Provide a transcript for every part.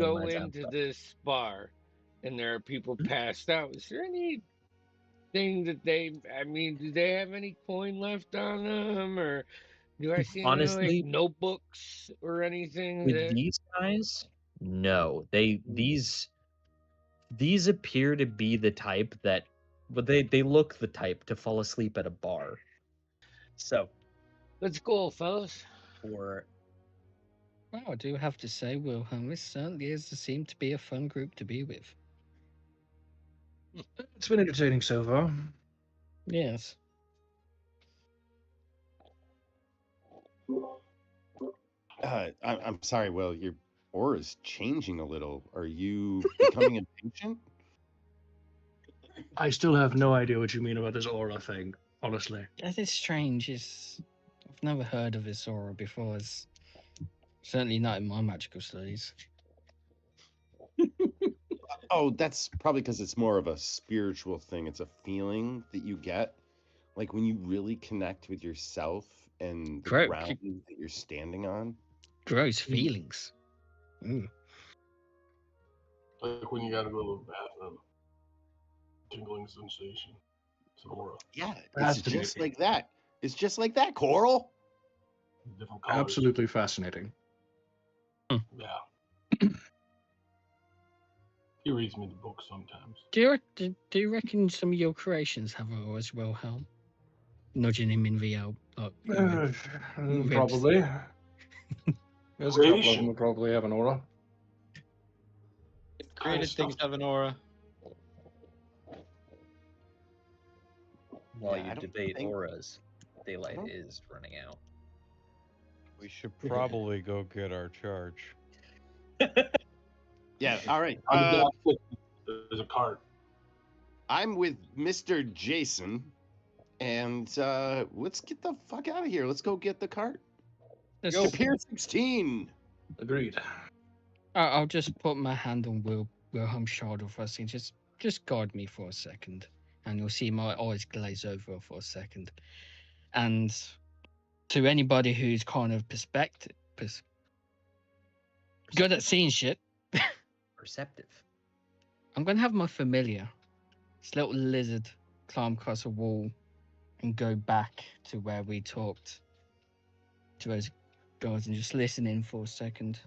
go my time. into this bar and there are people passed out, is there anything that I mean, do they have any coin left on them, or do I see any like Honestly, notebooks or anything with that? these guys, no. These appear to be the type that, but they look the type to fall asleep at a bar. So Let's go, fellas. for Well, I do have to say, Wilhelm, this certainly is seem to be a fun group to be with. It's been entertaining so far. Yes. I'm sorry, Will. Your aura's changing a little. Are you becoming impatient? I still have no idea what you mean about this aura thing, honestly. That is strange. I've never heard of this aura before. It's certainly not in my magical studies. Oh, that's probably because it's more of a spiritual thing. It's a feeling that you get, like when you really connect with yourself and the Correct. ground that you're standing on. Gross feelings. Like when you gotta go to the bathroom. Tingling sensation. It's an aura. Yeah, it's Fascinating. just like that. It's just like that, Coral. Different colors. Absolutely fascinating. Yeah. He reads me the book sometimes. Do you reckon some of your creations have auras, Wilhelm? Nudging him in the Probably. There's a couple of Creation. them that probably have an aura. Created things have an aura. while Yeah, I you don't debate think- auras, daylight don't- is running out. We should probably go get our charge. Yeah, all right. There's a cart. I'm with Mr. Jason, and let's get the fuck out of here. Let's go get the cart. Let's Go just- Pier 16. Agreed. I'll just put my hand on Wilhelm's shoulder for a second. Just guard me for a second, and you'll see my eyes glaze over for a second. And to anybody who's kind of good at seeing shit, Perceptive. I'm gonna have my familiar, this little lizard, climb across a wall and go back to where we talked to those guys and just listen in for a second.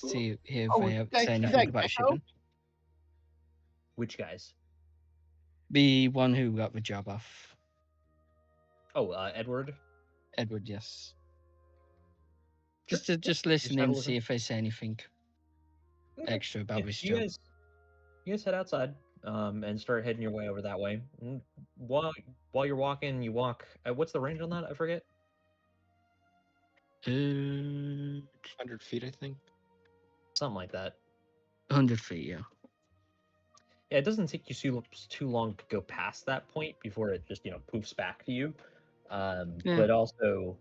Hear if Oh, they say that anything about gecko? shipping. Which guys? The one who got the job off. Oh, Edward. Edward, yes. Just listen have in, a see listen. if they say anything extra about Yeah, this you job. guys head outside and start heading your way over that way. And while you're walking, you walk. What's the range on that? I forget. 100 feet, I think. Something like that. 100 feet, yeah. Yeah, it doesn't take you too long to go past that point before it just poofs back to you. Yeah. But also,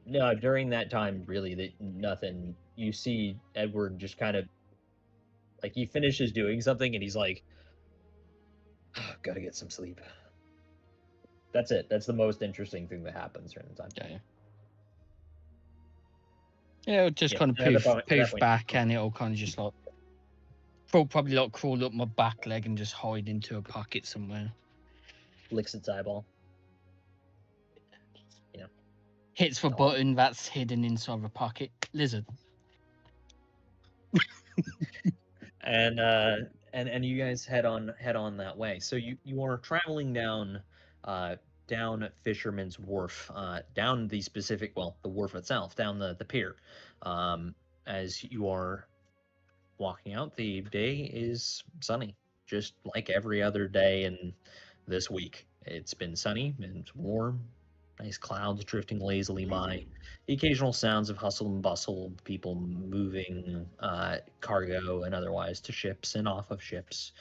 no, during that time, really, nothing. You see Edward just kind of like he finishes doing something and he's like, "Gotta get some sleep." That's it. That's the most interesting thing that happens during the time. Yeah. Yeah, it'll just Yeah, kind of at that poof, point- at that poof point- back, and it'll kind of just like probably like crawl up my back leg and just hide into a pocket somewhere. Licks its eyeball. Hits the Oh. button that's hidden inside the pocket. Lizard. And you guys head on that way. So you are traveling down Fisherman's Wharf, down the specific, the wharf itself, down the pier. As you are walking out, the day is sunny, just like every other day in this week. It's been sunny and it's warm. Nice clouds drifting lazily by. The occasional sounds of hustle and bustle, people moving cargo and otherwise to ships and off of ships.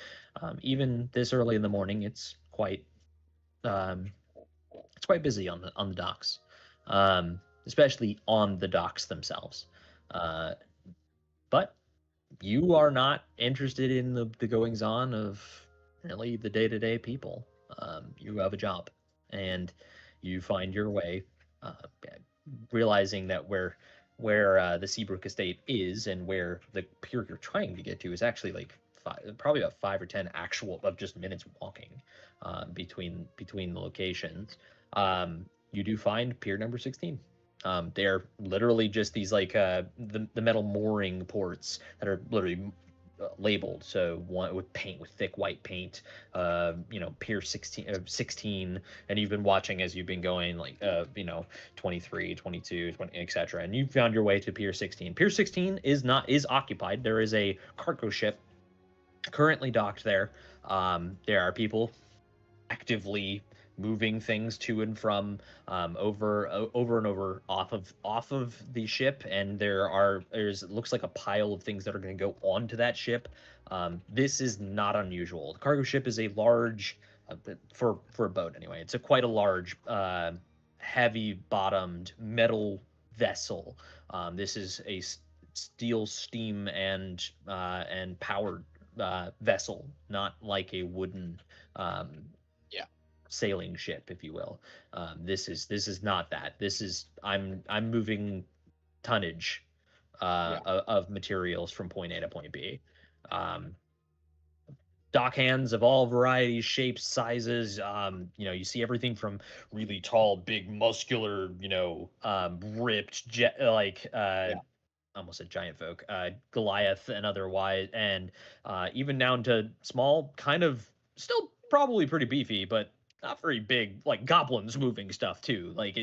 Even this early in the morning, it's quite busy on the docks, especially on the docks themselves. But you are not interested in the goings on of really the day-to-day people. You have a job, and you find your way, realizing that where where the Seabrook estate is and where the pier you're trying to get to is actually like probably about 5 or 10 actual of just minutes walking between the locations. You do find pier number 16. They're literally just these like the metal mooring ports that are literally labeled. So one with thick white paint, pier 16, and you've been watching as you've been going like 23, 22, 20, etc. And you found your way to pier 16. Pier 16 is occupied. There is a cargo ship currently docked there. There are people actively moving things to and from over and over off of the ship, and there's it looks like a pile of things that are going to go onto that ship. This is not unusual. The cargo ship is a large for a boat anyway. It's quite a large heavy bottomed metal vessel. This is a steel, steam, and powered vessel, not like a wooden sailing ship, if you will. This is not that. This is I'm moving tonnage of materials from point A to point B. Dock hands of all varieties, shapes, sizes. You see everything from really tall, big, muscular, ripped, almost a giant folk, Goliath and otherwise, and even down to small, kind of still probably pretty beefy, but not very big, like goblins moving stuff too. Like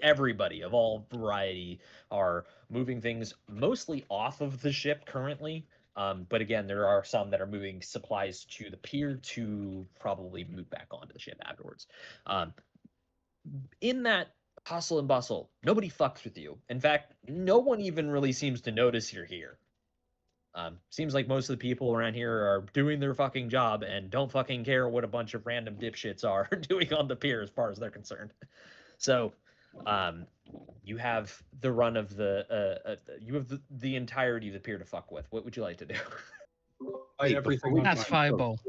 everybody of all variety are moving things mostly off of the ship currently. But again, there are some that are moving supplies to the pier to probably move back onto the ship afterwards. In that hustle and bustle, nobody fucks with you. In fact, no one even really seems to notice you're here. Seems like most of the people around here are doing their fucking job and don't fucking care what a bunch of random dipshits are doing on the pier as far as they're concerned. So, you have the run of the entirety of the pier to fuck with. What would you like to do? Everything. That's fireball.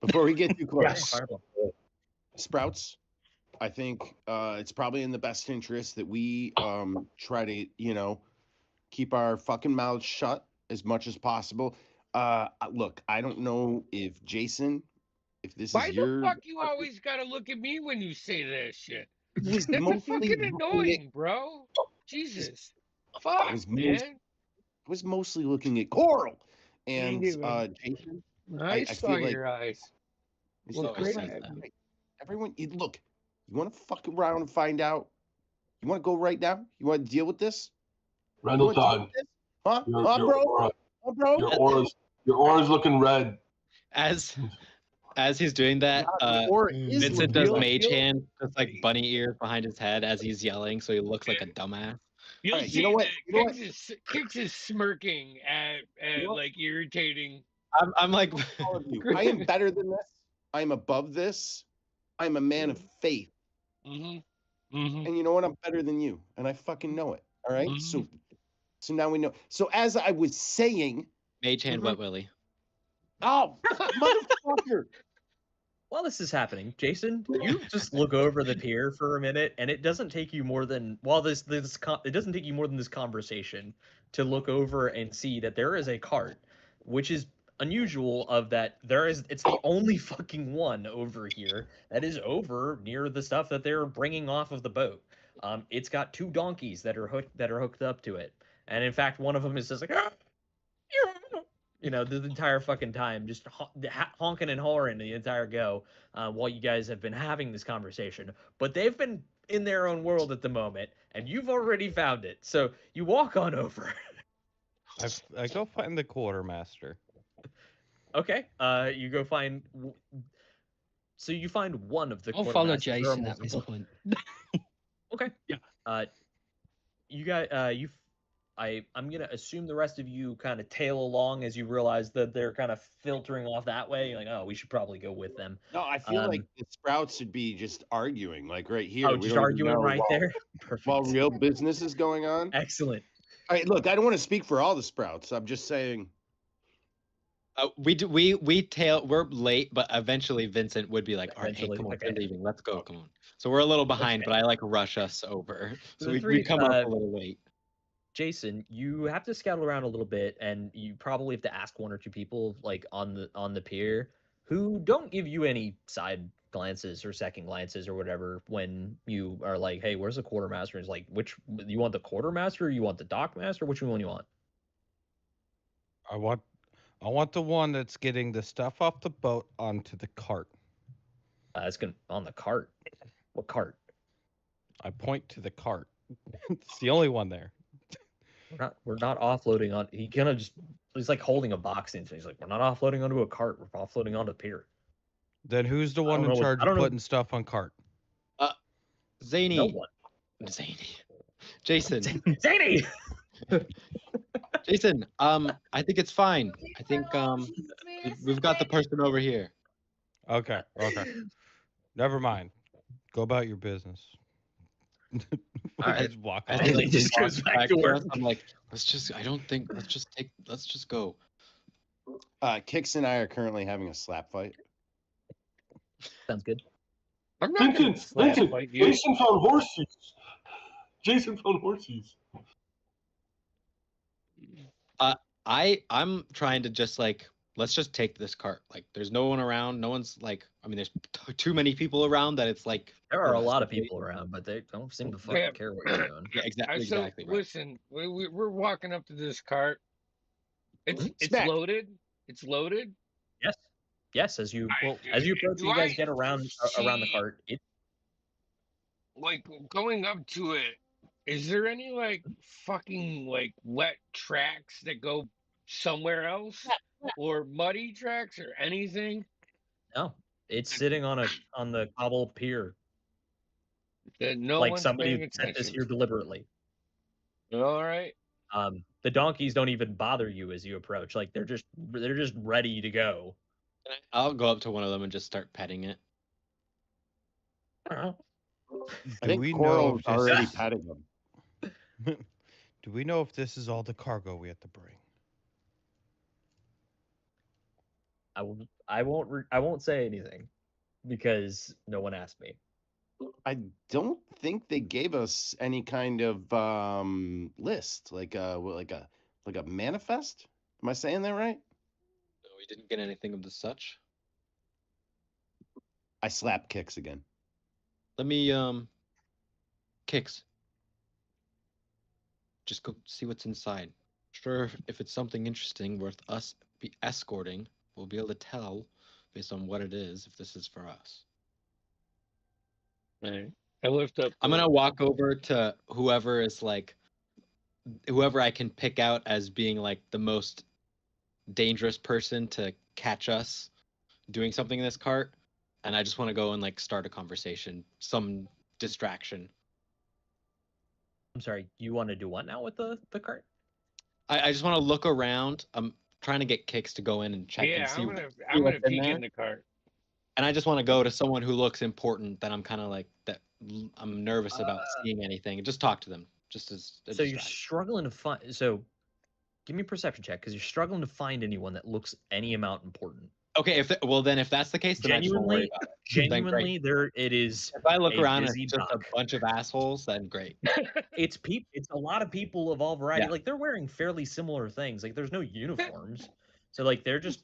Before we get too close, Yes. Sprouts, I think it's probably in the best interest that we try to, keep our fucking mouths shut as much as possible. Look, I don't know if Jason, if this Why is your... the fuck you always gotta look at me when you say that shit? Was That's mostly fucking looking annoying, bro. Jesus. Fuck, was man. I was mostly looking at Coral and Anyway. Jason. I I saw feel like- your eyes. It's Well, great. great. Everyone, look, you want to fuck around and find out? You want to go right now? You want to deal with this? Randall You wanna deal Todd, with this? Huh? your, Huh, your bro? aura, Huh, bro? your aura's looking red. As he's doing that, Or is Vincent does looking- mage hand, just like bunny ears behind his head as he's yelling, so he looks like a dumbass. You'll Alright, see you know what? that You know what? Kix is smirking at You know what? like irritating. I'm like, all of you. I am better than this. I am above this. I'm a man of faith. Mm-hmm. Mm-hmm. And you know what? I'm better than you. And I fucking know it. All right? Mhm. So now we know. So as I was saying, mage hand, wet willy. oh, motherfucker. While this is happening, Jason, you just look over the pier for a minute, and it doesn't take you more than it doesn't take you more than this conversation to look over and see that there is a cart, which is unusual. It's the only fucking one over here that is over near the stuff that they're bringing off of the boat. It's got 2 donkeys that are hooked up to it, and in fact, one of them is just like, the entire fucking time, just honking and hollering the entire go while you guys have been having this conversation. But they've been in their own world at the moment, and you've already found it. So you walk on over. I go find the quartermaster. Okay. You go find. So you find one of the. I'll follow quartermasters. There are Jason at this multiple. point. Okay. Yeah. You guys. I'm gonna assume the rest of you kind of tail along as you realize that they're kind of filtering off that way. You're like, oh, we should probably go with them. No, I feel like the Sprouts should be just arguing, like right here. Oh, We just don't even arguing know right while- there. Perfect. While real business is going on. Excellent. All right, look, I don't want to speak for all the Sprouts. I'm just saying. We're late, but eventually Vincent would be like, all right, hey, Eventually, come on, okay. we're leaving. Let's go, come on. So we're a little behind, but I like rush us over. So The we three, come up a little late. Jason, you have to scout around a little bit, and you probably have to ask one or two people like on the pier who don't give you any side glances or second glances or whatever when you are like, "Hey, where's the quartermaster?" It's like, which you want the quartermaster or you want the dockmaster? Which one you want? I want the one that's getting the stuff off the boat onto the cart. It's gonna on the cart. What cart? I point to the cart. It's the only one there. We're not offloading on. He's like holding a box in. So he's like, we're not offloading onto a cart. We're offloading onto the pier. Then who's the one in charge of putting stuff on cart? Zany. No one. Zany. Jason. Zany. Jason. I think it's fine. I think we've got the person over here. Okay. Never mind. Go about your business. All right. Just walk I off. think he just goes back to work. I'm like, let's just go. Kix and I are currently having a slap fight. Sounds good. I'm not gonna slap Vincent, like you. Jason found horses. Jason found horses. I'm trying to just like, let's just take this cart. Like, there's no one around. No one's like, I mean, there's too many people around that it's like. There are a lot of people around, but they don't seem to fucking care what you're doing. Yeah, exactly. So Exactly. Right. listen, we're walking up to this cart. It's Smack. loaded. It's loaded. Yes. As you I- approach, do you guys I get around the see- cart. Like going up to it. Is there any like fucking like wet tracks that go somewhere else, or muddy tracks, or anything? No, it's sitting on the cobble pier, That no like one's somebody paying set this attention. here deliberately. All right. The donkeys don't even bother you as you approach. Like they're just ready to go. I'll go up to one of them and just start petting it. I Do think we know Coral's if this already is- petting them. Do we know if this is all the cargo we have to bring? I won't say anything because no one asked me. I don't think they gave us any kind of list, like a manifest. Am I saying that right? No, we didn't get anything of the such. I slap Kix again. Let me Kix. Just go see what's inside. Sure, if it's something interesting worth us be escorting, we'll be able to tell based on what it is if this is for us. All right. I lift up. I'm gonna walk over to whoever I can pick out as being like the most dangerous person to catch us doing something in this cart, and I just want to go and like start a conversation, some distraction. I'm sorry. You want to do what now with the cart? I just want to look around. I'm trying to get Kix to go in and check Yeah, and see. I'm gonna what's in peek there. in the cart. And I just want to go to someone who looks important that I'm kind of like that. I'm nervous about seeing anything. And just talk to them, just as a So you're distraction. struggling to find. So give me a perception check because you're struggling to find anyone that looks any amount important. Okay, if that's the case, then I just won't worry about it. Then great. Genuinely, there it is. If I look a around and busy it's just a dock. bunch of assholes, then great. It's a lot of people of all variety. Yeah. Like they're wearing fairly similar things. Like there's no uniforms. So like they're just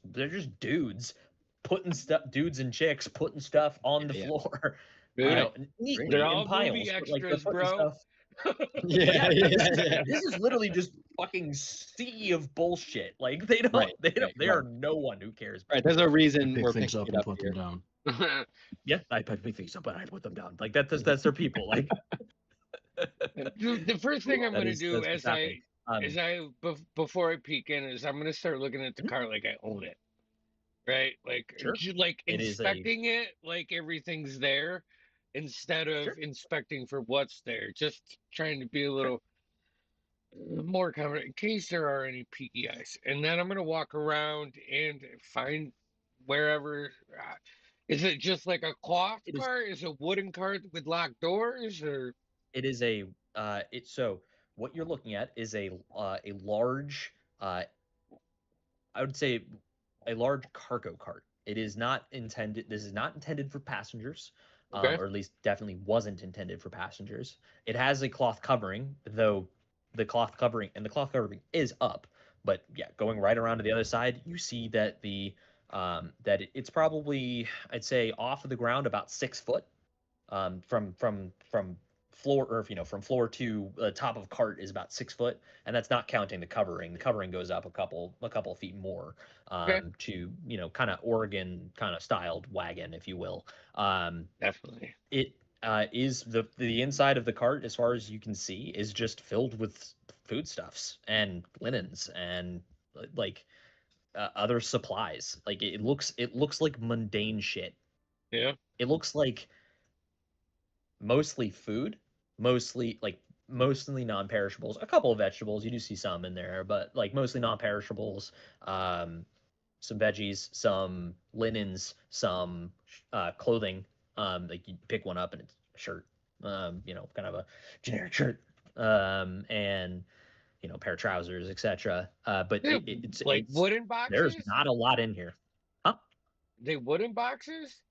dudes putting stuff, dudes and chicks putting stuff on the Yeah. floor. Yeah. You know, neatly They're in all piles. movie but, like, they're extras, putting bro. stuff- Yeah. This is literally just fucking sea of bullshit. Like they don't, Right, they are no one who cares. Right, there's a reason Pick we're things picking up it and up put here. them down. Yeah, I put big things up and I put them down. Like that's their people. Like The first thing I'm that gonna is- do that's what's happening. before I peek in is I'm gonna start looking at the cart like I own it, right? Like Sure. like It is inspecting it like everything's there, instead of Sure. inspecting for what's there. Just trying to be a little more confident in case there are any peaky eyes. And then I'm gonna walk around and find wherever. Is it just like a cloth It is- cart? Is it a wooden cart with locked doors, or? It is a so what you're looking at is a large I would say a large cargo cart. It is not intended. This is not intended for passengers, Okay. or at least definitely wasn't intended for passengers. It has a cloth covering, though the cloth covering, and the cloth covering is up. But yeah, going right around to the other side, you see that it's probably, I'd say, off of the ground about 6 foot, from floor, or from floor to the top of cart is about 6 foot, and that's not counting the covering. The covering goes up a couple of feet more, Okay. to kind of Oregon kind of styled wagon, if you will. Definitely. It is the inside of the cart, as far as you can see, is just filled with foodstuffs and linens and like other supplies. Like it looks like mundane shit. Yeah. It looks like mostly food, mostly non-perishables. A couple of vegetables, you do see some in there, but like mostly non-perishables. Some veggies, some linens, some clothing. Like you pick one up and it's a shirt, kind of a generic shirt, and a pair of trousers, etc. But it's like it's wooden boxes. there's not a lot in here, huh? They wooden boxes.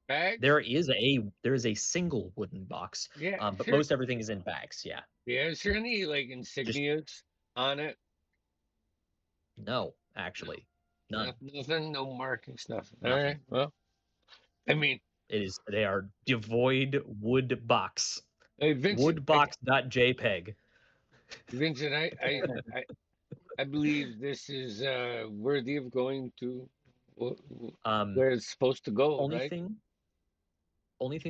Bags. There is a single wooden box, Yeah. but sure. most everything is in bags. Yeah. Yeah. Is there any like insignias on it? No, actually, none. Nothing. No markings. Nothing. All Nothing. right. Well, I mean, They are devoid wood box. hey, Vincent, Woodbox.jpg. Vincent, I believe this is worthy of going to where it's supposed to go. Only right? thing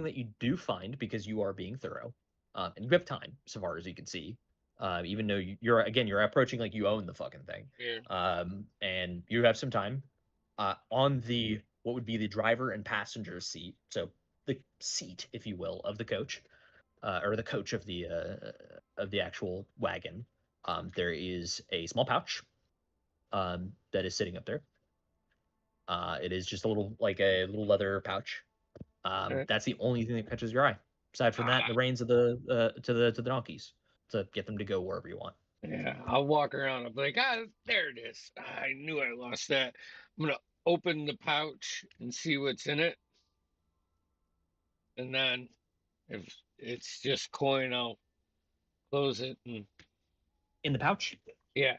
that you do find, because you are being thorough, and you have time, so far as you can see, even though you're approaching like you own the fucking thing, Yeah. and you have some time, on what would be the driver and passenger seat, so the seat, if you will, of the coach, or the coach of the actual wagon. There is a small pouch that is sitting up there. It is just a little leather pouch. Okay. That's the only thing that catches your eye. Aside from that, the reins of the to the donkeys to get them to go wherever you want. Yeah, I'll walk around. I'll be like, there it is. I knew I lost that. I'm gonna open the pouch and see what's in it, and then if it's just coin, I'll close it. And In the pouch? yeah,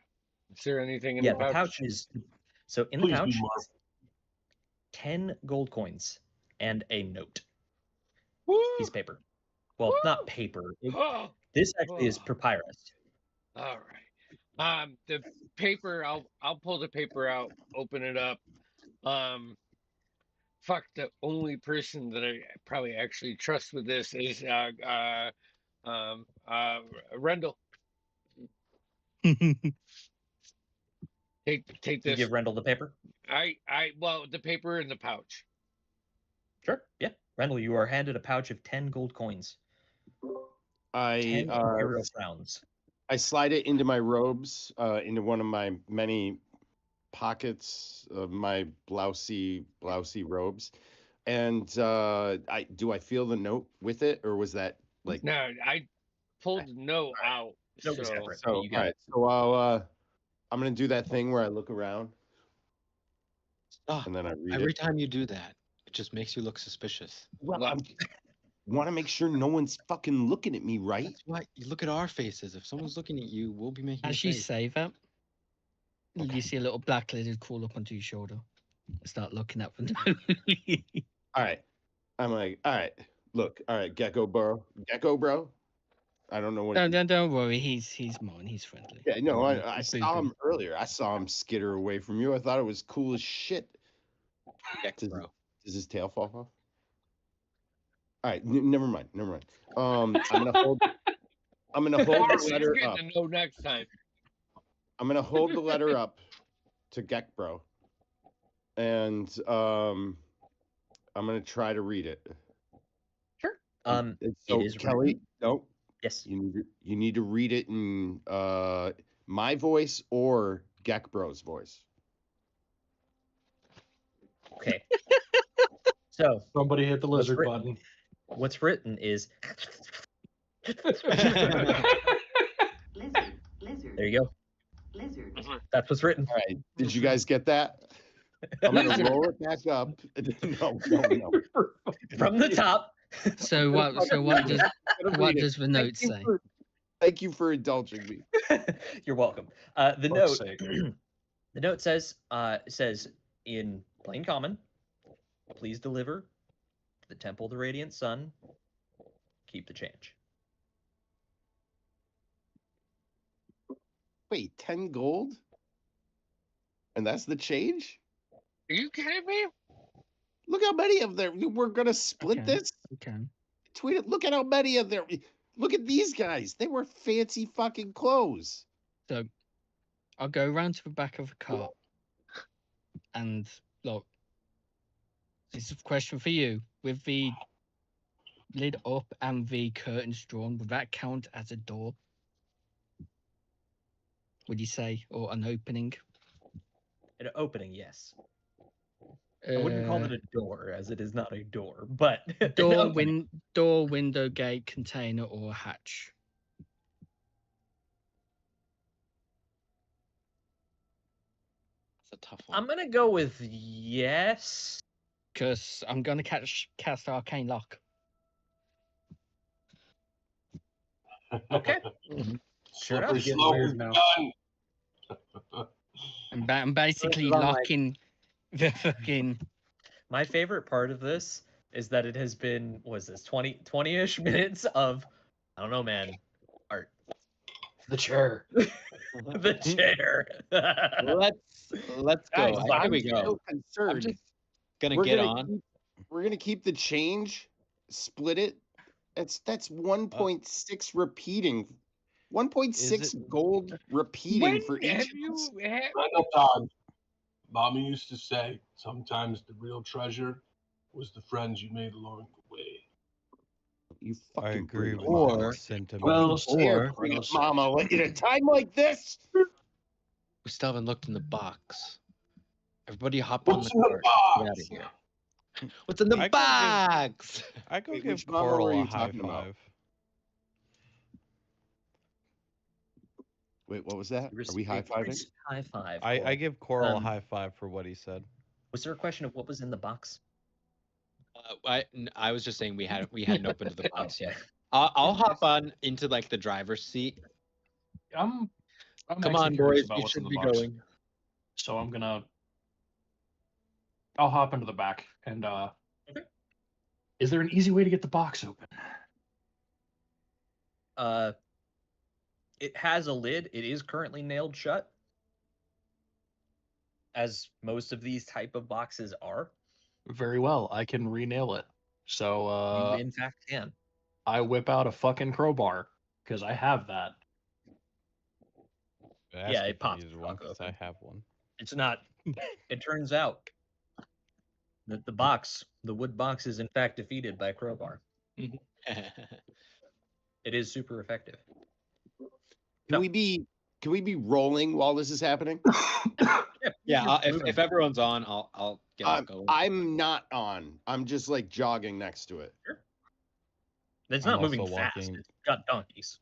is there anything in Yeah, the pouch? the pouch is so in Please the be pouch more. is 10 gold coins and a note. Woo! Piece of paper. Well, Woo! not paper. Oh, This actually is Oh. papyrus. all right. The paper. I'll pull the paper out, open it up. Fuck. The only person that I probably actually trust with this is Rendell. Take You this. give Rendell the paper? Well, the paper in the pouch. Sure. Yeah. Rendell, you are handed a pouch of 10 gold coins. 10 imperial crowns. I slide it into my robes, into one of my many pockets of my blousy robes. And I feel the note with it, or was that like? No, I pulled the note out. Note was so separate. So You got it. So I'm gonna do that thing where I look around Oh, and then I read every it. time you do that, it just makes you look suspicious. Well, I want to make sure no one's fucking looking at me, right? That's why you look at our faces. If someone's looking at you, we'll be making. As a you face. say that, you see a little black lizard crawl up onto your shoulder. Start looking up and All right. I'm like, all right, look, all right, Gecko bro. I don't know what. don't worry, he's mine. He's friendly. Yeah, no, Don't worry, I he's saw boo-boo. him earlier. I saw him skitter away from you. I thought it was cool as shit. Gex, bro. Does his tail fall off? All right, never mind. I'm gonna hold the You're letter getting up. to know next time. I'm gonna hold the letter up to Gek bro, and I'm gonna try to read it. Sure. So it is Kelly. written. No, Yes. you need to read it in my voice or Gek bro's voice. Okay. So Somebody hit the lizard writ- button. what's written is Lizard. there you go. Lizard. That's what's written. All right, did you guys get that? I'm gonna roll it back up. No. From the top. So what does the note say? Thank you for indulging me. You're welcome. The Fuck's note sake. the note says in plain common, please deliver to the Temple of the Radiant Sun. Keep the change. Wait, 10 gold? And that's the change? Are you kidding me? Look how many of them. We're gonna split Okay. this. Okay. Tweet it. Look at how many of them. Look at these guys. They wear fancy fucking clothes. So I'll go around to the back of the cart and look. This is a question for you. With the lid up and the curtains drawn, would that count as a door? Would you say, or an opening? An opening, yes. I wouldn't call it a door, as it is not a door, but an door, opening. door, window, gate, container, or a hatch. That's a tough one. I'm gonna go with yes. Because I'm gonna cast arcane lock. Okay. Sure enough. Slippery Getting slope weird is now. done. I'm basically on, like- locking the fucking. My favorite part of this is that it has been, was this 20-ish minutes of, I don't know, man, art. The chair. The chair. Let's go. Guys, Here I'm we so go. concerned. I'm just gonna We're get gonna on. we're gonna keep the change, split it. That's 1.6 repeating. 1.6 Is it- gold repeating When for have each. you had? I know, Todd. Mommy used to say sometimes the real treasure was the friends you made along the way. You I fucking agree bring with it, Or- Mama. that sentiment. Well, Here, or bring it, Mama. In a time like this. We still haven't looked in the box. Everybody hop on What's the in the cart. Get out box? of here. What's in the I gotta box? I go Wait, give which mama were Coral a you high talking about? five. Wait, what was that? You Are we high fiving? received a High five. I Coral. give Coral a Um, high five for what he said. Was there a question of what was in the box? I was just saying we hadn't opened the box Okay. yet. I'll hop on into like the driver's seat. I'm Come actually on, curious boys. about We what's in should the be box. going. So I'll hop into the back and is there an easy way to get the box open? It has a lid. It is currently nailed shut, as most of these type of boxes are. Very well. I can re-nail it. So You in fact can. I whip out a fucking crowbar because I have that. Ask Yeah, if it pops you the use one fuck 'cause I open. have one. It's not. It turns out that the wood box, is in fact defeated by a crowbar. It is super effective. Can we be rolling while this is happening? Yeah, if everyone's on, I'll get us going. I'm not on. I'm just like jogging next to it. It's I'm not moving also fast. walking- It's got donkeys.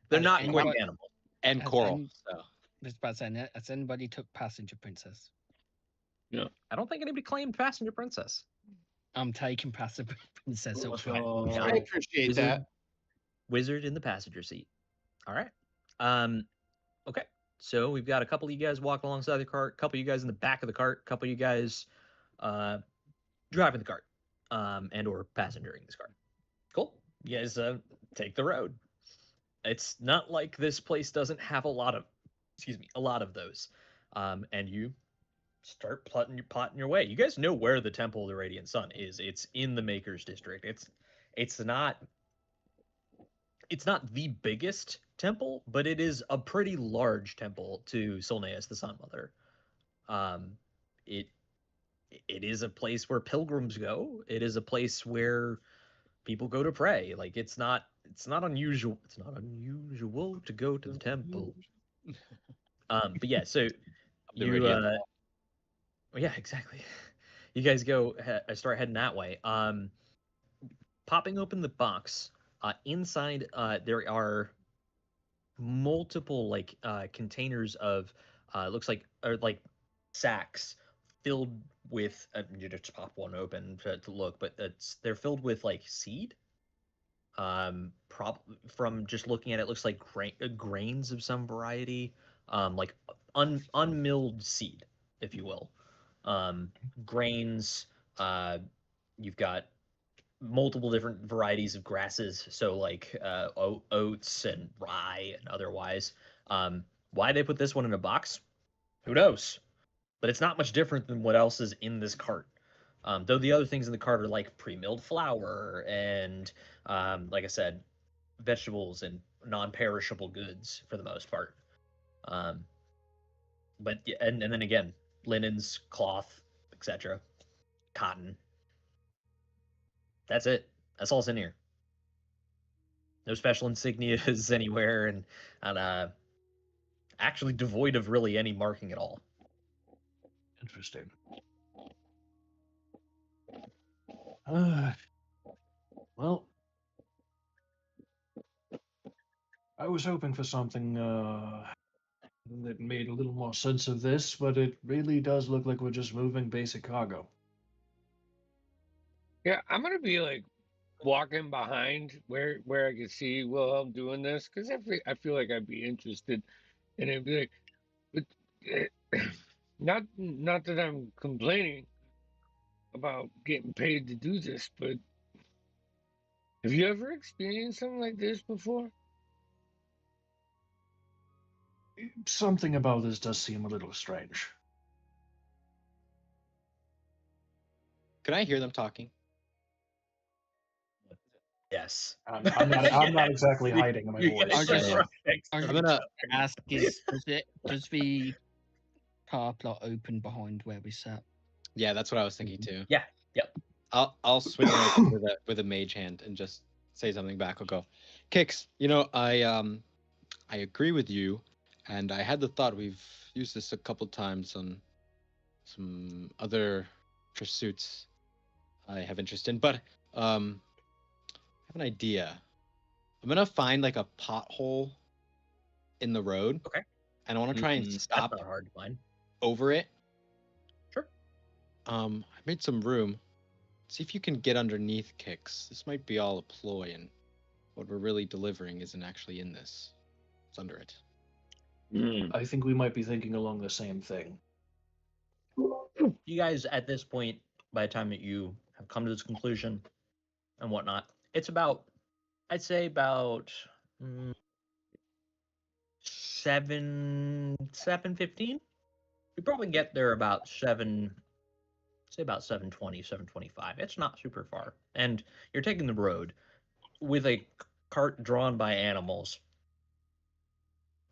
They're not And quick what- animals. And Has Coral. any- So. Just about saying that. Has anybody took passenger princess? I don't think anybody claimed passenger princess. I'm taking passenger princess up Let's front. go. I appreciate Wizard, that. wizard in the passenger seat. All right. Okay. So we've got a couple of you guys walking alongside the cart, a couple of you guys in the back of the cart, a couple of you guys driving the cart, and or passengering this cart. Cool. You guys take the road. It's not like this place doesn't have a lot of those. And you start plotting your way. You guys know where the Temple of the Radiant Sun is. It's in the Maker's District. It's not the biggest temple, but it is a pretty large temple to Solneus the Sun Mother. It is a place where pilgrims go. It is a place where people go to pray. Like it's not unusual. It's not unusual to go to the temple. But yeah, so The you radiant yeah, exactly. You guys go start heading that way. Popping open the box, inside there are multiple like containers of looks like sacks filled with you just pop one open to look, but they're filled with like seed. From just looking at it, looks like grains of some variety, like unmilled seed, if you will. Grains. You've got multiple different varieties of grasses, so like oats and rye and otherwise. Why they put this one in a box? Who knows? But it's not much different than what else is in this cart. Though the other things in the cart are like pre-milled flour and, like I said, vegetables and non-perishable goods for the most part. But and then again, linens, cloth, etc., cotton. That's it. That's all's in here. No special insignias anywhere, and actually devoid of really any marking at all. Interesting. Well, I was hoping for something that made a little more sense of this, but it really does look like we're just moving basic cargo. Yeah, I'm gonna be like walking behind where I can see Wilhelm doing this because I feel like I'd be interested, and it'd be like, but not that I'm complaining about getting paid to do this, but have you ever experienced something like this before? Something about this does seem a little strange. Can I hear them talking? Yes. I'm not exactly hiding my voice. I'm gonna ask: does the car plot open behind where we sat? Yeah, that's what I was thinking too. Yeah. Yep. I'll swing it with a mage hand and just say something back. I'll go, Kix. I agree with you, and I had the thought we've used this a couple times on some other pursuits I have interest in, but I have an idea. I'm gonna find like a pothole in the road. Okay. And I want to try and stop That's not hard to find. over it. Sure. I made some room. See if you can get underneath, Kix. This might be all a ploy, and what we're really delivering isn't actually in this. It's under it. I think we might be thinking along the same thing. You guys, at this point, by the time that you have come to this conclusion and whatnot, it's about, I'd say about 7:15. You probably get there about 7:20, 7:25. It's not super far, and you're taking the road with a cart drawn by animals.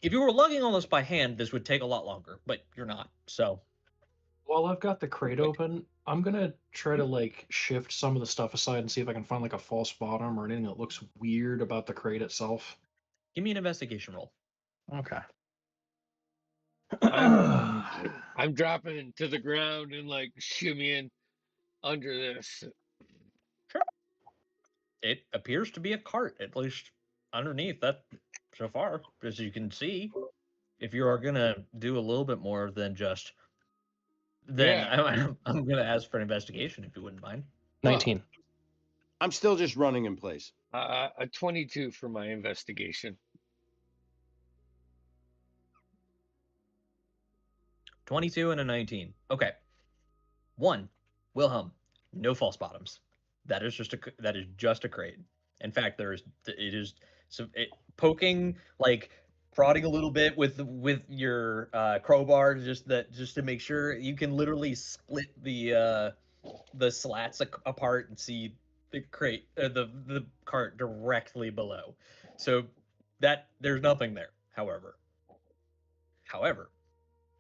If you were lugging all this by hand, this would take a lot longer, but you're not. So, While I've got the crate open, I'm gonna try to like shift some of the stuff aside and see if I can find like a false bottom or anything that looks weird about the crate itself. give me an investigation roll. Okay. I'm dropping to the ground and like shimmying under this. It appears to be a cart, at least underneath that so far, as you can see. If you are gonna do a little bit more than just, then Yeah. I'm gonna ask for an investigation if you wouldn't mind. 19. I'm still just running in place. A 22 for my investigation. 22 and a 19. Okay. 1, Wilhelm, no false bottoms. That is just a crate. In fact, poking, like prodding a little bit with your crowbar just to make sure you can literally split the slats apart and see the crate, the cart directly below. So that there's nothing there. However,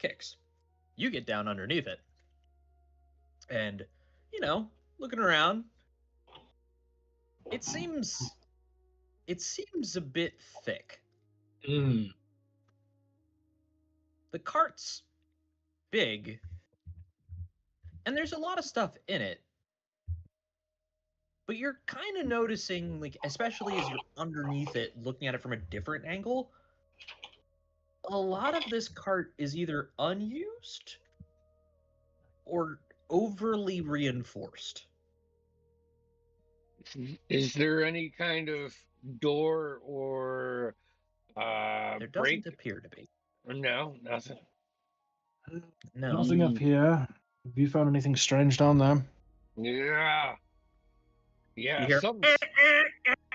Kix, you get down underneath it, and looking around, it seems a bit thick. The cart's big, and there's a lot of stuff in it, but you're kind of noticing, like, especially as you're underneath it, looking at it from a different angle, a lot of this cart is either unused or overly reinforced. Is there any kind of door or There break? doesn't appear to be. No, nothing. No. Nothing up here. Have you found anything strange down there? Yeah. Yeah, You hear, something's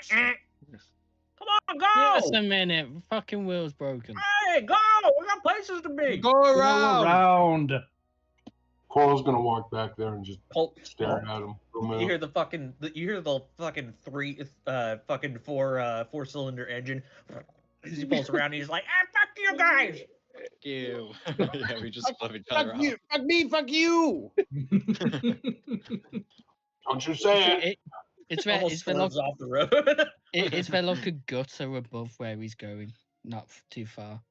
come on, go! Just a minute. Fucking wheel's broken. Hey, go! We got places to be. Go Go around. around. Coral's gonna walk back there and just Pull, stare at him for a You minute. hear the fucking four cylinder engine. As he pulls around, he's like, "Ah, fuck you guys!" Fuck you. Yeah, we just flip each other Fuck off. you, fuck me, fuck you. Don't you say it. It's where Almost it's where swerves like off the road. it's where like a gutter above where he's going, not too far.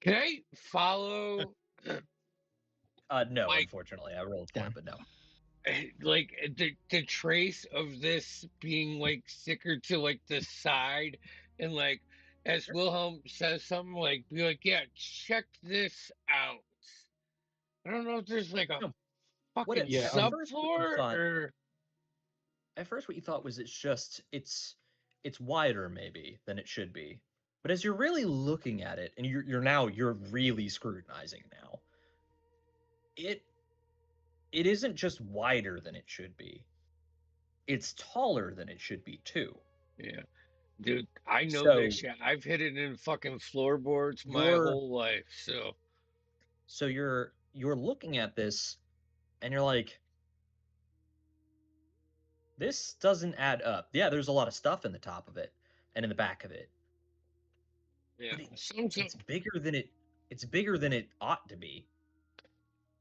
Can I follow No, Like- unfortunately, I rolled for it, but no. like the trace of this being like sicker to like the side and like as Wilhelm says something like be like, yeah, check this out. I don't know if there's like a No. fucking Yeah, at first what you subfloor thought- or At first, what you thought was it's wider maybe than it should be, but as you're really looking at it, and you're really scrutinizing now, it isn't just wider than it should be. It's taller than it should be too. yeah. Dude, I know So- this shit. I've hit it in fucking floorboards my You're- whole life. So So you're looking at this, and you're like, this doesn't add up. Yeah, there's a lot of stuff in the top of it and in the back of it. yeah. But Sounds it's bigger than it ought to be.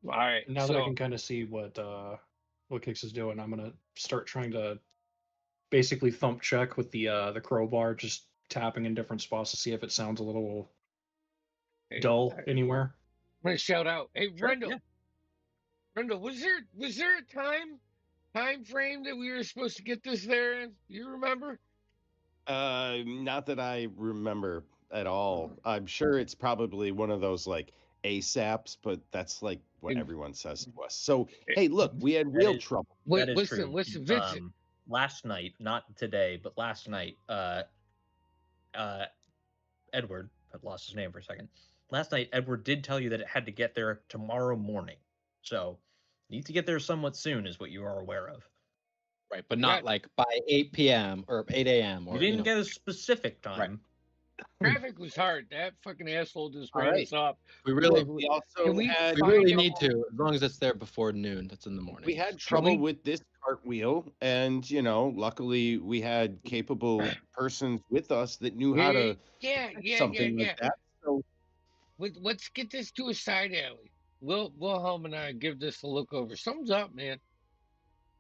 all right. Now that I so- can kind of see what Kix is doing, I'm gonna start trying to basically thump check with the crowbar, just tapping in different spots to see if it sounds a little Hey, dull I'm anywhere. gonna shout out. Hey, Sure, Rendell. yeah. Rendell, was there a time frame that we were supposed to get this there in? You remember? Not that I remember at all. I'm sure it's probably one of those like ASAPs, but that's like what Mm. everyone says to us. So hey, look, we had real is- trouble. Wait, That is listen, true. listen, Vincent. Last night, not today, but last night, Edward, I've lost his name for a second. Last night, Edward did tell you that it had to get there tomorrow morning. So, need to get there somewhat soon, is what you are aware of. Right, but not Right. like by 8 p.m. or 8 a.m. or You didn't know. get a specific time. Traffic was hard. That fucking asshole just ran Alright. us off. We really, We also Can we had we find really out- need to, as long as it's there before noon. That's in the morning. we had trouble we- with this cartwheel, and luckily we had capable persons with us that knew how to something yeah. like that. So Let's get this to a side alley. Wilhelm and I give this a look over. Something's up, man.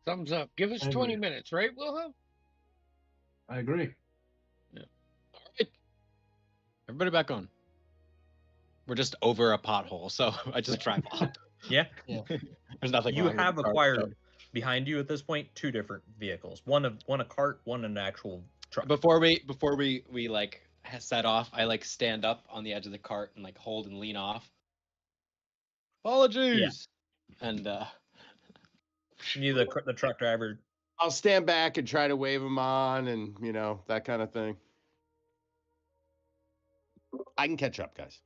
Something's up. Give us I 20 agree. minutes, right, Wilhelm? I agree. All right. Everybody back on. We're just over a pothole, so I just drive off. Yeah. There's nothing. You wrong with have the car, acquired behind you at this point 2 different vehicles. One a cart, one an actual so- truck. Before we like set off, I like stand up on the edge of the cart and like hold and lean off. Apologies. And You, the truck driver. I'll stand back and try to wave them on, and that kind of thing. I can catch up, guys.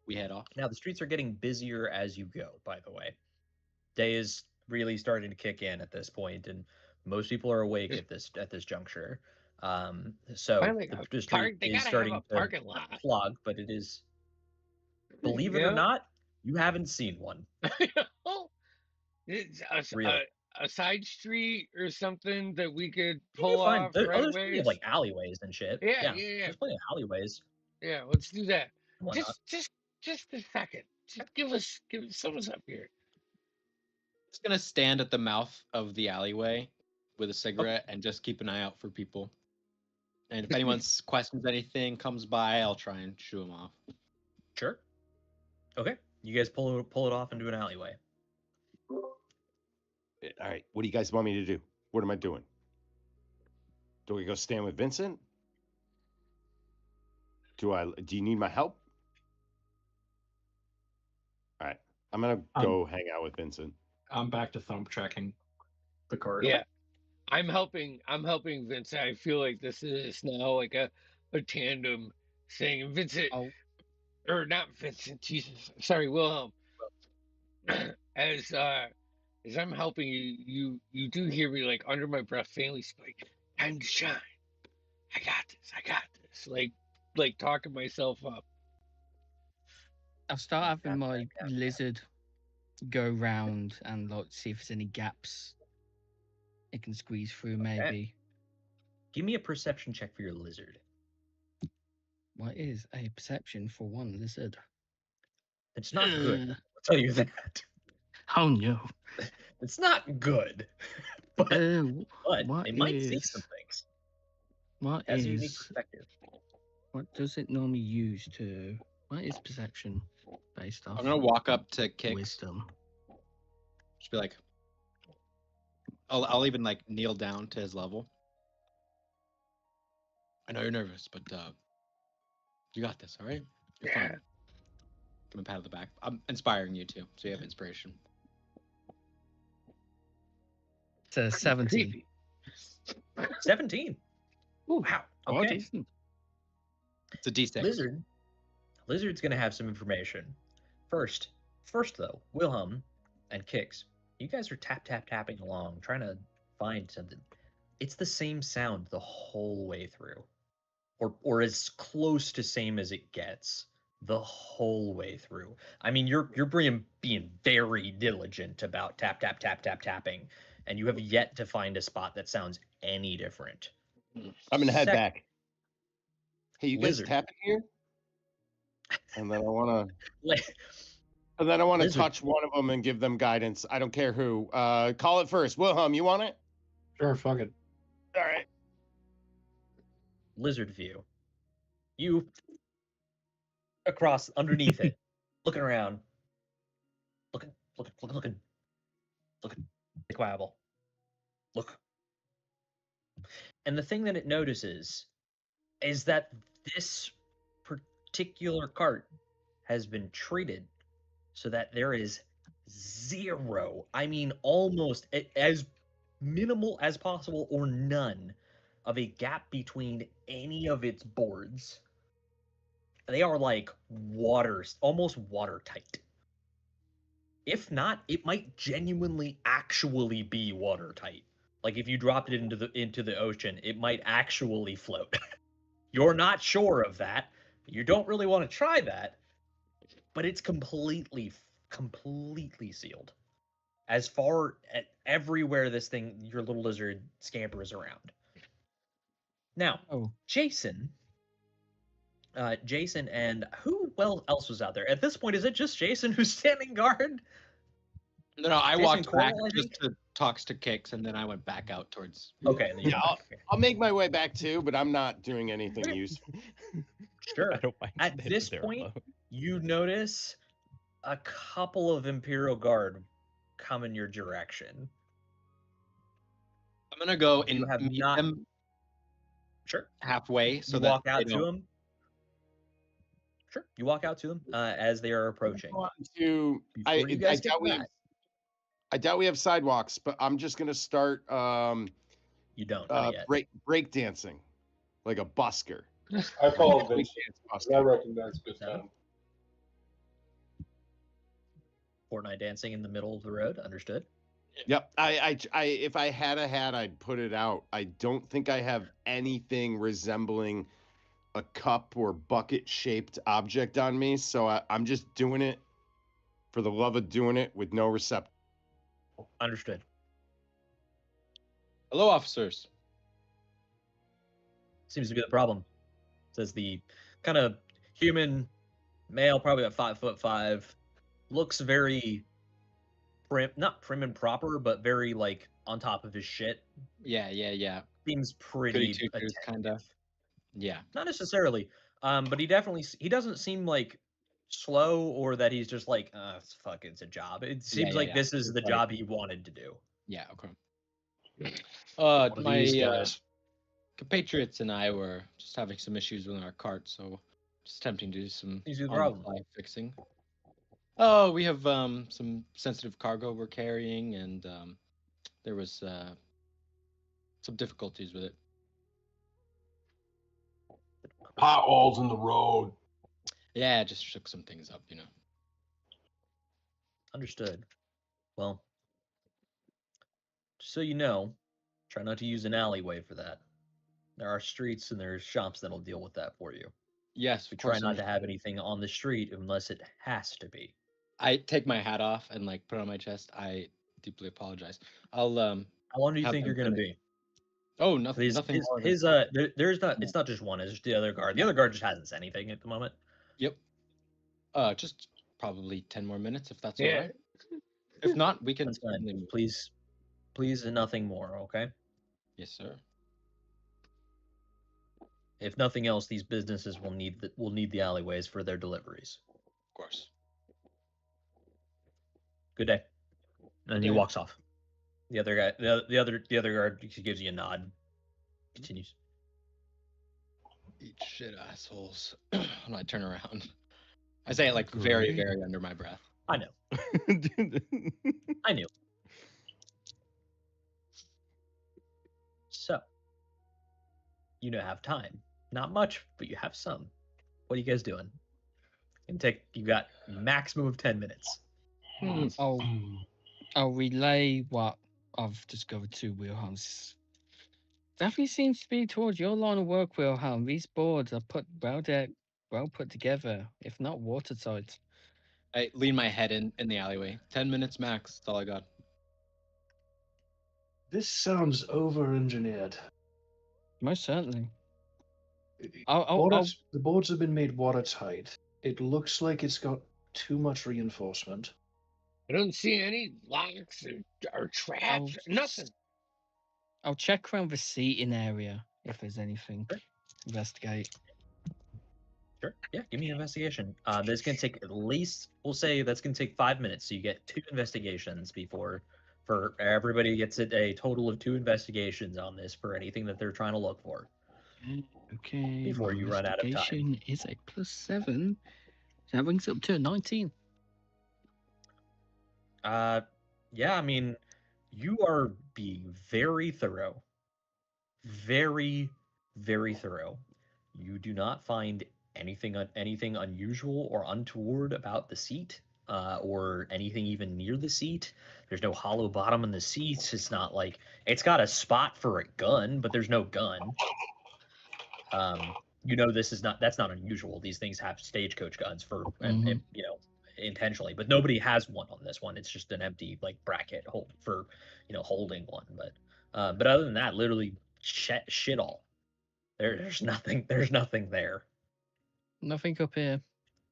we head off. Now the streets are getting busier as you go. By the way, day is really starting to kick in at this point, and most people are awake at this juncture. So Finally the, got the a street park- they is gotta have starting a to parking lot. plug, but it is. Believe it Yeah. or not, you haven't seen one. It's Really? a side street or something that we could You can pull find- off there's right plenty of ways. like alleyways and shit. Yeah. There's plenty of alleyways. Yeah, let's do that. Why not? Just a second. Just give us someone's up here. Just gonna stand at the mouth of the alleyway with a cigarette and just keep an eye out for people. And if anyone's questions anything, comes by, I'll try and shoo them off. Sure. Okay. You guys pull it off into an alleyway. All right, what do you guys want me to do? What am I doing? Do we go stand with Vincent? Do you need my help? All right, I'm gonna go hang out with Vincent. I'm back to thump checking. the cart. Yeah, I'm helping. I'm helping Vincent. I feel like this is now like a tandem thing. And Vincent, Oh, or not Vincent. Jesus, sorry, Wilhelm. As as I'm helping you, you do hear me like under my breath, faintly speak, "Time to shine. I got this. I got this." Like talking myself up. I'll start having my lizard go round and like see if there's any gaps it can squeeze through. Maybe. Give me a perception check for your lizard. What is a perception for one lizard? It's not good. Ugh. I'll tell you that. Oh no. It's not good. But What it might see is- some things. What As a unique is? perspective. What does it normally use to? What is perception based off? I'm gonna walk up to Kix. Wisdom. Just be like, I'll even like kneel down to his level. I know you're nervous, but you got this, all right? You're fine. Give him a pat on the back. I'm inspiring you too, so you have inspiration. It's a 17. Creepy. 17. Ooh, Wow. oh, Okay. decent. It's a D6. Lizard's gonna have some information. First though, Wilhelm and Kix, you guys are tapping along, trying to find something. It's the same sound the whole way through, or as close to same as it gets the whole way through. I mean, you're being very diligent about tapping, and you have yet to find a spot that sounds any different. I'm gonna head Sec- back. Hey, you guys Lizard. tapping here? And then I wanna Like, Lizard. touch one of them and give them guidance. I don't care who. Call it first. Wilhelm, you want it? Sure, fuck it. All right. Lizard view. You across underneath it, looking around, looking. Quabble. Look. And the thing that it notices is that this particular cart has been treated so that there is zero, I mean almost as minimal as possible or none of a gap between any of its boards. They are like almost watertight. If not, it might genuinely actually be watertight. Like if you dropped it into the ocean, it might actually float. You're not sure of that. You don't really want to try that, but it's completely sealed. As far as everywhere your little lizard scampers around. Now, Jason and who else was out there? At this point, is it just Jason who's standing guard? No, I Jason walked back Coral, I just to talk to Kix, and then I went back out towards. Okay. Yeah, I'll make my way back too, but I'm not doing anything useful. Sure. I don't mind At staying this there point, alone. you notice a couple of Imperial Guard come in your direction. I'm gonna go You and have meet not- them Sure. halfway, so You that walk out they to don't- them. Sure. You walk out to them as they are approaching. To Before I you guys get doubt to we have, that, I doubt we have sidewalks, but I'm just gonna start you don't not yet. break dancing, like a busker. I follow Break Vince. dance I busker. recognize good Seven. time. Fortnite dancing in the middle of the road. Understood. Yep. I if I had a hat, I'd put it out. I don't think I have anything resembling a cup or bucket shaped object on me, so I'm just doing it for the love of doing it with no receptor. Understood. Hello, officers. Seems to be the problem. Says the kind of human male, probably about 5'5", looks very not prim and proper, but very like on top of his shit. Yeah. Seems pretty Goody two-shoes, kinda. attentive. Yeah. Not necessarily, but he doesn't seem like slow or that he's just like, fuck, it's a job. It seems like this is the Right. job he wanted to do. Yeah. Okay. One of My these guys. compatriots and I were just having some issues with our cart, so just attempting to do some Easy on the problem. fly fixing. Oh, we have some sensitive cargo we're carrying, and there was some difficulties with it. Potholes in the road. Yeah, it just shook some things up, you know. Understood. Well, just so you know, try not to use an alleyway for that. There are streets and there's shops that'll deal with that for you. Yes, We of try course. not to have anything on the street unless it has to be. I take my hat off and like put it on my chest. I deeply apologize. I'll How long do you have think them you're gonna finish. be? Oh, nothing more than There's not. It's not just one. It's just the other guard. The other guard just hasn't said anything at the moment. Yep. Just probably 10 more minutes if that's all Yeah. right. If not, we can That's fine. certainly move. Please, and nothing more. Okay. Yes, sir. If nothing else, these businesses will need the alleyways for their deliveries. Of course. Good day. And he day. walks off. The other guy, the other guard, gives you a nod. Continues. Eat shit, assholes. When I turn around, I say it like very, Great. very under my breath. I know. I knew. So, you have time. Not much, but you have some. What are you guys doing? You got maximum of 10 minutes. I'll relay what I've discovered to Wilhelm's. Definitely seems to be towards your line of work, Wilhelm. These boards are well put together, if not watertight. I lean my head in the alleyway. 10 minutes max. That's all I got. This sounds over-engineered. Most certainly. The boards have been made watertight. It looks like it's got too much reinforcement. I don't see any locks or traps. Nothing. I'll check around the seating area if there's anything. Investigate. Sure. Yeah, give me an investigation. That's going to take at least, we'll say that's going to take 5 minutes. So you get 2 investigations for everybody gets a total of 2 investigations on this for anything that they're trying to look for. Okay. Before my you run out of time. investigation is a +7. So that brings it up to a 19. Yeah, I mean, you are being very thorough. Very, very thorough. You do not find anything unusual or untoward about the seat, or anything even near the seat. There's no hollow bottom in the seats. It's not like it's got a spot for a gun, but there's no gun. That's not unusual. These things have stagecoach guns and intentionally, but nobody has one on this one. It's just an empty bracket holding one. But other than that, literally shit all. There's nothing there. Nothing up here.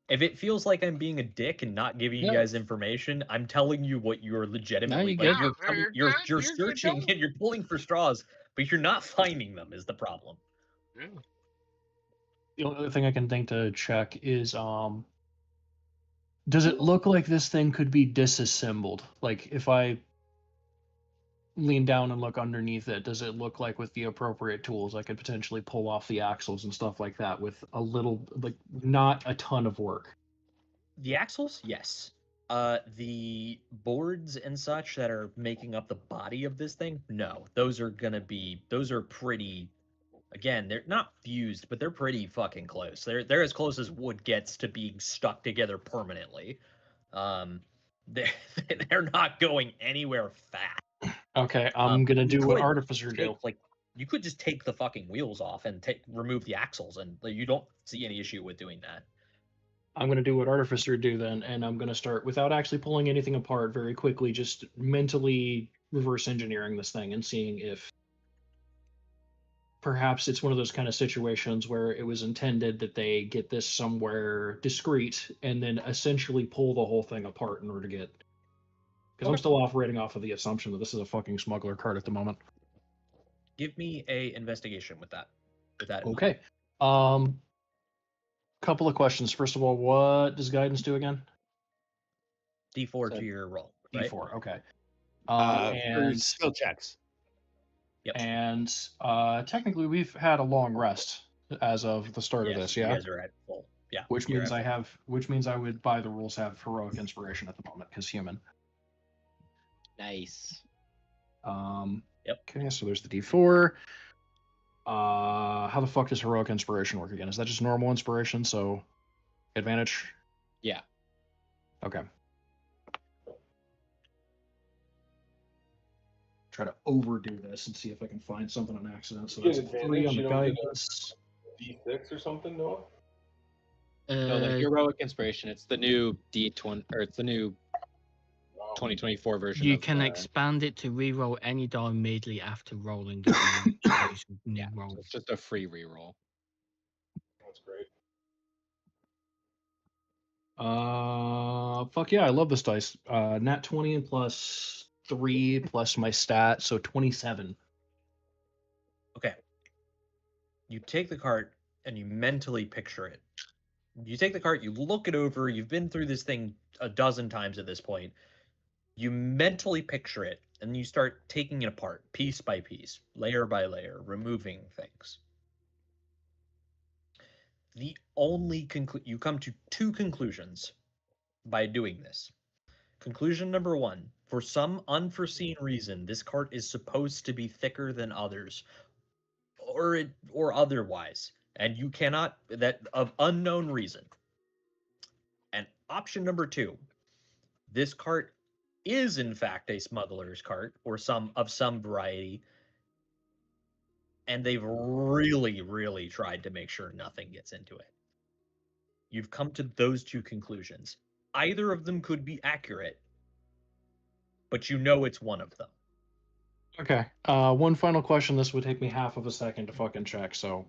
If it feels like I'm being a dick and not giving you guys information, I'm telling you what you're legitimately No, you're you're searching and you're pulling for straws, but you're not finding them is the problem. Yeah. The only other thing I can think to check is does it look like this thing could be disassembled? Like if I lean down and look underneath it, does it look like with the appropriate tools I could potentially pull off the axles and stuff like that with a little, not a ton of work? The axles, yes. The boards and such that are making up the body of this thing, no. Those are pretty, again, they're not fused, but they're pretty fucking close. They're as close as wood gets to being stuck together permanently. They're not going anywhere fast. Okay, I'm gonna do what Artificer do. You could just take the fucking wheels off and remove the axles, and you don't see any issue with doing that. I'm going to do what Artificer do then, and I'm going to start, without actually pulling anything apart, very quickly, just mentally reverse engineering this thing and seeing if perhaps it's one of those kind of situations where it was intended that they get this somewhere discreet and then essentially pull the whole thing apart in order to get... Because I'm still operating off of the assumption that this is a fucking smuggler cart at the moment. Give me a investigation with that. Okay. Couple of questions. First of all, what does guidance do again? D4 to your roll. Right? D4. Okay. For And skill checks. Yep. And technically, we've had a long rest as of the start of this. Yeah. You guys are at full. Yeah. Which means I would, by the rules, have heroic inspiration at the moment because human. Nice. Yep. Okay, so there's the D4. How the fuck does heroic inspiration work again? Is that just normal inspiration? So advantage? Yeah. Okay. Try to overdo this and see if I can find something on accident. So You that's get a 3 on advantage, the you don't get guidance. D6 or something, Noah? No, the heroic inspiration. It's the new D20, or it's the new Wow. 2024 version. You of can the, expand it to re-roll any die immediately after rolling it. and choose a new Yeah, roll. so it's just a free reroll. That's great. Fuck yeah, I love this dice. Nat 20 plus 3 plus my stat, so 27. Okay. You take the cart and you mentally picture it. You take the cart, you look it over, you've been through this thing a dozen times at this point. You mentally picture it, and you start taking it apart, piece by piece, layer by layer, removing things. The only you come to two conclusions by doing this. Conclusion number one, for some unforeseen reason, this cart is supposed to be thicker than others, or otherwise, and you cannot, that of unknown reason. And option number two, this cart is in fact a smuggler's cart or some variety, and they've really tried to make sure nothing gets into it. You've come to those two conclusions. Either of them could be accurate, but you know it's one of them. Okay. One final question. This would take me half of a second to fucking check. So,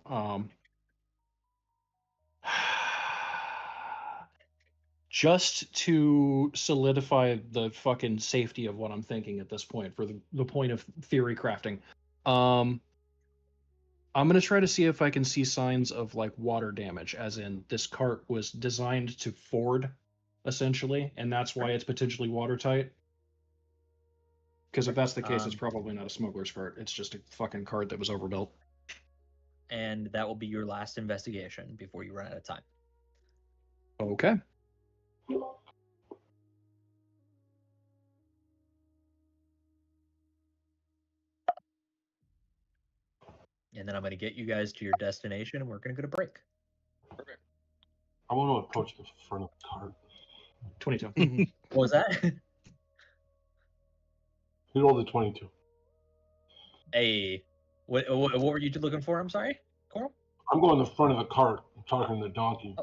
just to solidify the fucking safety of what I'm thinking at this point, for the point of theory crafting, I'm gonna try to see if I can see signs of like water damage, as in this cart was designed to ford, essentially, and that's why it's potentially watertight. Because if that's the case, it's probably not a smuggler's cart. It's just a fucking cart that was overbuilt. And that will be your last investigation before you run out of time. Okay. And then I'm going to get you guys to your destination, and we're going to go to break. Perfect. I want to approach the front of the cart. 22. What was that? Who rolled the 22? Hey, what were you looking for? I'm sorry, Coral? I'm going to the front of the cart. I'm talking to the donkey.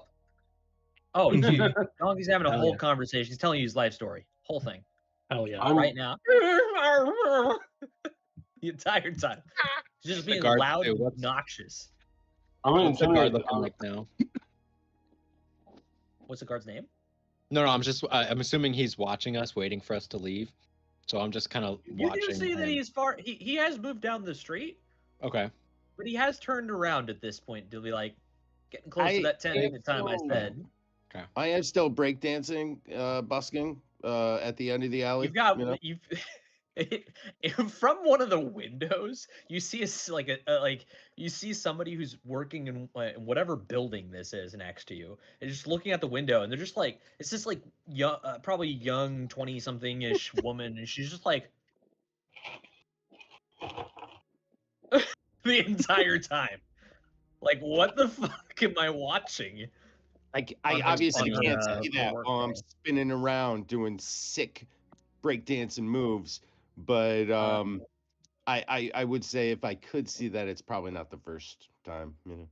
Oh, dude, Donkey's having a Hell whole yeah. conversation. He's telling you his life story, whole thing, Hell yeah. right now. The entire time, he's just being guard loud too, and what's- obnoxious. I'm going to What's the guard intimidate the looking like now? What's the guard's name? No, I'm assuming he's watching us, waiting for us to leave. So I'm just kind of You watching. do see that him. he's far. He has moved down the street, Okay. but he has turned around at this point to be like getting close to that 10 at the time I said. I am still breakdancing, busking at the end of the alley. You've got you know? from one of the windows. You see you see somebody who's working in whatever building this is next to you, and just looking at the window, and they're just like, it's this like young, probably young 20-something-ish woman, and she's just like the entire time. Like, what the fuck am I watching? I on obviously her, can't uh, see her that work while I'm day. spinning around doing sick breakdancing moves. But I would say if I could see that, it's probably not the first time. You know.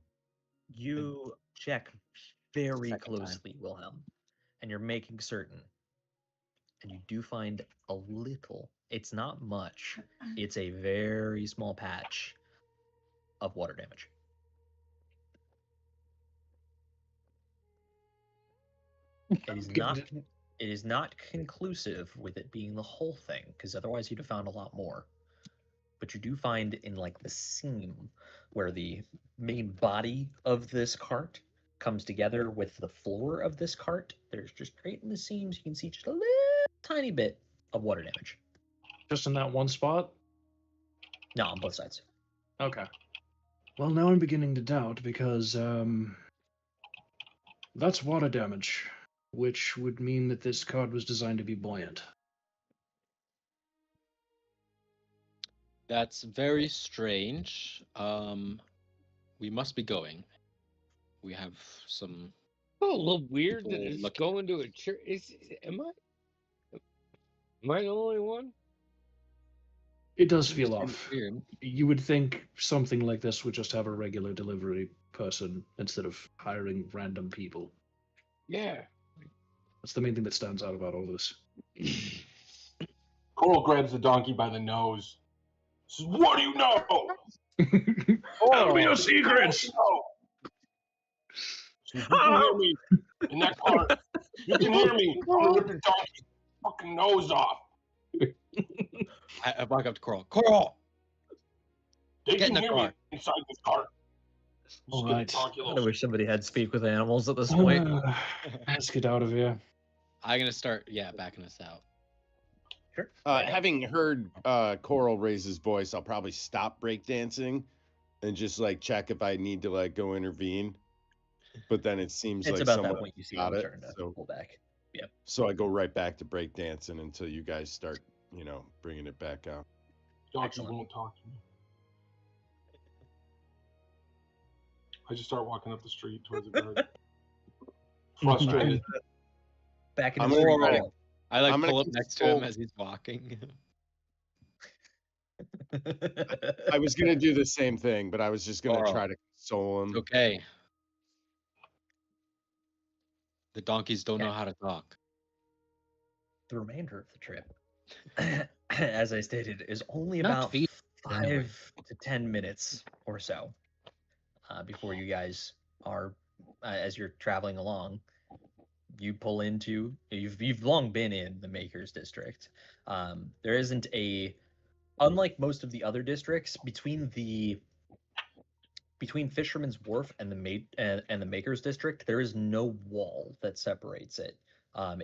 You check very Second time. closely, Wilhelm, and you're making certain. And you do find a little, it's not much, it's a very small patch of water damage. It is not conclusive with it being the whole thing, because otherwise you'd have found a lot more. But you do find in like the seam where the main body of this cart comes together with the floor of this cart, there's just right in the seams, you can see just a little tiny bit of water damage. Just in that one spot? No, on both sides. Okay. Well, now I'm beginning to doubt, because that's water damage, which would mean that this card was designed to be buoyant. That's very strange. We must be going. We have some Oh, a little weird that people it's looking. going to a church. Am I the only one? It does Seems feel kind of off. weird. You would think something like this would just have a regular delivery person instead of hiring random people. Yeah. That's the main thing that stands out about all this. Coral grabs the donkey by the nose. Says, "What do you know? Tell me your secrets! So if you can hear me in that car, you can hear me. I'm gonna rip your donkey's fucking nose off. I walk up to Coral. Coral, They Get in can the hear car. me inside this car. All Just get right. the donkey a I little wish somebody had speak with animals at this point. Let's get out of here. I'm gonna start. Yeah, backing us out. Sure. Having heard Coral raise his voice, I'll probably stop breakdancing and just like check if I need to like go intervene. But then it seems It's like about that someone point you see got them it. turn to So, pull back. so I go right back to breakdancing until you guys start, bringing it back out. Donkey Excellent. won't talk to me. I just start walking up the street towards the guard. Frustrated. Back in I'm the gonna street. go- Coral. I like I'm gonna pull up next to him console- as he's walking. I was gonna do the same thing, but I was just gonna Coral. try to console him. Okay. The donkeys don't know Okay. how to talk. The remainder of the trip, as I stated, is only Not about feed- 5 to 10 minutes or so before you guys are, as you're traveling along, you pull into. You've long been in the Makers District. There isn't unlike most of the other districts between Fisherman's Wharf and the Makers District, there is no wall that separates it.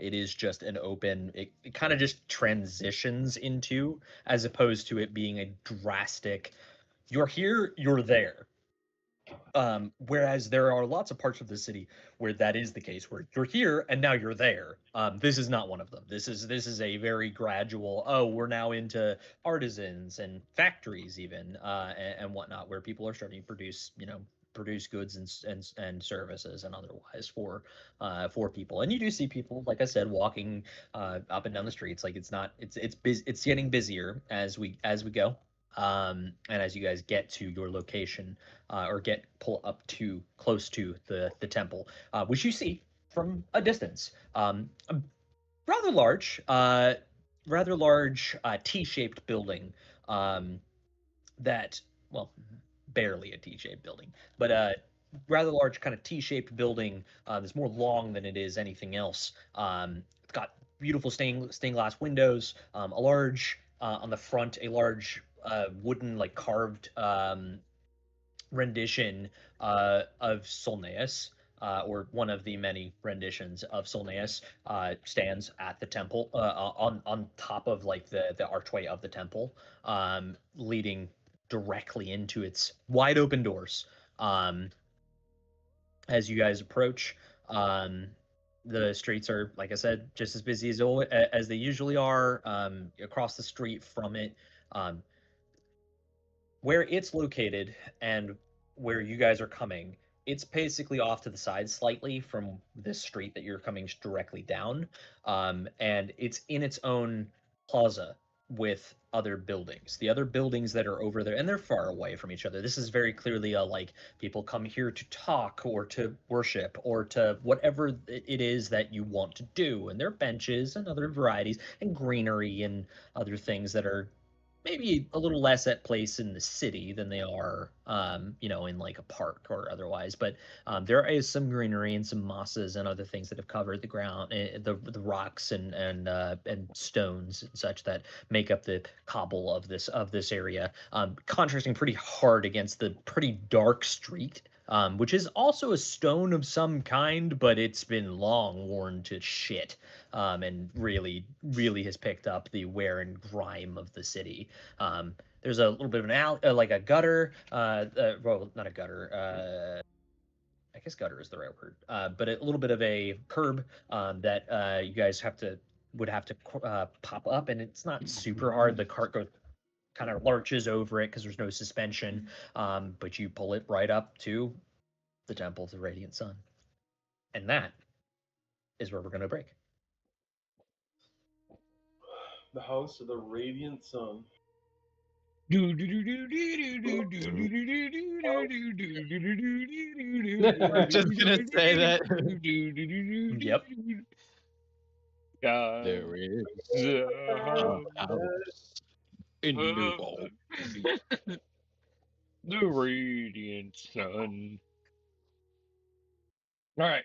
It is just an open. It kind of just transitions into, as opposed to it being a drastic. You're here, you're there. Whereas there are lots of parts of the city where that is the case, where you're here and now you're there. This is not one of them. This is a very gradual. Oh, we're now into artisans and factories even, and whatnot, where people are starting to produce goods and services and otherwise for people. And you do see people, like I said, walking up and down the streets. Like it's getting busier as we go. And as you guys get to your location, or pull up to close to the temple, which you see from a distance, a rather large T-shaped building, that, well, barely a T-shaped building, but rather large kind of T-shaped building that's more long than it is anything else. It's got beautiful stained glass windows, a large on the front, a large wooden, like, carved rendition of Solneus, or one of the many renditions of Solneus, stands at the temple, on top of, like, the archway of the temple, leading directly into its wide open doors. As you guys approach, the streets are, like I said, just as busy as they usually are. Across the street from it, where it's located and where you guys are coming, it's basically off to the side slightly from this street that you're coming directly down, and it's in its own plaza with other buildings. The other buildings that are over there, and they're far away from each other. This is very clearly like, people come here to talk or to worship or to whatever it is that you want to do, and there are benches and other varieties and greenery and other things that are maybe a little less at place in the city than they are, in like a park or otherwise. But there is some greenery and some mosses and other things that have covered the ground, the rocks and stones and such that make up the cobble of this area, contrasting pretty hard against the pretty dark street. Which is also a stone of some kind, but it's been long worn to shit, and really, really has picked up the wear and grime of the city. There's a little bit of an alley, like a gutter, well, not a gutter, I guess gutter is the right word, but a little bit of a curb that you guys would have to pop up, and it's not super hard. The cart goes kind of lurches over it because there's no suspension. But you pull it right up to the Temple of the Radiant Sun. And that is where we're going to break. The house of the Radiant Sun. I'm just gonna say that. Yep. There is a house in New Orleans. The Radiant Sun. All right.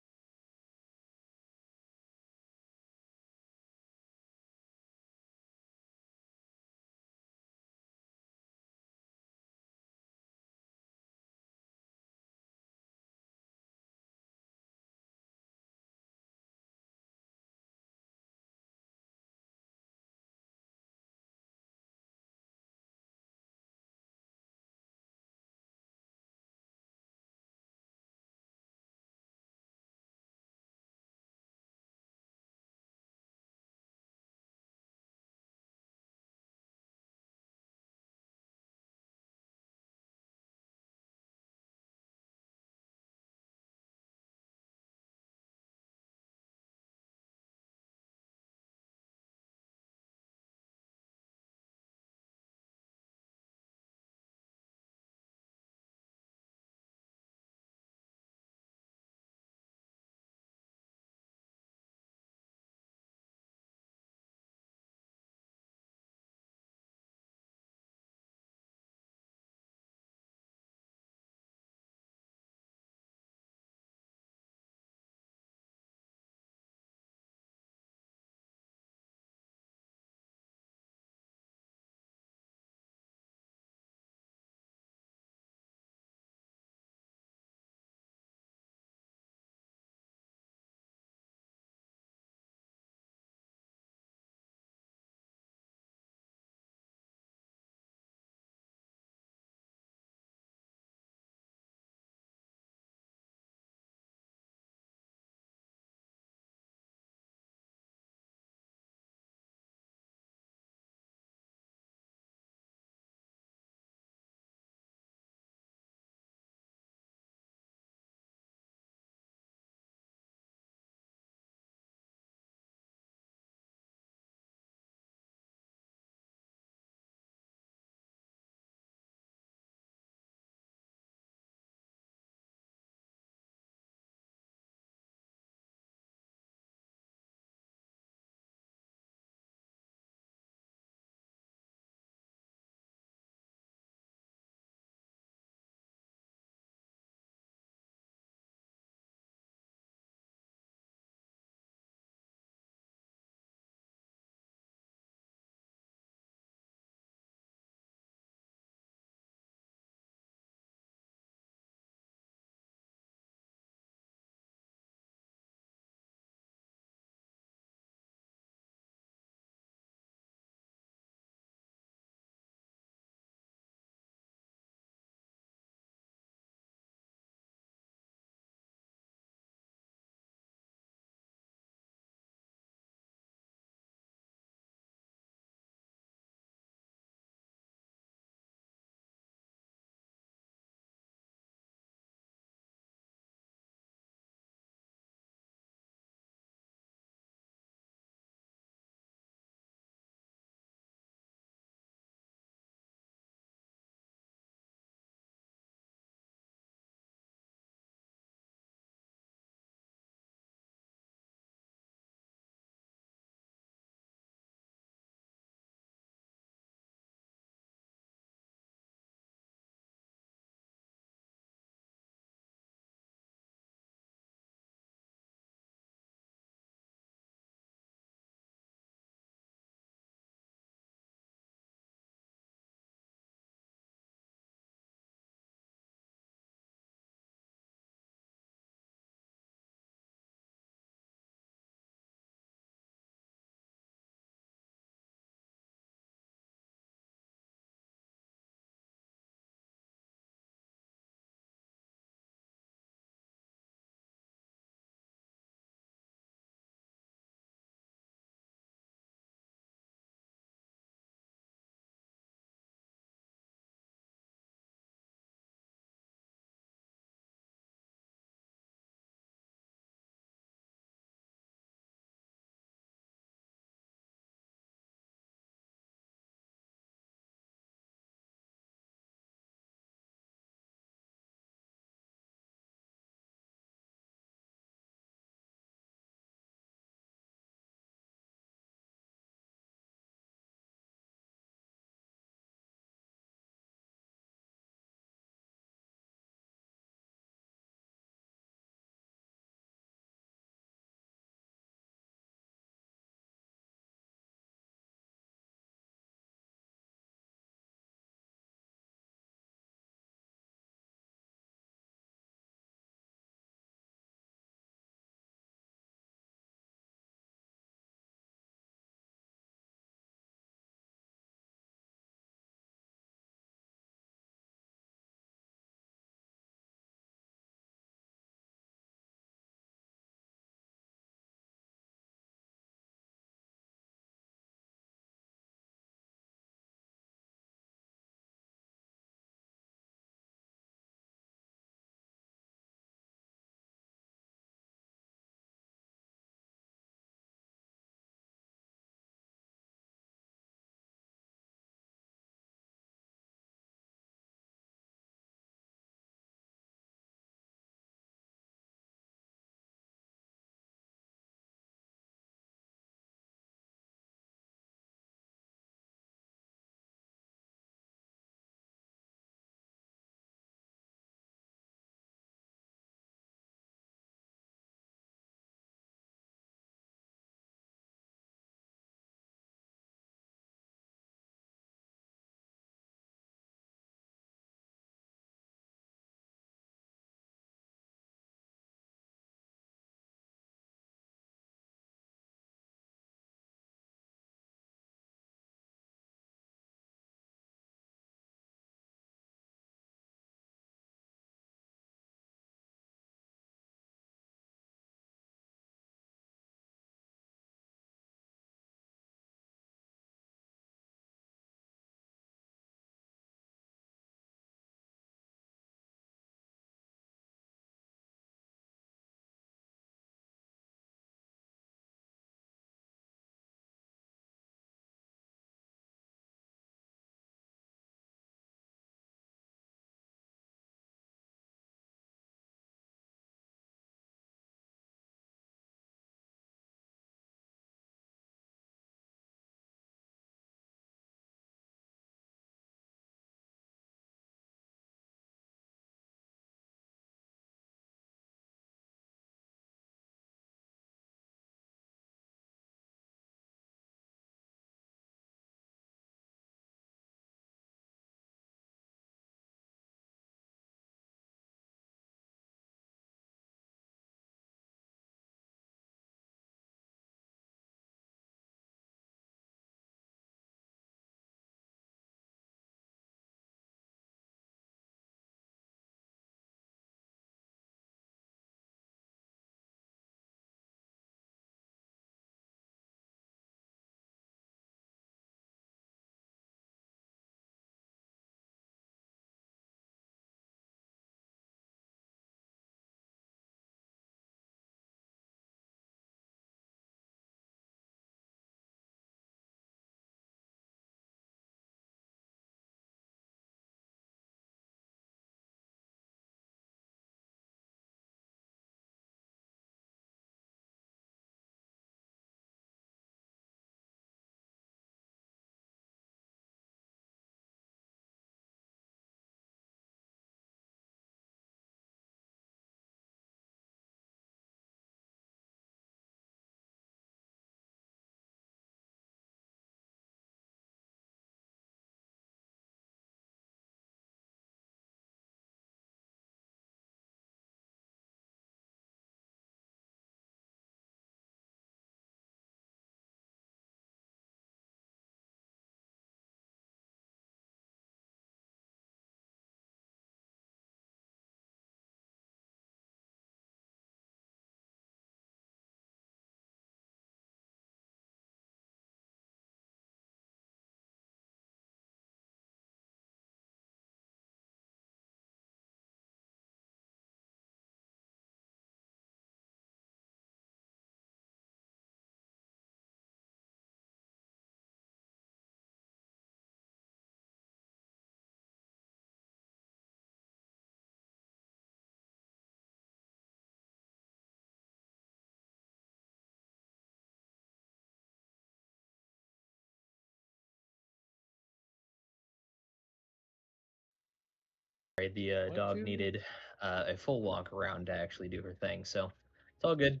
The What, dog Judy? needed a full walk around to actually do her thing, so it's all good.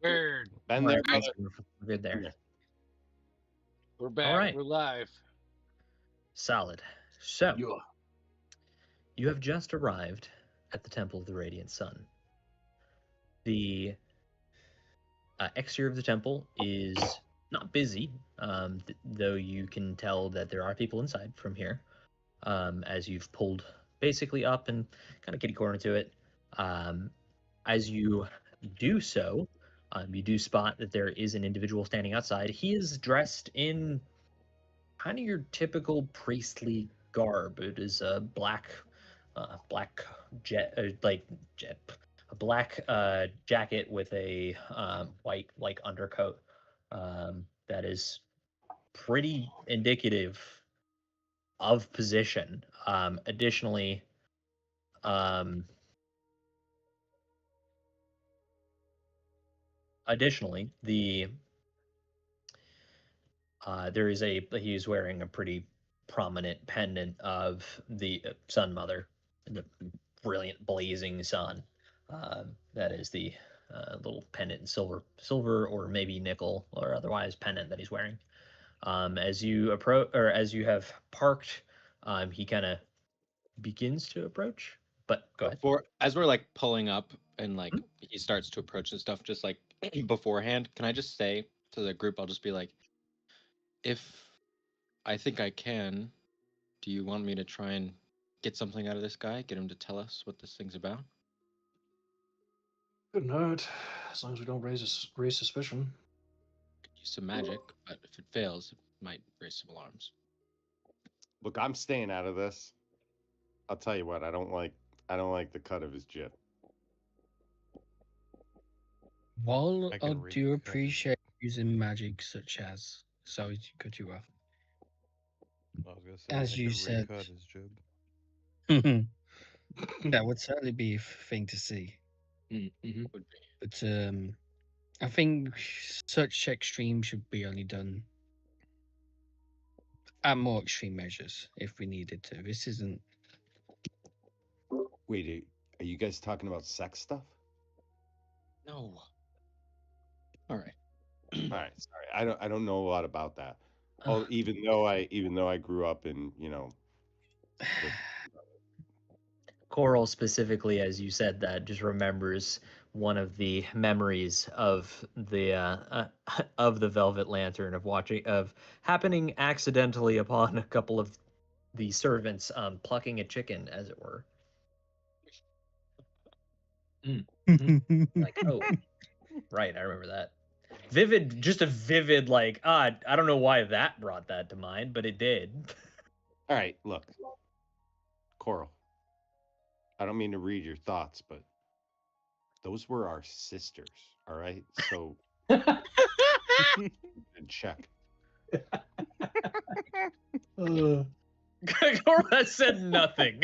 Bird. Been All there, right, brother. we're good there. Been there. We're back. right. We're live. Solid. So, Yeah. you have just arrived at the Temple of the Radiant Sun. The exterior of the temple is not busy, though you can tell that there are people inside from here. As you've pulled basically up and kind of kitty corner to it. As you do so, you do spot that there is an individual standing outside. He is dressed in kind of your typical priestly garb. It is a black jacket with a white undercoat. That is pretty indicative of position. Additionally, the he's wearing a pretty prominent pendant of the Sun Mother, the brilliant blazing sun. That is the little pendant in silver or maybe nickel or otherwise pendant that he's wearing. As you approach, or as you have parked, he kind of begins to approach. But go ahead. As we're like pulling up and like he starts to approach and stuff, just like beforehand, can I just say to the group, I'll just be like, if I think I can, do you want me to try and get something out of this guy? Get him to tell us what this thing's about? Couldn't hurt, as long as we don't raise suspicion. Use some magic, but if it fails, it might raise some alarms. Look, I'm staying out of this. I'll tell you what, I don't like the cut of his jib. While I I can read do that. appreciate using magic such as, sorry to cut you off. I was gonna say, As I you could said. recut his jib. That would certainly be a thing to see. Mm-hmm. But I think such extreme should be only done at more extreme measures if we needed to. This isn't. Wait, are you guys talking about sex stuff? No. All right. All right, sorry. I don't know a lot about that. Oh, even though I grew up in, Coral specifically, as you said that, just remembers one of the memories of the Velvet Lantern of happening accidentally upon a couple of the servants plucking a chicken, as it were. Like, oh, right, I remember that. Just a vivid, like, I don't know why that brought that to mind, but it did. All right, look, Coral. I don't mean to read your thoughts, but those were our sisters. All right, so check. Cora said nothing.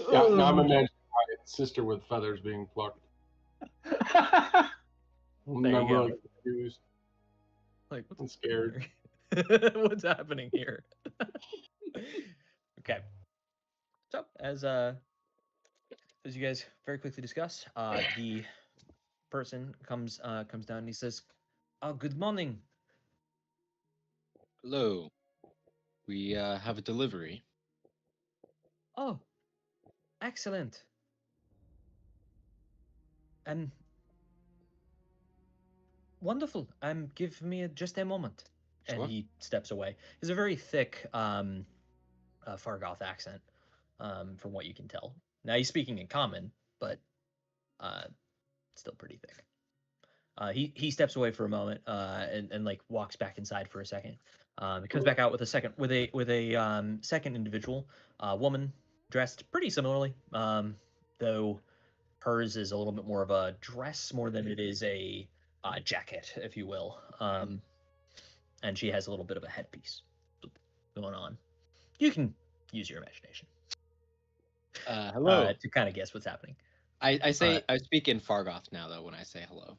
Yeah, now I'm imagining my sister with feathers being plucked. There I'm you go. really confused Like, and scared. what's happening here? Okay. So, as you guys very quickly discuss, the person comes down and he says, "Oh, good morning." Hello. We have a delivery. Oh, excellent. Wonderful. Give me just a moment. Sure. And he steps away. He's a very thick Fargoth accent, from what you can tell. Now he's speaking in common, but still pretty thick. He steps away for a moment and like walks back inside for a second. He comes back out with a second second individual, woman dressed pretty similarly, though hers is a little bit more of a dress more than it is a jacket, if you will. And she has a little bit of a headpiece going on. You can use your imagination. Hello. To kind of guess what's happening. I speak in Fargoth now, though, when I say hello.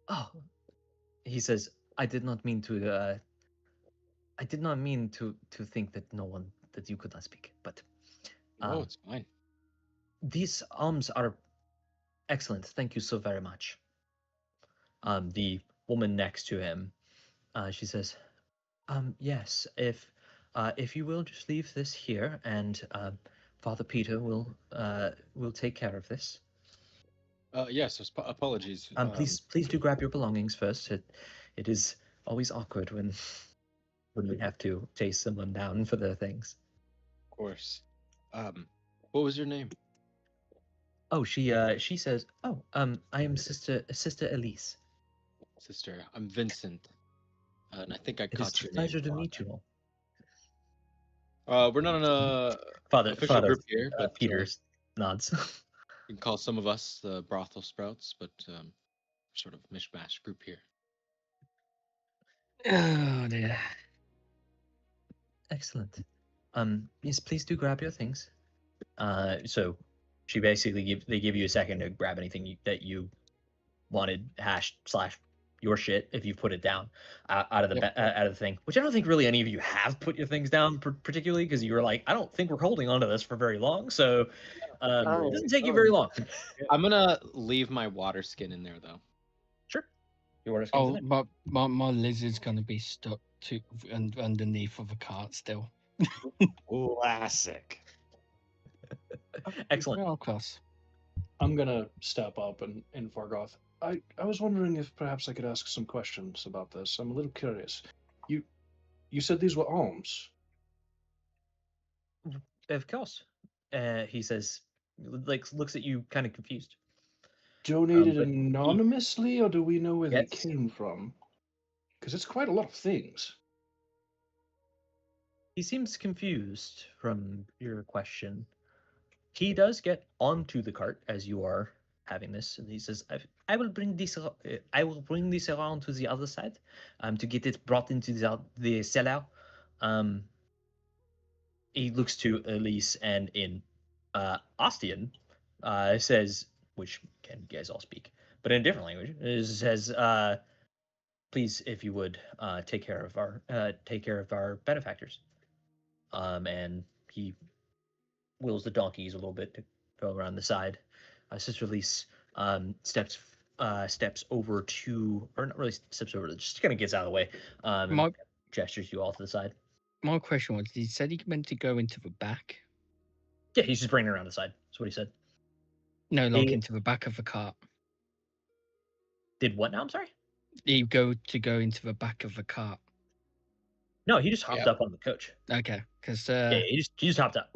Oh, he says, "I did not mean to I did not mean to think that that you could not speak, but Oh, it's fine. these alms are excellent. Thank you so very much. The woman next to him, she says, yes, if you will just leave this here, and Father Peter will take care of this. Yes, apologies. Please do grab your belongings first. It is always awkward when we have to chase someone down for their things. Of course. What was your name? Oh, she says, oh, I am Sister Elise. Sister, I'm Vincent. And I think I It is caught a your pleasure name. to meet you all. We're not in a Father official group here, but Peters nods. you can call some of us the brothel sprouts, but sort of mishmash group here. Oh dear. Excellent. Yes, please do grab your things. So she basically they give you a second to grab anything that you wanted, / your shit, if you put it down out of the thing, which I don't think really any of you have put your things down particularly, because you were like, I don't think we're holding onto this for very long, so it doesn't take you very long. I'm gonna leave my water skin in there though. Sure. Your water skin's in Oh, there. my lizard's gonna be stuck underneath of a cart still. Classic. Excellent. Well, class. I'm gonna step up and Fargoth. I was wondering if perhaps I could ask some questions about this. I'm a little curious. You said these were alms. Of course. He says, looks at you kind of confused. Donated but anonymously, or do we know where they Yes. came from? Because it's quite a lot of things. He seems confused from your question. He does get onto the cart as you are having this, and he says, I will bring this around to the other side to get it brought into the cellar. He looks to Elise, and in Ostian says, which can you guys all speak, but in a different language, says, please, if you would, take care of our benefactors. And he wheels the donkeys a little bit to go around the side. Sister Elise steps over to, or not really steps over, just kind of gets out of the way. And gestures you all to the side. My question was, he said he meant to go into the back? Yeah, he's just bringing it around the side. That's what he said. No, like into the back of the cart. Did what now? I'm sorry? He go into the back of the cart. No, he just hopped up on the coach. Okay, because yeah, he just hopped up.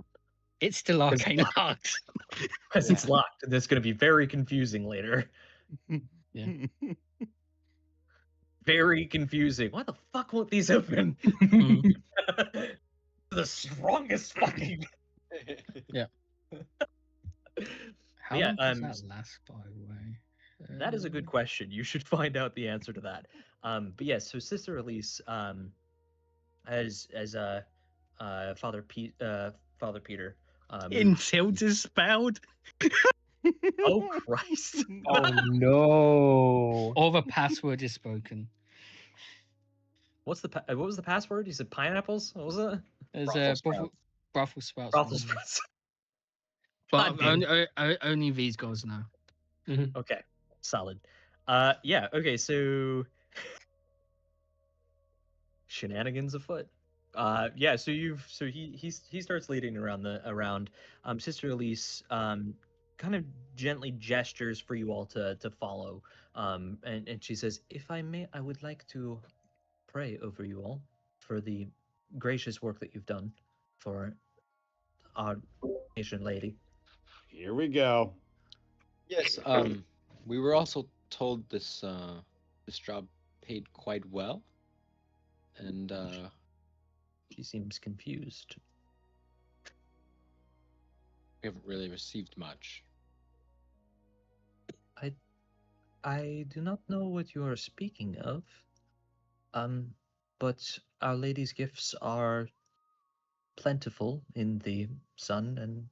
It's still arcane locked. Because it's locked. And that's going to be very confusing later. Yeah. Very confusing. Why the fuck won't these open? The strongest fucking. Yeah. How long does that last, by the way? That is a good question. You should find out the answer to that. But yes, so Sister Elise, as Father Peter. Intilt is spelled. Oh Christ! Oh no! Or the password is spoken. What was the password? You said pineapples. What was it? There's brothel sprouts. Brothel sprouts. But only these guys know. Mm-hmm. Okay, solid. Yeah. Okay. So shenanigans afoot. Yeah. So he starts leading around. Sister Elise kind of gently gestures for you all to follow. And she says, if I may, I would like to pray over you all for the gracious work that you've done for our patient lady. Here we go. Yes. We were also told this job paid quite well, and she seems confused. We haven't really received much. I do not know what you are speaking of. But Our Lady's gifts are plentiful in the sun and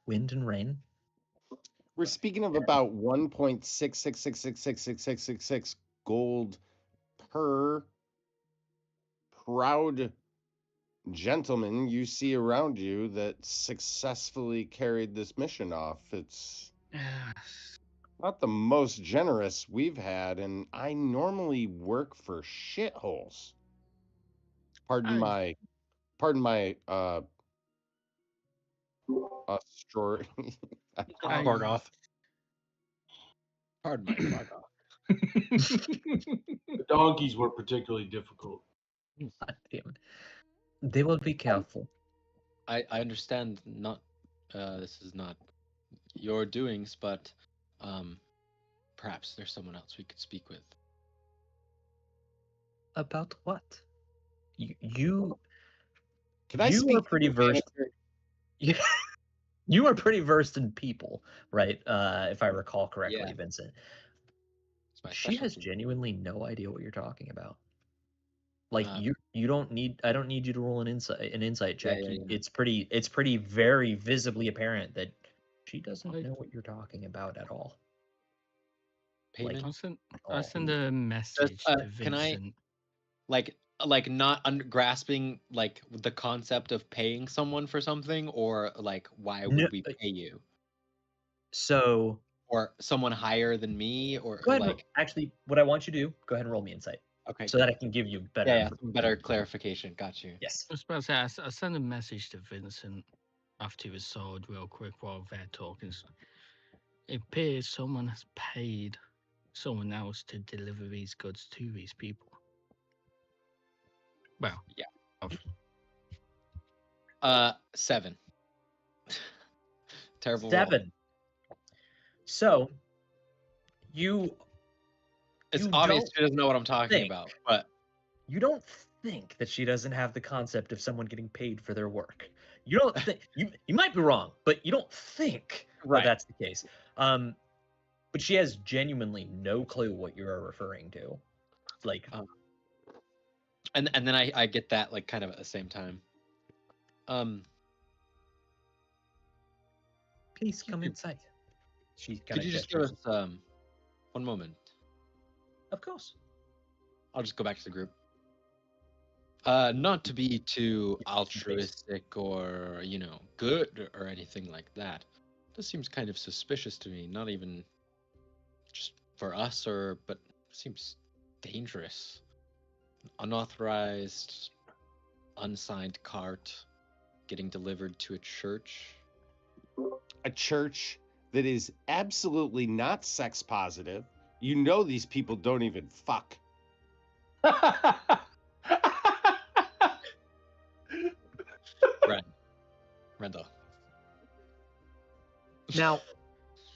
wind and rain. We're speaking of about 1.666666666 gold per proud gentlemen you see around you that successfully carried this mission off. It's not the most generous we've had, and I normally work for shitholes. Pardon my story. Bargoth. Pardon my fuck off. The donkeys were particularly difficult. God damn it. They will be careful. I understand not this is not your doings, but perhaps there's someone else we could speak with. About what? You Can I you speak are pretty to the versed. manager? You are pretty versed in people, right? If I recall correctly, Yeah. Vincent. It's my She has specialty. genuinely no idea what you're talking about. Like Uh, you don't need I don't need you to roll an insight check. yeah, yeah. It's pretty very visibly apparent that she doesn't Like- know what you're talking about at all. Payment? I'll send a message to can I- Vincent. like not grasping like the concept of paying someone for something, or like why would No, we pay you, So or someone higher than me, or go ahead. like Actually, what I want you to do, go ahead and roll me insight, okay, so that I can give you better. yeah, information. better clarification. Got you. Yes. I was about to say, I sent a message to Vincent after he was sold real quick while they're talking. It appears someone has paid someone else to deliver these goods to these people. Well, Yeah. of- 7. Terrible. roll. 7. So you It's You obvious don't she doesn't know what I'm talking think. about, but you don't think that she doesn't have the concept of someone getting paid for their work. You don't think you might be wrong, but you don't think Right. that that's the case. But she has genuinely no clue what you are referring to. Like, and then I get that like kind of at the same time. please come inside. She Could kinda you just give gestures. us one moment? Of course. I'll just go back to the group. Not to be too altruistic or, good or anything like that. This seems kind of suspicious to me. Not even just for us, but seems dangerous. Unauthorized, unsigned cart getting delivered to a church. A church that is absolutely not sex positive. You know these people don't even fuck. Randall. Now,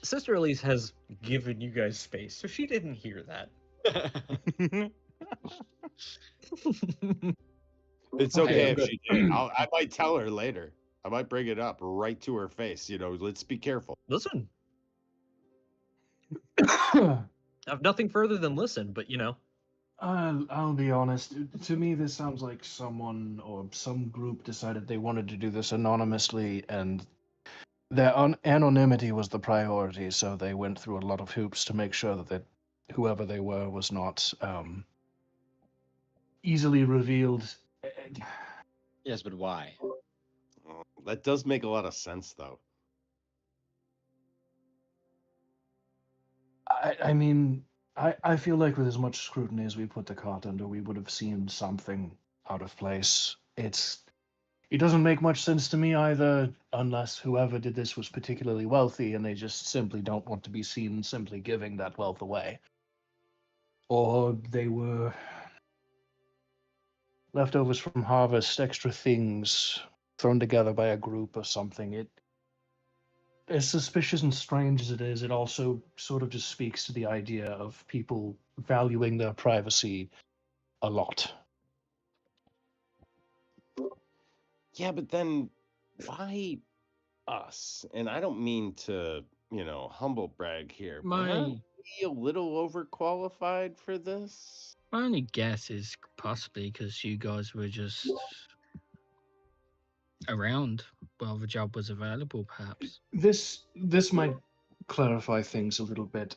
Sister Elise has given you guys space, so she didn't hear that. It's Okay, okay I'm if she did. I might tell her later. I might bring it up right to her face. Let's be careful. Listen, I have nothing further than listen, but I'll be honest. To me, this sounds like someone or some group decided they wanted to do this anonymously, and their anonymity was the priority. So they went through a lot of hoops to make sure that whoever they were was not easily revealed. Yes, but why? That does make a lot of sense, though. I mean, I feel like with as much scrutiny as we put the cart under, we would have seen something out of place. It doesn't make much sense to me either, unless whoever did this was particularly wealthy and they just simply don't want to be seen simply giving that wealth away. Or they were leftovers from harvest, extra things thrown together by a group or something. As suspicious and strange as it is, it also sort of just speaks to the idea of people valuing their privacy a lot. Yeah, but then why us? And I don't mean to, humble brag here, but aren't we a little overqualified for this? My only guess is possibly because you guys were just around while the job was available, perhaps. This might clarify things a little bit.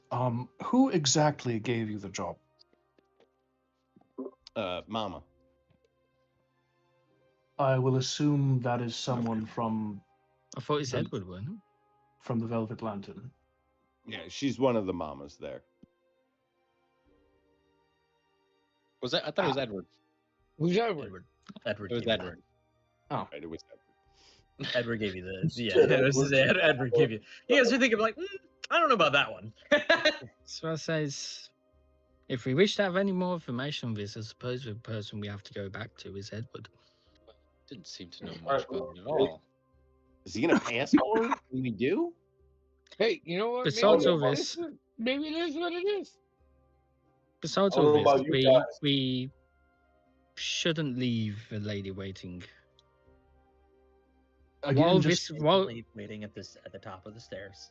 Who exactly gave you the job? Mama. I will assume that is someone from I thought it's the- Edward, wasn't it? from the Velvet Lantern. Yeah, she's one of the mamas there. Was that? I thought it was Edward. Who's Edward? Edward It was gave you Edward. Right, it was that. Edward gave you the yeah. Said It was Edward. Edward gave you. You guys are thinking like, I don't know about that one. So I says, if we wish to have any more information on this, I suppose the person we have to go back to is Edward. Didn't seem to know Alright, much about it at all. Is he gonna pay us more when we do? Hey, you know what? Besides all maybe this- maybe it is what it is. Besides I don't all know about this, you guys. we shouldn't leave the lady waiting. Again, While just, this, while Waiting at the top of the stairs.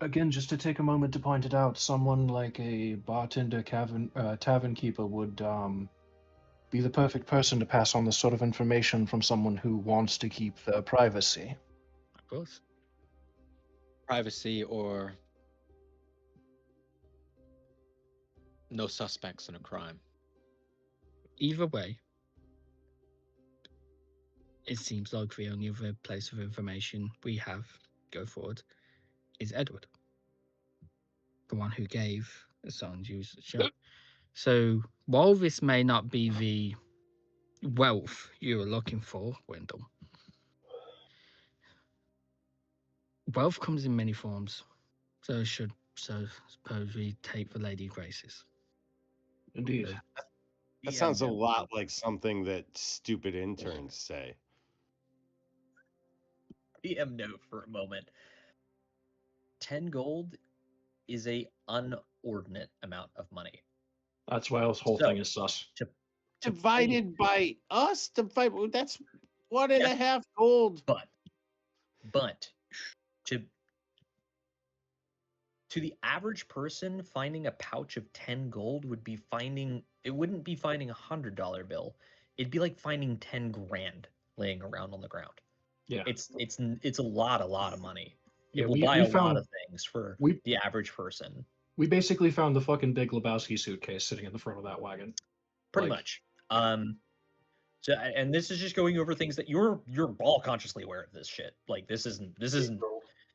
again, just to take a moment to point it out, someone like a bartender, tavern keeper would be the perfect person to pass on this sort of information from someone who wants to keep their privacy. of course, Privacy or no suspects in a crime. either way, it seems like the only other place of information we have go forward is Edward, the one who gave the sign to use the show. So while this may not be the wealth you are looking for, Wendell, wealth comes in many forms. So suppose we take the Lady Graces. Indeed. That sounds a lot like something that stupid interns say. DM note for a moment. 10 gold is a unordinate amount of money. That's why this whole So- thing is sus. Divided by us, that's 1.5 gold. But to the average person, finding a pouch of 10 gold would be finding, it wouldn't be finding $100 bill. It'd be like finding 10 grand laying around on the ground. Yeah. It's a lot of money. Yeah, It will we- buy we a lot found- of things for we- the average person. We basically found the fucking Big Lebowski suitcase sitting in the front of that wagon. Pretty Like- much. So and this is just going over things that you're all consciously aware of this shit. Like this isn't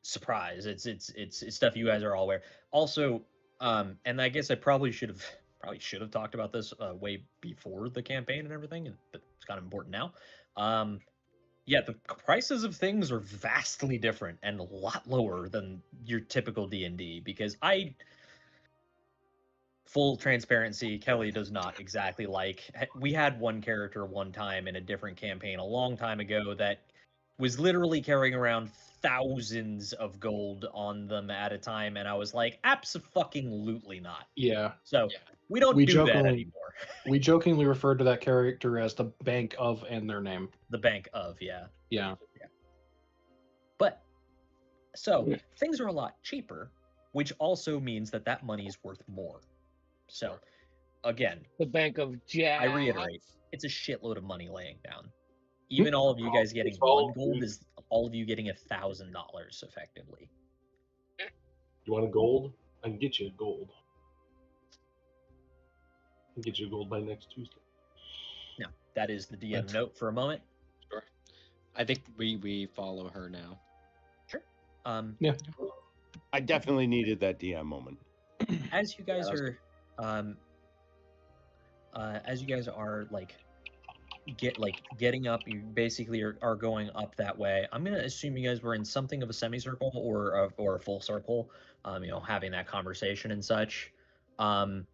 surprise. It's stuff you guys are all aware. Also, and I guess I probably should have talked about this way before the campaign and everything, but it's kind of important now. Yeah, the prices of things are vastly different and a lot lower than your typical D&D because full transparency, Kelly does not exactly we had one character one time in a different campaign a long time ago that was literally carrying around thousands of gold on them at a time, and I was like, abso-fucking-lutely not. Yeah. So we don't We do that jokingly- anymore. We jokingly referred to that character as the Bank of and their name. The bank of, yeah. Yeah. But so things are a lot cheaper, which also means that money is worth more. So again, The Bank of Jazz. I reiterate, it's a shitload of money laying down. Even all of you guys getting It's all one gold good. is all of you getting $1,000 effectively. You want a gold? I can get you a gold. I can get you a gold by next Tuesday. Now, that is the DM That's- note for a moment. Sure. I think we follow her now. Sure. I definitely needed that DM moment. As you guys that was are as you guys are getting up, you basically are going up that way. I'm gonna assume you guys were in something of a semicircle or a full circle, having that conversation and such. We're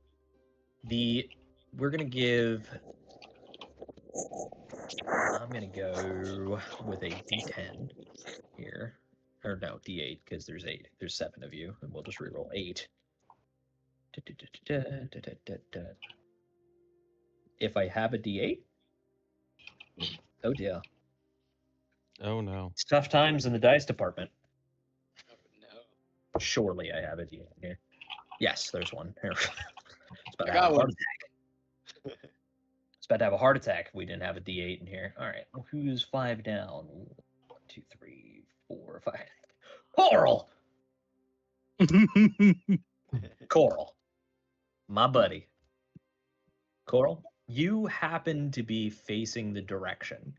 gonna give. I'm gonna go with a D10 here, or no, D8 because there's 8. There's 7 of you, and we'll just reroll 8. If I have a D8, oh dear, Oh no. it's tough times in the dice department. Oh, no. Surely I have a D8 here. Yes, there's one. Here. It's about I to have got a heart one. attack. It's about to have a heart attack if we didn't have a D8 in here. All right, well, who's 5 down? 1, 2, 3, 4, 5. Coral! Coral. My buddy. Coral, You happen to be facing the direction,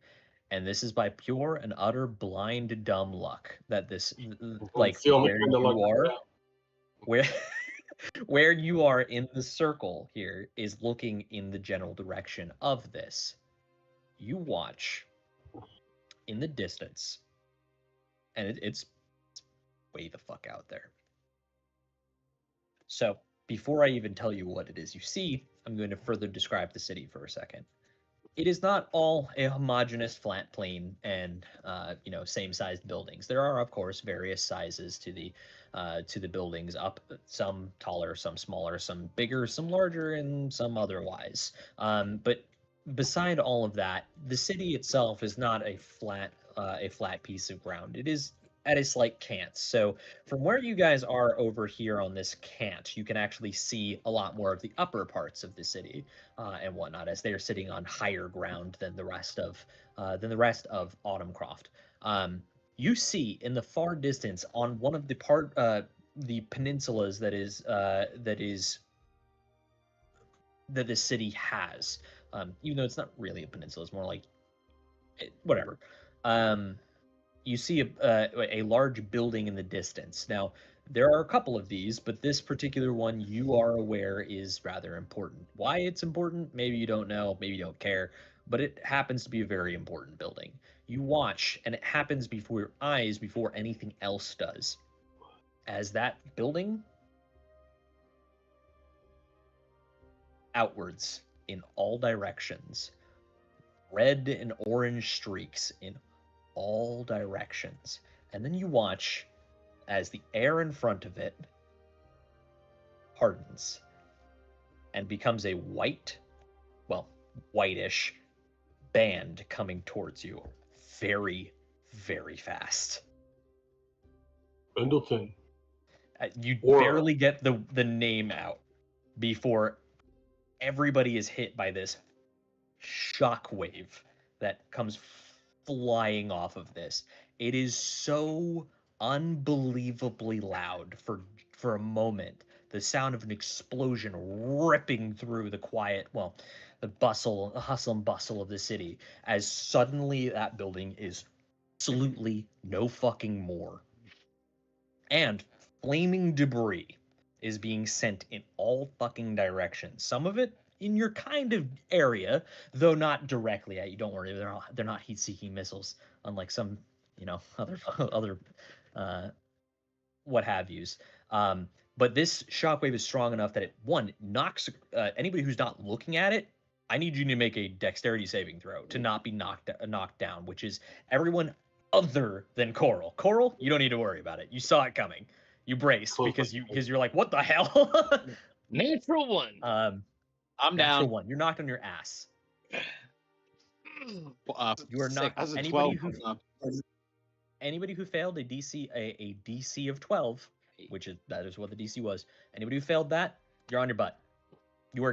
and this is by pure and utter blind dumb luck that this, like Feeling where kind of like you are, that. where where you are in the circle here is looking in the general direction of this. You watch in the distance, and it's way the fuck out there. So before I even tell you what it is you see, I'm going to further describe the city for a second. It is not all a homogeneous flat plain and same-sized buildings. There are, of course, various sizes to the buildings. Up, some taller, some smaller, some bigger, some larger, and some otherwise. But beside all of that, the city itself is not a flat piece of ground. It is at a slight cant. So from where you guys are over here on this cant, you can actually see a lot more of the upper parts of the city and whatnot, as they are sitting on higher ground than the rest of Autumncroft. You see in the far distance on one of the peninsulas that this city has, even though it's not really a peninsula, it's more like whatever. You see a large building in the distance. Now, there are a couple of these, but this particular one you are aware is rather important. Why it's important, maybe you don't know, maybe you don't care, but it happens to be a very important building. You watch, and it happens before your eyes before anything else does. As that building outwards in all directions, red and orange streaks in all directions, and then you watch as the air in front of it hardens and becomes a whitish band coming towards you very, very fast. Pendleton. You barely get the name out before everybody is hit by this shockwave that comes flying off of this. It is so unbelievably loud for a moment. The sound of an explosion ripping through the quiet, the hustle and bustle of the city, as suddenly that building is absolutely no fucking more. And flaming debris is being sent in all fucking directions. Some of it in your kind of area, though not directly at you. Don't worry, they're not heat-seeking missiles, unlike some other what have yous. But this shockwave is strong enough that it knocks anybody who's not looking at it. I need you to make a dexterity saving throw to not be knocked down, which is everyone other than Coral. Coral, you don't need to worry about it. You saw it coming. You braced because you're like, what the hell? Natural one. I'm Natural down. one. You're knocked on your ass. You are not. As a Anybody who failed a DC of 12, that is what the DC was. Anybody who failed that, you're on your butt. You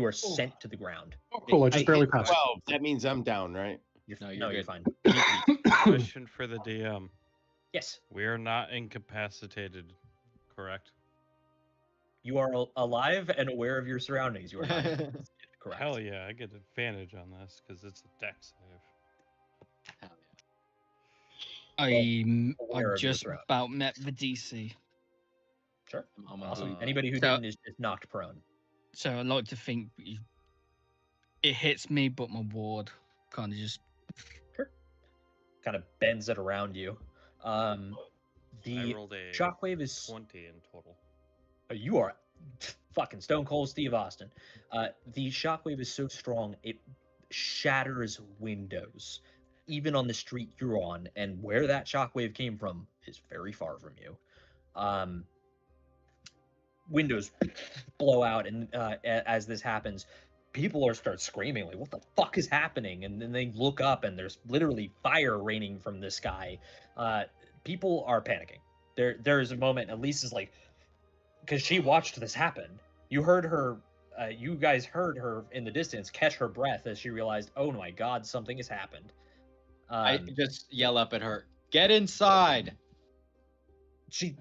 are sent to the ground. Oh, cool. I just barely passed. 12. That means I'm down, right? You're fine. Question for the DM. Yes. We are not incapacitated, correct? You are alive and aware of your surroundings. You are not correct. Hell yeah, I get advantage on this because it's a dex save. Hell I just about met the DC. Sure. I'm Awesome. Anybody who didn't is just knocked prone. So I like to think it hits me, but my ward kind of just kind of bends it around you. I The rolled a shockwave is 20 in total. you are fucking Stone Cold Steve Austin. The shockwave is so strong it shatters windows, even on the street you're on, and where that shockwave came from is very far from you. Windows blow out, and as this happens, people start screaming like, "What the fuck is happening?" And then they look up, and there's literally fire raining from the sky. People are panicking. There is a moment. Elise is like, because she watched this happen. You heard her. You guys heard her in the distance catch her breath as she realized, "Oh my God, something has happened." I just yell up at her, "Get inside!" She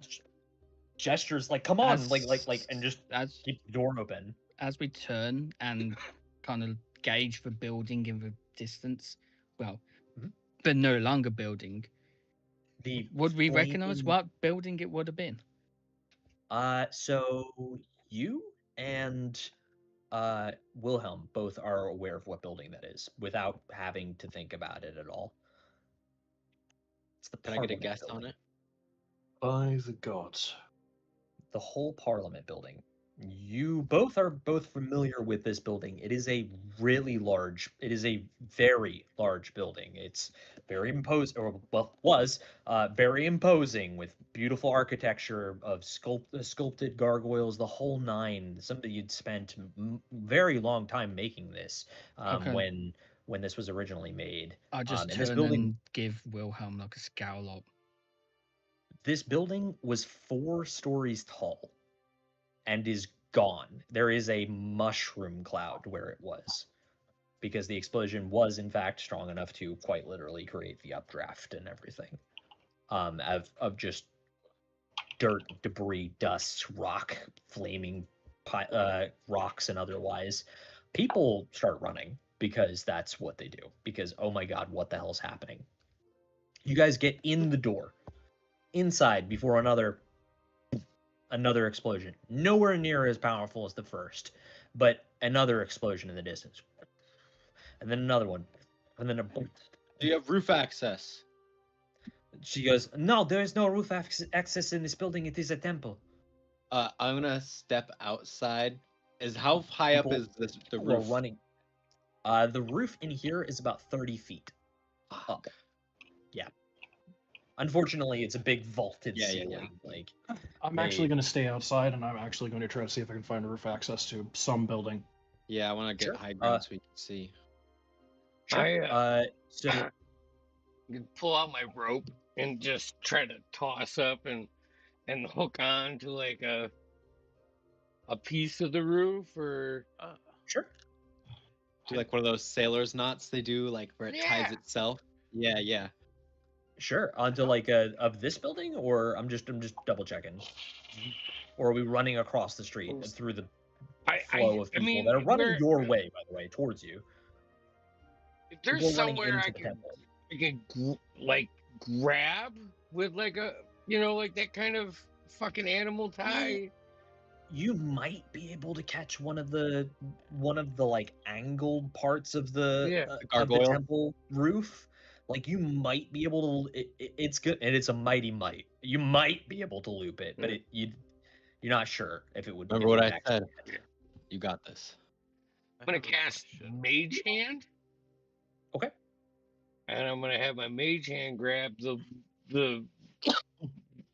gestures like, "Come on!" As- like, and just as keep the door open. as we turn and kind of gauge the building in the distance. Well, Mhm. but no longer building. The Would we recognize flame- what building it would have been? So you and Wilhelm both are aware of what building that is without having to think about it at all. It's the Can I get a Parliament guess building. on it? By the gods. The whole Parliament building. You both are familiar with this building. It is a really large. It is a very large building. It's very imposing, or well, was very imposing with beautiful architecture of sculpted gargoyles, the whole nine. Somebody you'd spent very long time making this Okay. when this was originally made. I just and this turn building and give Wilhelm like a scowl up. This building was 4 stories tall and is gone. There is a mushroom cloud where it was because the explosion was in fact strong enough to quite literally create the updraft and everything of just dirt, debris, dust, rock, flaming rocks and otherwise. People start running because that's what they do, because oh my god, what the hell's happening? You guys get in the door inside before another explosion, nowhere near as powerful as the first, but another explosion in the distance, and then another one, and then a boom. Do you have roof access? She goes, no, there is no roof access in this building. It is a temple. I'm gonna step outside. How high up is People- the People are roof? running. The roof in here is about 30 feet up. Yeah. Unfortunately, it's a big vaulted Yeah, yeah, ceiling. yeah. Like, I'm They- actually going to stay outside, and I'm actually going to try to see if I can find roof access to some building. Yeah, I want to get Sure. high ground so we can see. sure. So I can pull out my rope and just try to toss up and hook on to like a piece of the roof, or sure. Do like one of those sailors knots they do, like where it ties Yeah. itself. Yeah, yeah. Sure. Onto like of this building, or I'm just double checking. Or are we running across the street and through the flow of people that are running where- your way, by the way, towards you? if there's People running somewhere into I the can temple. like grab with like a like that kind of fucking animal tie. You might be able to catch one of the like angled parts of the Yeah. of the Gargoyle. temple roof. Like you might be able to. It's good, and it's a mighty might. You might be able to loop it, but you're not sure if it would. Remember if it what would I actually said. catch. You got this. I'm gonna cast Mage Hand. Okay. And I'm gonna have my Mage Hand grab the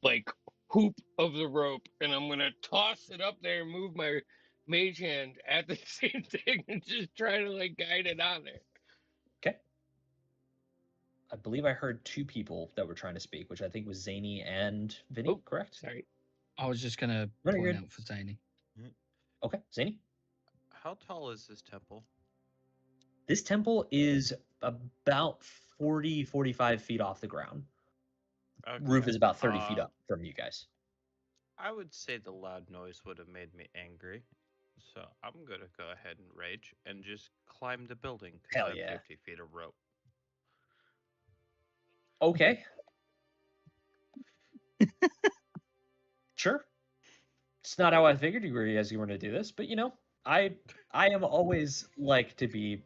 like hoop of the rope, and I'm gonna toss it up there and move my Mage Hand at the same thing and just try to like guide it on there. Okay. I believe I heard 2 people that were trying to speak, which I think was Zany and Vinny, Oh, correct? Sorry. I was just gonna Very point good. out for Zany. Okay, Zany. How tall is this temple? This temple is about 45 feet off the ground. Roof Okay. is about 30 feet Uh, up from you guys. I would say the loud noise would have made me angry. So I'm gonna go ahead and rage and just climb the building because Hell I have yeah. 50 feet of rope. Okay. Sure. It's not how I figured you guys were going to do this, but I am always like to be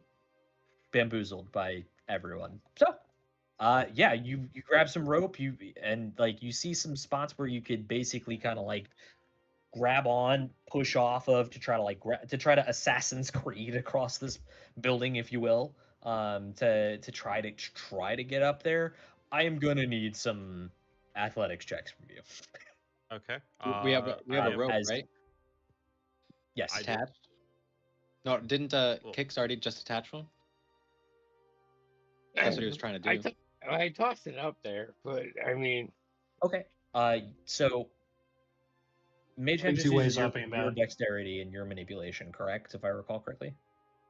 bamboozled by everyone. So, yeah, you grab some rope, you see some spots where you could basically kind of like grab on, push off of to try to to try to Assassin's Creed across this building, if you will, to try to get up there. I am gonna need some athletics checks from you. Okay. We have a rope, as- right? Yes. I Attach? did. No, didn't Well- Kix already just attach one? That's what he was trying to do. I tossed it up there, but I mean, Okay. So Mage Hand Way just two ways uses your, up ain't your bad. dexterity and your manipulation, correct? If I recall correctly.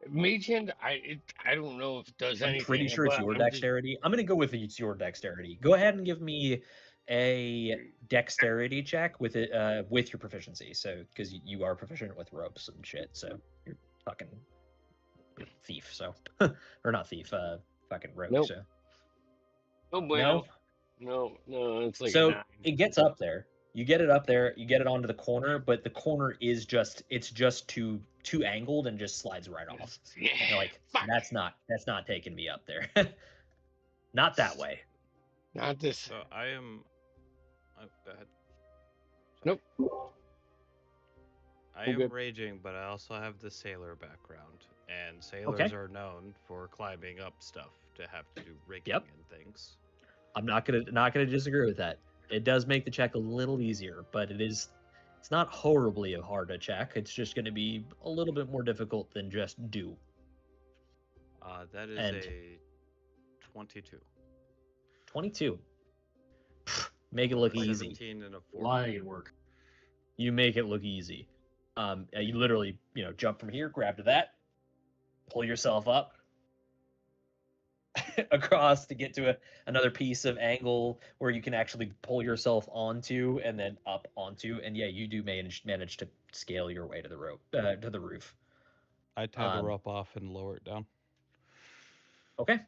Mage Hand, I don't know if it does anything. I'm pretty sure it's but your I'm just- dexterity. I'm gonna go with it's your dexterity. Go ahead and give me a dexterity check with it with your proficiency. So because you are proficient with ropes and shit, so you're fucking thief, so or not thief, fucking rogue. Nope. So Oh, bueno. No, it's like a so 9. it gets up there. You get it up there. You get it onto the corner, but the corner is just too angled and just slides right off. Yeah, You're like, fuck. that's not taking me up there. Not that way. Not this. So I am. Oh, go ahead. Nope. I We're am good. raging, but I also have the sailor background, and sailors are known for climbing up stuff to have to do rigging Yep. and things. I'm not gonna disagree with that. It does make the check a little easier, but it's not horribly hard to check. It's just going to be a little bit more difficult than just do. That is And- a 22. 22. Make it look easy. 17 and a 4. Light work. You make it look easy. You literally, jump from here, grab to that, pull yourself up across to get to another piece of angle where you can actually pull yourself onto and then up onto. And yeah, you do manage to scale your way to the rope to the roof. I tie the rope off and lower it down. Okay.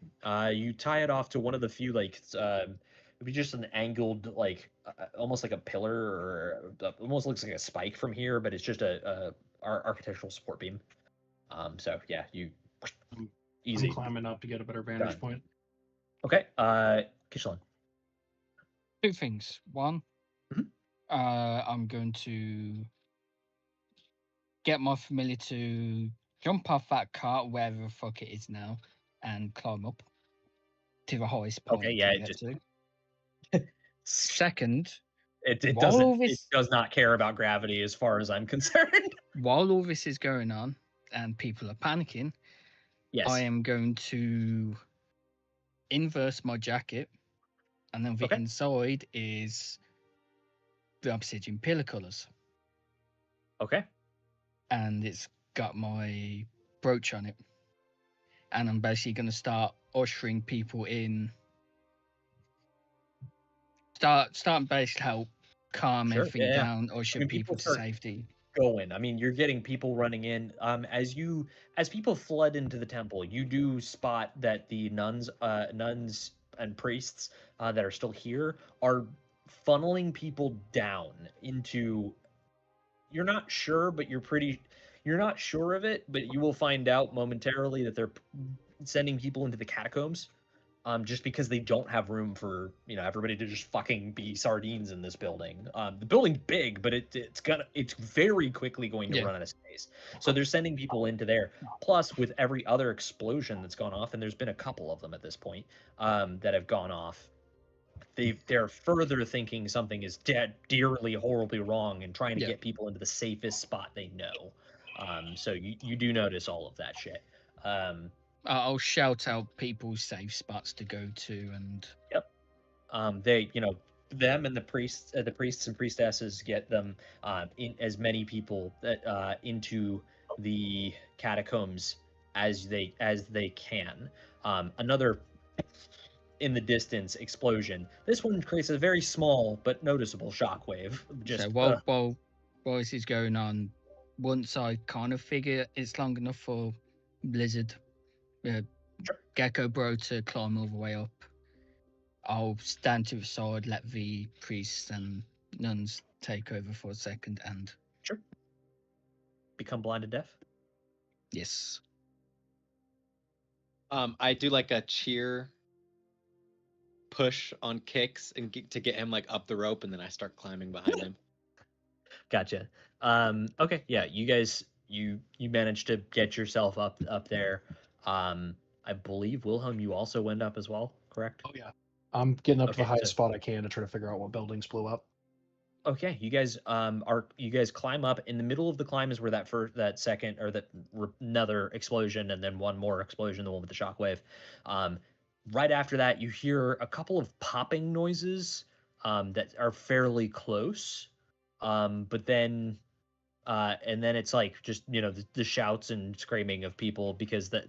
You tie it off to one of the few it'd be just an angled almost like a pillar or almost looks like a spike from here, but it's just a architectural support beam. So yeah, you easy. I'm climbing up to get a better vantage Done. point. Okay. Kishan. 2 things. One, Mhm. I'm going to get my familiar to jump off that cart, wherever the fuck it is now, and climb up to the highest point. Okay, yeah, to it get just- to. Second, It while all doesn't. It this- does not care about gravity as far as I'm concerned. while all this is going on and people are panicking, Yes. I am going to inverse my jacket, and then the Okay. inside is the obsidian pillar colours, Okay. and it's got my brooch on it. And I'm basically going to start ushering people in. Start basically help calm Sure, everything yeah, yeah. down, usher mean, people people to start- safety. Going. I mean, you're getting people running in. As people flood into the temple, you do spot that the nuns and priests that are still here are funneling people down into. You're not sure, but you're not sure of it, but you will find out momentarily that they're sending people into the catacombs. Just because they don't have room for everybody to just fucking be sardines in this building. The building's big, but it's very quickly going to Yeah. run out of space. So they're sending people into there. Plus, with every other explosion that's gone off, and there's been a couple of them at this point that have gone off, they're further thinking something is dearly, horribly wrong, and trying to Yeah. get people into the safest spot they know. So you do notice all of that shit. I'll shout out people's safe spots to go to, and They them and the priests and priestesses get them in as many people that into the catacombs as they can. Another in the distance explosion. This one creates a very small but noticeable shockwave. Just so while this is going on, once I kind of figure it's long enough for Blizzard, Gecko Bro to climb all the way up, I'll stand to the side, let the priests and nuns take over for a second, and become blind and deaf. yes, I do like a cheer push on kicks and to get him up the rope, and then I start climbing behind him. Gotcha. Okay, yeah, you guys you managed to get yourself up there. I believe Wilhelm, you also went up as well, correct? Oh yeah. I'm getting up to Okay, the highest so- spot I can to try to figure out what buildings blew up. Okay, you guys climb up. In the middle of the climb is where that second or another explosion and then one more explosion, the one with the shockwave. Right after that, you hear a couple of popping noises that are fairly close, but then and then it's just the shouts and screaming of people because that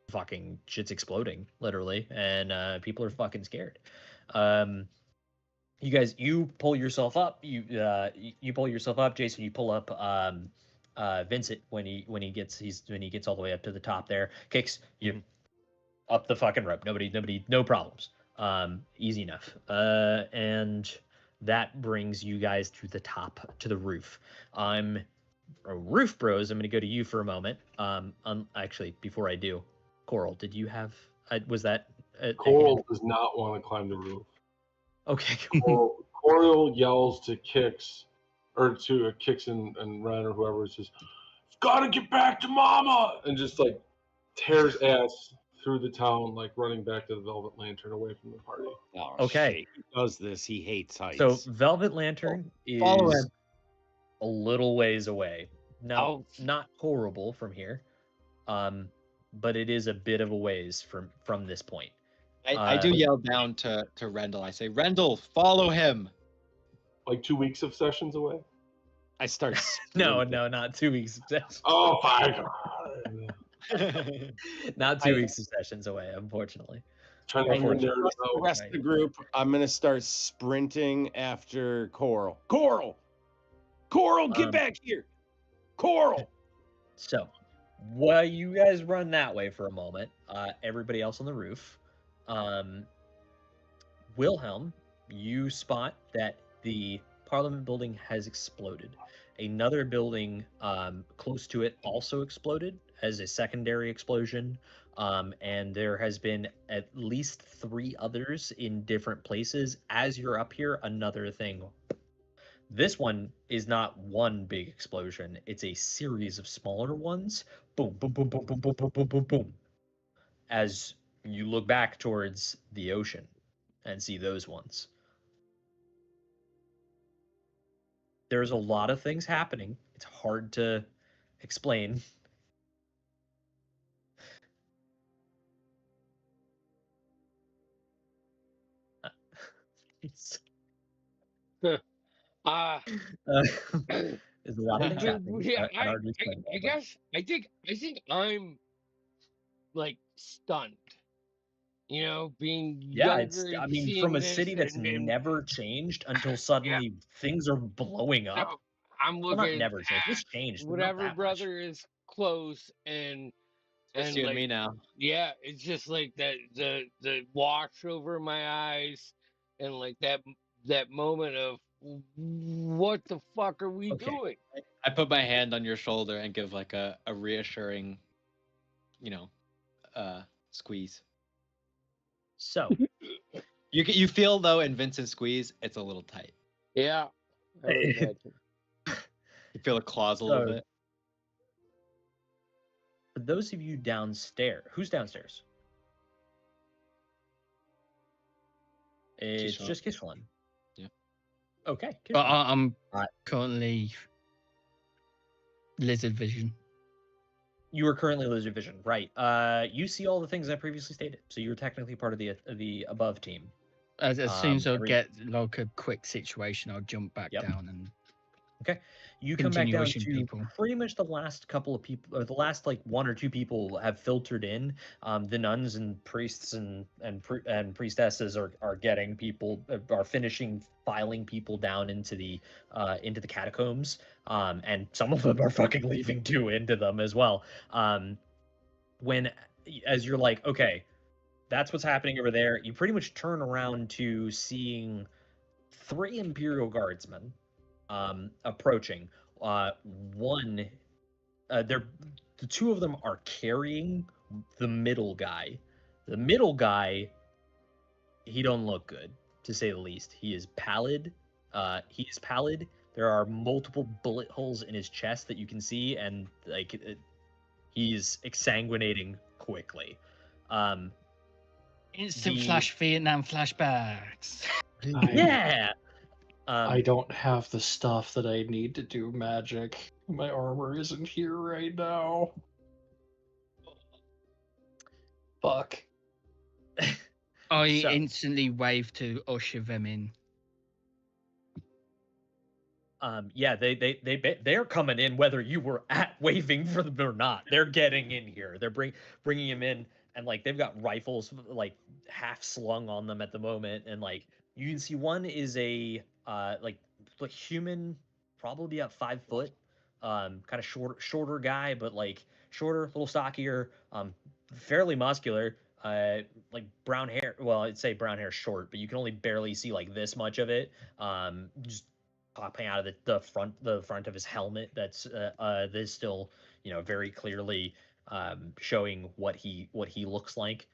fucking shit's exploding literally, and people are fucking scared. You pull yourself up. You pull yourself up, Jason. You pull up Vincent, when he gets all the way up to the top there, kicks you up the fucking rope. No problems. Easy enough. And that brings you guys to the top, to the roof. Roof Bros, I'm going to go to you for a moment. Actually, before I do, Coral, did you have? Was that? Coral does not want to climb the roof. Okay. Coral yells to Kix, or to Kix and Ren or whoever, says, "Gotta get back to Mama!" and just like tears ass through the town, like running back to the Velvet Lantern away from the party. Oh, Okay. shit. He does this. He hates heights. So Velvet Lantern follow is him. a little ways away. Now, not horrible from here, but it is a bit of a ways from this point. I do yell down to Rendell. I say, Rendell, follow him. Like 2 weeks of sessions away? I start. No, not 2 weeks. Oh my god. Not 2 weeks of sessions away, unfortunately. The rest of the group, I'm gonna start sprinting after Coral. Coral, get back here! Coral. So, while you guys run that way for a moment, everybody else on the roof, Wilhelm, you spot that the Parliament building has exploded. Another building close to it also exploded as a secondary explosion. And there has been at least 3 others in different places. As you're up here, another thing. This one is not one big explosion. It's a series of smaller ones. Boom, boom, boom, boom, boom, boom, boom, boom, boom, boom. As you look back towards the ocean and see those ones. There's a lot of things happening. It's hard to explain. Uh, There's a lot of things happening. Yeah, I think I'm like stunned. You know, being younger. I mean, from a city that's never changed until suddenly things are blowing up. So I'm Well, looking. not never changed. It's changed. But not Whatever that much. brother is close and Just you like, and me now. Yeah, it's just like that the wash over my eyes and like that moment of what the fuck are we doing? I put my hand on your shoulder and give like a reassuring, squeeze. So you feel though in Vincent's squeeze, it's a little tight. Yeah. I would imagine. You feel the claws a little bit. For those of you downstairs, who's downstairs? It's Kishlan. just Kishlan. Yeah. Okay. But Kishlan. I'm currently lizard vision. You are currently lizard vision, right? You see all the things I previously stated, so you're technically part of the above team. As soon as I get like a quick situation, I'll jump back down and. Okay, you come back down to people. Pretty much the last couple of people, or the last like 1 or 2 people have filtered in. The nuns and priests and priestesses are getting people, are finishing filing people down into the catacombs. And some of them are fucking leaving too into them as well. As you're like, okay, that's what's happening over there. You pretty much turn around to seeing 3 Imperial Guardsmen. Approaching. The 2 of them are carrying the middle guy. The middle guy, he don't look good, to say the least. He is pallid. There are multiple bullet holes in his chest that you can see, and he's exsanguinating quickly. Instant flash Vietnam flashbacks. Yeah. I don't have the stuff that I need to do magic. My armor isn't here right now. Fuck. I instantly wave to usher them in. Yeah, they're coming in whether you were waving for them or not. They're getting in here. They're bringing him in, and like they've got rifles like half slung on them at the moment, and like you can see one is a like human, probably about 5 foot, kind of shorter guy, but like shorter, a little stockier, fairly muscular, like brown hair. Well, I'd say brown hair short, but you can only barely see like this much of it. Just popping out of the front of his helmet. That's still very clearly showing what he looks like.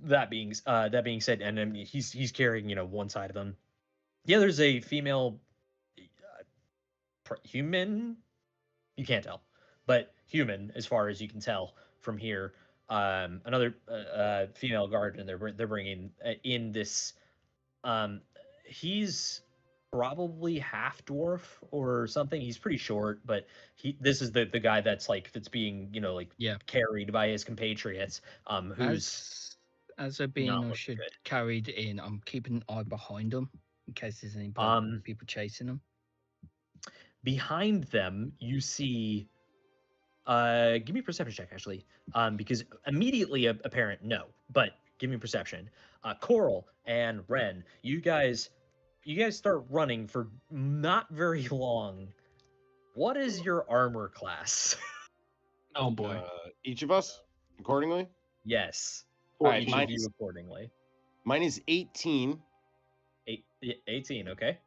That being said, and then he's carrying one side of him. The other's a female human. You can't tell, but human as far as you can tell from here. Another female guard, and they're bringing in this. He's probably half dwarf or something. He's pretty short, but this is the guy that's being carried by his compatriots. Who's as they're being carried in, I'm keeping an eye behind them in case there's any people chasing them. Behind them, you see. Give me a perception check, actually, because immediately apparent, no, but give me a perception. Coral and Ren, you guys start running for not very long. What is your armor class? Oh boy. Each of us accordingly? Yes. All right, each of you accordingly. Mine is 18. 18, okay.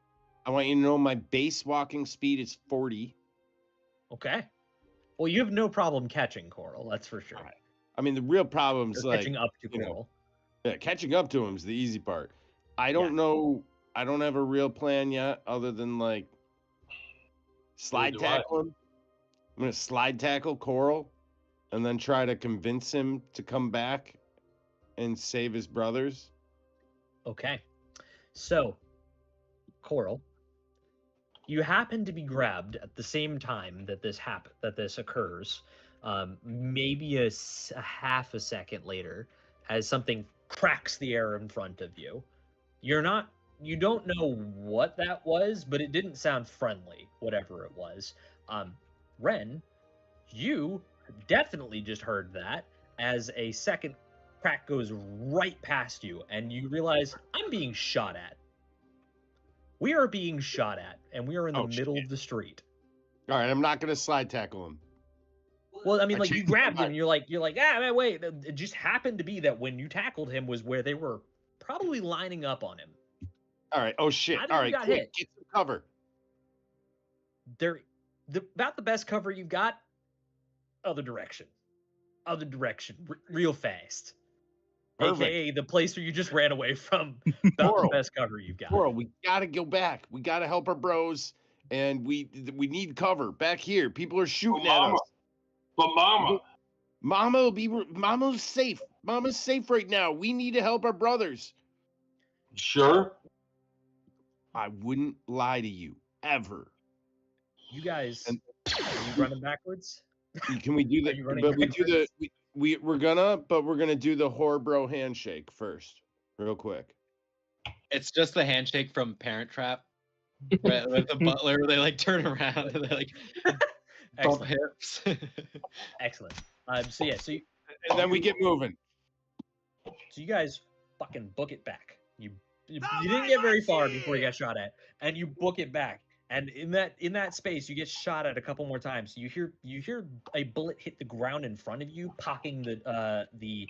I want you to know my base walking speed is 40. Okay. Well, you have no problem catching Coral, that's for sure. Right. I mean, the real problem's catching up to Coral. Catching up to him is the easy part. I don't know. I don't have a real plan yet, other than slide tackle him. I'm gonna slide tackle Coral, and then try to convince him to come back and save his brothers. Okay. So, Coral, you happen to be grabbed at the same time that this occurs, maybe a half a second later, as something cracks the air in front of you. You don't know what that was, but it didn't sound friendly, whatever it was. Ren, you definitely just heard that as a second crack goes right past you, and you realize, I'm being shot at. We are being shot at, and we are in the middle of the street. All right, I'm not gonna slide tackle him. Well, I mean, you grabbed him, and you're like, man, wait. It just happened to be that when you tackled him was where they were probably lining up on him. All right. Oh shit! All right, quick, get some cover. About the best cover you got. Other direction, real fast. Perfect. AKA the place where you just ran away from. About the best cover you've got. Coral, we gotta go back. We gotta help our bros, and we need cover back here. People are shooting at us. But Mama's safe. Mama's safe right now. We need to help our brothers. Sure. I wouldn't lie to you ever. You guys, are you running backwards? Can we do that? We're gonna do the Horbro handshake first, real quick. It's just the handshake from Parent Trap, right, with the butler. Where they turn around and they bump hips. Excellent. So and then we get moving. So you guys fucking book it back. You didn't get very far before you got shot at, and you book it back. And in that space, you get shot at a couple more times. You hear a bullet hit the ground in front of you, popping the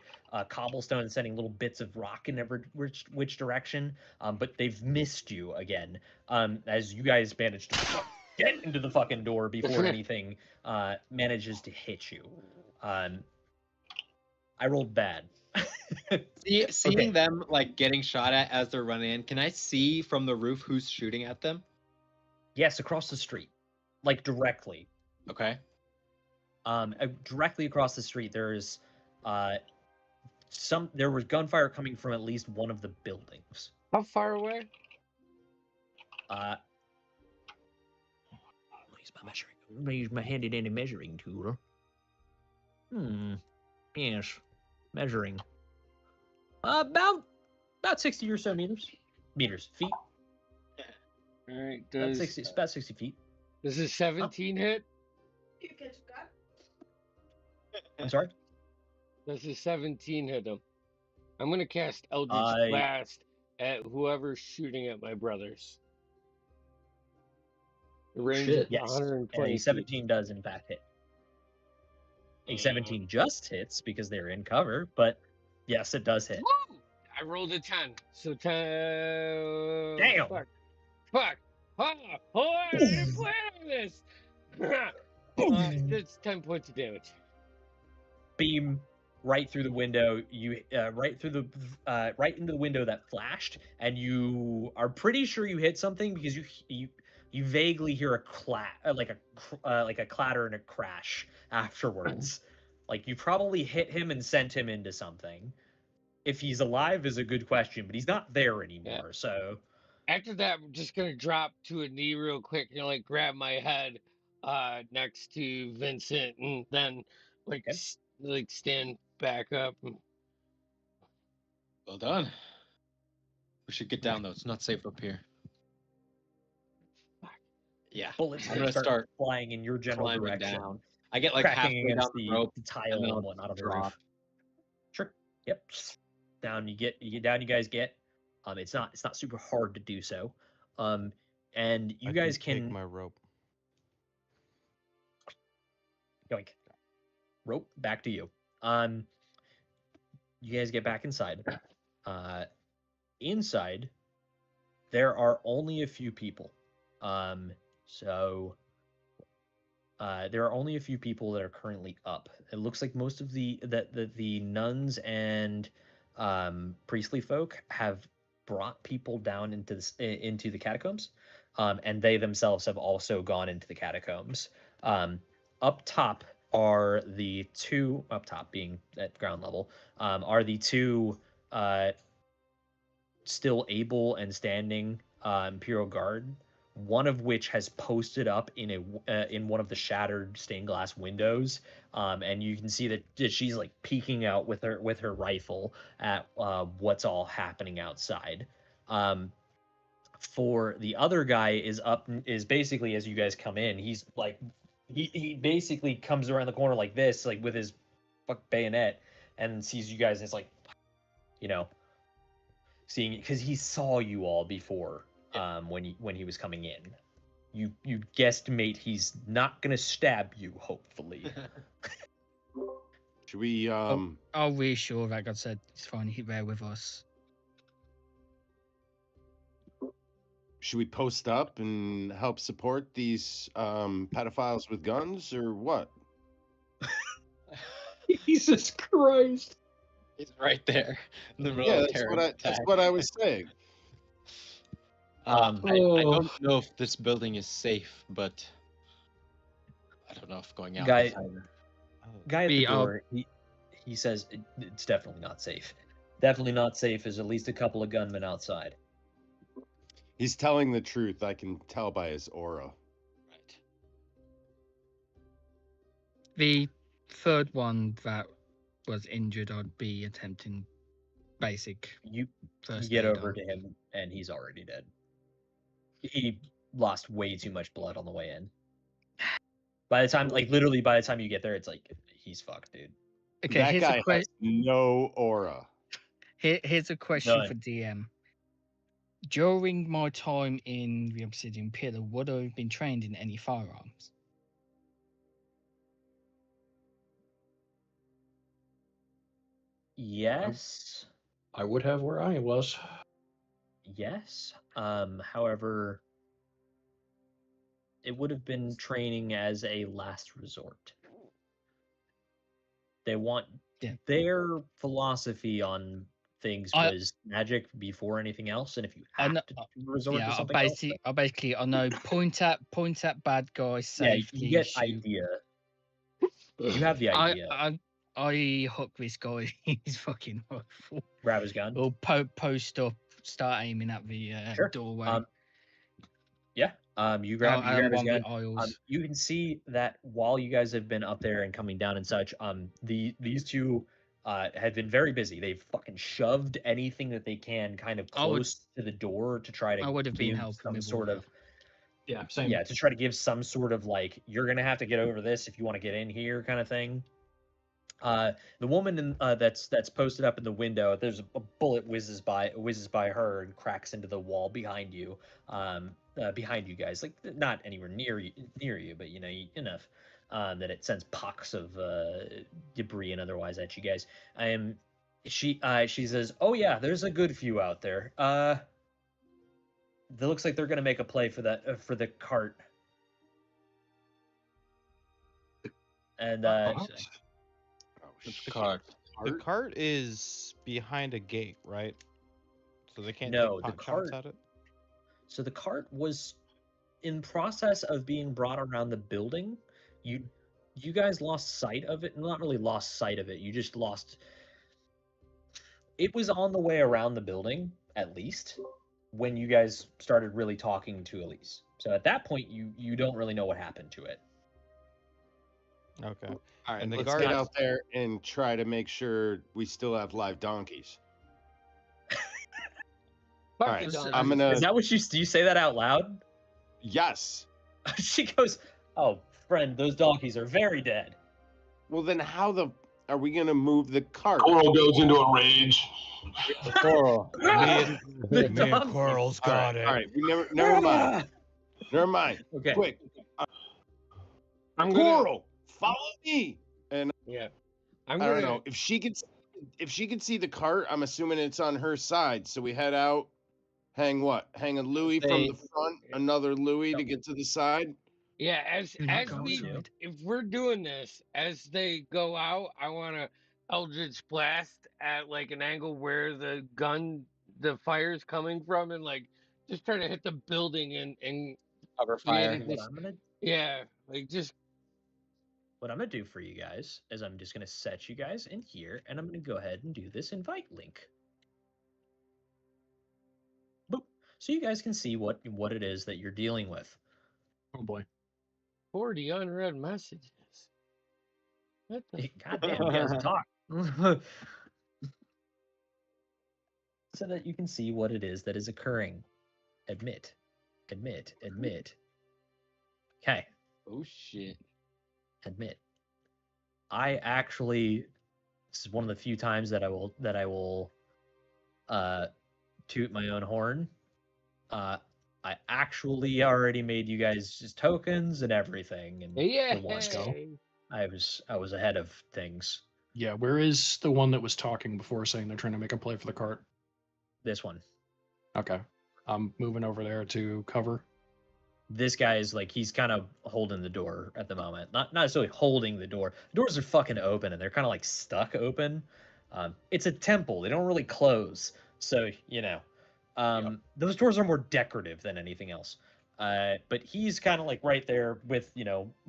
cobblestone and sending little bits of rock in which direction. But they've missed you again. As you guys manage to get into the fucking door before anything manages to hit you. I rolled bad. Seeing them getting shot at as they're running in, can I see from the roof who's shooting at them? Yes, across the street, directly. Okay. Directly across the street, there's there was gunfire coming from at least one of the buildings. How far away? Use my handy dandy measuring tool. Yes, measuring. About 60 or so feet. All right. About 60 feet. Does a 17 hit? I'm sorry? Does a 17 hit him? I'm going to cast Eldritch Blast at whoever's shooting at my brothers. The range Shit. is Yes, 120 a feet. 17 does in fact hit. A 17 just hits because they're in cover, but yes, it does hit. Woo! I rolled a 10. So 10. Damn. Fuck. Oh, I didn't plan on this. That's 10 points of damage. Beam right through the window. You right into the window that flashed, and you are pretty sure you hit something because you vaguely hear a like a clatter and a crash afterwards. Like you probably hit him and sent him into something. If he's alive is a good question, but he's not there anymore. Yeah. So After that, I'm just gonna drop to a knee real quick and like grab my head next to Vincent, and then like Okay. like stand back up. Well done. We should get down though. It's not safe up here. Yeah. bullets I'm gonna start flying in your general climbing direction, down. I get like cracking halfway down against the the, rope. the and tile then and I'll whatnot of the drop. roof. Sure. Yep. Down you get down. You guys get. It's not super hard to do so. And you I guys take can my rope. yoink. Rope back to you. You guys get back inside. Inside, there are only a few people. So there are only a few people that are currently up. It looks like most of the nuns and priestly folk have brought people down into the catacombs, and they themselves have also gone into the catacombs. Up top are the two, up top being at ground level, are the two still able and standing Imperial Guard, one of which has posted up in one of the shattered stained glass windows, and you can see that she's like peeking out with her rifle at what's all happening outside. For the other guy is basically, as you guys come in, he's like he basically comes around the corner like this, like with his bayonet, and sees you guys, and it's like, seeing it because he saw you all before. When he was coming in, you guesstimate he's not gonna stab you. Hopefully, Should we I'll reassure that God said it's fine. He's there with us. should we post up and help support these pedophiles with guns, or what? Jesus Christ. He's right there in the middle Yeah, of that's terror what that's what I was saying. I Oh. don't know if this building is safe, but I don't know if going out. Guy- is either. guy at the Be out. door, he says it's definitely not safe. Definitely not safe. There's at least a couple of gunmen outside. He's telling the truth. I can tell by his aura. Right. The third one that was injured, I'd be attempting basic You first get aid over on. to him, and he's already dead. He lost way too much blood on the way in. By the time, literally, by the time you get there, it's like he's fucked, dude. Okay, That here's guy a has no aura. here's a question None. for DM. During my time in the Obsidian Pillar, would I have been trained in any firearms? Yes. I would have where I was. Yes. However, it would have been training as a last resort. They want Yeah. their philosophy on things I- was magic before anything else, and if you I have know- to resort Yeah, to I something else, basically I know point at bad guys yeah, safely. you get shoot. idea. You have the idea. I hook this guy. He's fucking awful. Grab his gun. Or post up, start aiming at the Sure. doorway. Yeah. You grab and his one with gun. aisles. You can see that while you guys have been up there and coming down and such, these two have been very busy. They've fucking shoved anything that they can kind of I would- close to the door to try to I would have been give helping some with sort all of Yeah, same. to try to give some sort of like, you're gonna have to get over this if you want to get in here kind of thing. The woman that's posted up in the window, there's a bullet whizzes by her and cracks into the wall behind you. behind you guys, like not anywhere near you, but enough that it sends pocks of debris and otherwise at you guys. She says, "Oh yeah, there's a good few out there. It looks like they're gonna make a play for that for the cart." And Cart. The cart is behind a gate, right? So they can't No, take the pot shots cart- at it. so the cart was in process of being brought around the building. You guys lost sight of it. Not really lost sight of it. You just lost. It was on the way around the building, at least, when you guys started really talking to Elise. So at that point, you don't really know what happened to it. Okay. All right, And the let's guard- get out there and try to make sure we still have live donkeys. Fuck All right, the I'm donkeys. gonna. Is that what do you say that out loud? Yes. She goes, "Oh, friend, those donkeys are very dead." Well, then how are we gonna move the cart? Coral goes into a rage. Coral. Me and donkey. Coral's All got right, it. all right. We never mind. Never mind. Okay. Quick, I'm gonna. Coral, follow me. Yeah. I don't know if she can see the cart. I'm assuming it's on her side. So we head out. Hang a Louis from the front, another Louis to get to the side. Yeah, Do not go outside. if we're doing this, as they go out, I want to Eldritch Blast at like an angle where the fire's coming from, and like just try to hit the building and Cover create fire. this- yeah, like just What I'm gonna do for you guys is I'm just gonna set you guys in here, and I'm gonna go ahead and do this invite link. Boop. So you guys can see what it is that you're dealing with. Oh boy. 40 unread messages. What the? Goddamn, you guys talk. So that you can see what it is that is occurring. Admit. Okay. Oh shit. Admit. I actually, this is one of the few times that I will toot my own horn. I actually already made you guys just tokens and everything, and Yeah. for once, I was ahead of things. Yeah, where is the one that was talking before saying they're trying to make a play for the cart? This one. Okay. I'm moving over there to cover. This guy is like, he's kind of holding the door at the moment. Not necessarily holding the door. The doors are fucking open and they're kind of like stuck open. It's a temple. They don't really close. So, those doors are more decorative than anything else. But he's kind of like right there with,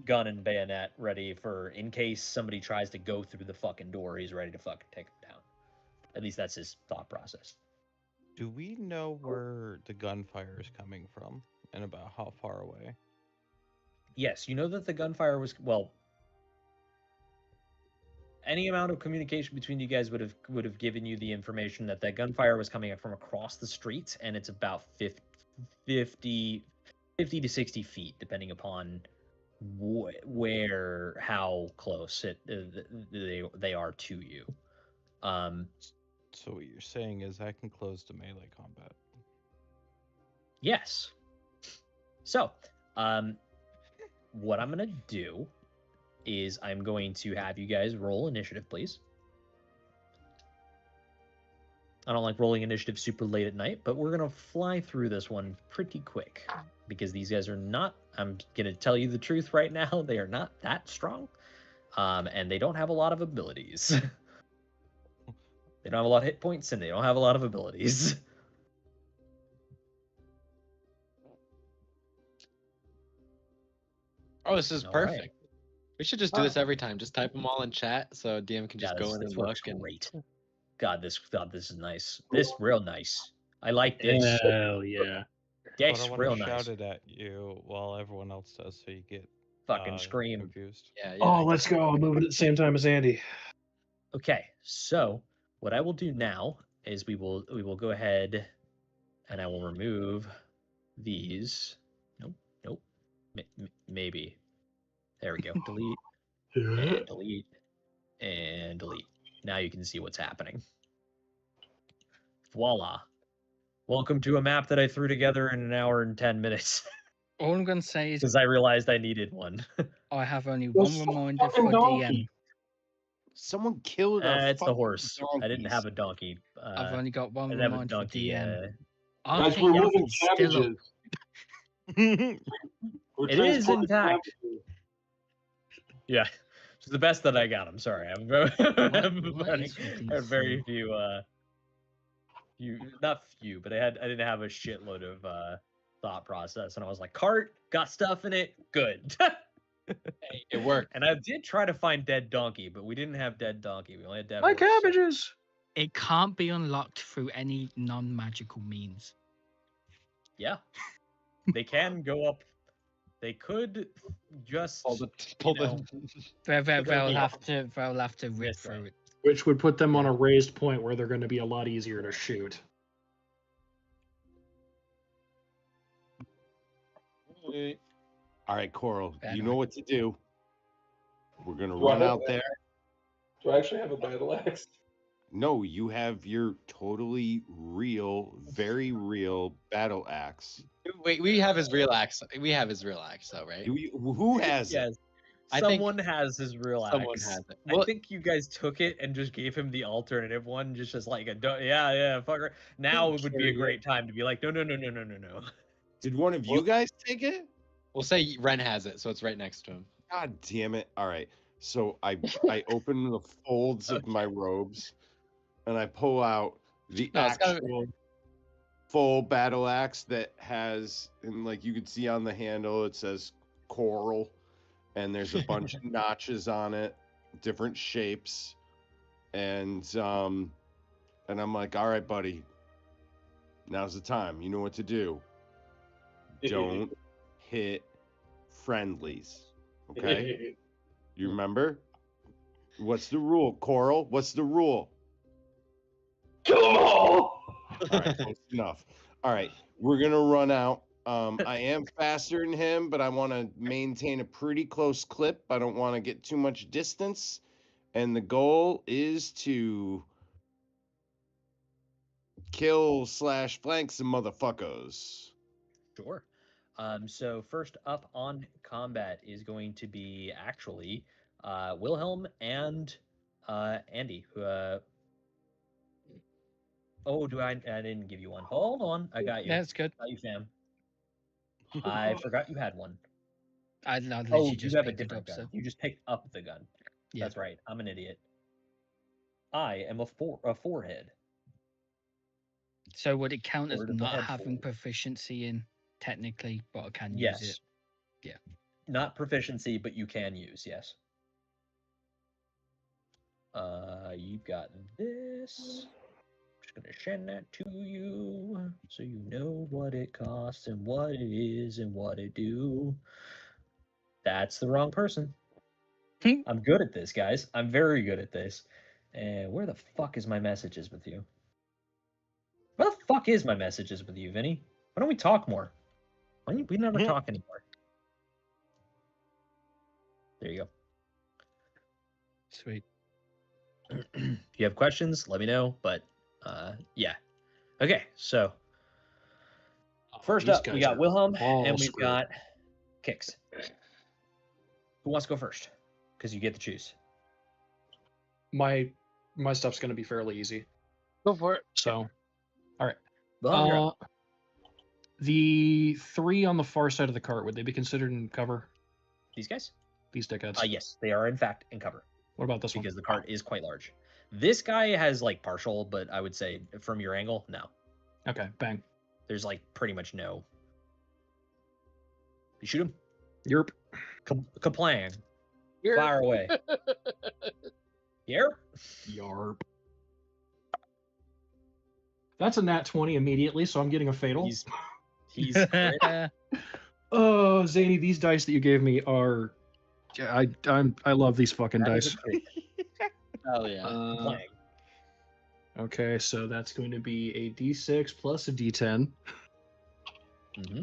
gun and bayonet ready for in case somebody tries to go through the fucking door, he's ready to fucking take them down. At least that's his thought process. Do we know where the gunfire is coming from and about how far away? Yes, you know that the gunfire was, well, any amount of communication between you guys would have given you the information that that gunfire was coming from across the street, and it's about 50 to 60 feet, depending upon how close they are to you. So what you're saying is I can close to melee combat. Yes. So, what I'm gonna do is I'm going to have you guys roll initiative, please. I don't like rolling initiative super late at night, but we're gonna fly through this one pretty quick because these guys are not, I'm gonna tell you the truth right now, they are not that strong, and they don't have a lot of abilities. They don't have a lot of hit points and they don't have a lot of abilities. Oh, this is All right. perfect. We should just do this every time. Just type them all in chat so DM can just go in and works look. And great. God, this is nice. This real nice. I like this. Hell yeah. But Yes, I want real to nice. shout it at you while everyone else does, so you get Fucking scream. confused. yeah, Oh, let's go. I'll move it at the same time as Andy. Okay, so what I will do now is we will go ahead and I will remove these. Nope. Maybe. There we go. Delete. And delete. And delete. Now you can see what's happening. Voila. Welcome to a map that I threw together in an hour and 10 minutes All I'm gonna say is because I realized I needed one. I have only Well, one some reminder fucking for DM. donkey. Someone killed our It's the fucking horse. I didn't donkeys. have a donkey. I've only got I one didn't have a reminder for donkey. DM. Guys, we're RKF moving is still up. cabbages. We're It is transporting intact. cabbages. Yeah, it's the best that I got. I'm sorry. I'm what running. is with I had these, very few, not few, but I didn't have a shitload of thought process, and I was like, cart got stuff in it, good. Hey, it worked. And I did try to find dead donkey, but we didn't have dead donkey. We only had dead My horse, so- cabbages. It can't be unlocked through any non-magical means. Yeah, they can go up. They could just Pull the, They'll be have to rip That's through right. it. Which would put them on a raised point where they're going to be a lot easier to shoot. All right, Coral, Bad you know one. what to do. We're gonna Do I run have out that? there. Do I actually have a battle axe? No, you have your totally real, very real battle axe. Wait, we have his real axe. We have his real axe, though, right? Who has it? Yes. I think Someone has his real axe. Someone has it. I Well, think you guys took it and just gave him the alternative one, just as like a fucker. Now would be a great time to be like, no. Did one of you guys take it? we'll say Ren has it, so it's right next to him. God damn it! All right, so I open the folds of my robes, and I pull out the No, it's gotta- actual full battle axe that has, and like you can see on the handle, it says Coral, and there's a bunch of notches on it, different shapes, and I'm like, all right, buddy, now's the time. You know what to do. Don't hit friendlies. Okay? You remember? What's the rule, Coral? What's the rule? Kill them all! All right, close enough. All right, we're gonna run out. I am faster than him, but I want to maintain a pretty close clip. I don't want to get too much distance, and the goal is to kill / flank some motherfuckers. Sure. So first up on combat is going to be actually Wilhelm and Andy. Who? Oh, I didn't give you one. Hold on, I got you. That's good. Got you, fam. I forgot you had one. I literally Oh, you just have a picked it different up, gun. so You just picked up the gun. Yeah. That's right. I'm an idiot. I am a forehead. So would it count as Word of the not head having forward. proficiency in technically, but I can Yes. use it? Not proficiency, but you can use, yes. You've got this. I'm just gonna send that to you so you know what it costs and what it is and what it do. That's the wrong person. I'm good at this, guys. I'm very good at this. And where the fuck is my messages with you? Where the fuck is my messages with you, Vinny? Why don't we talk more? We never talk anymore. There you go. Sweet. If you have questions, let me know. But yeah. Okay, so first These up, we guys got are Wilhelm all and we've screwed. got Kix. Who wants to go first? Because you get to choose. My stuff's going to be fairly easy. Go for it. So, Wilhelm, you're up. the 3 on the far side of the cart, would they be considered in cover? These guys? These dickheads. Yes, they are in fact in cover What about this one? because the cart is quite large. This guy has like partial, but I would say from your angle, no. Okay, bang. There's like pretty much no. You shoot him. Yerp. Kaplang. Here. Fire away. Here. Yarp. That's a nat 20 immediately, so I'm getting a fatal. He's crit. Oh, Zany, these dice that you gave me are. Yeah, I love these fucking That is dice. a crit. Hell yeah. Kaplang. Okay, so that's going to be a d6 plus a d10. Mm-hmm.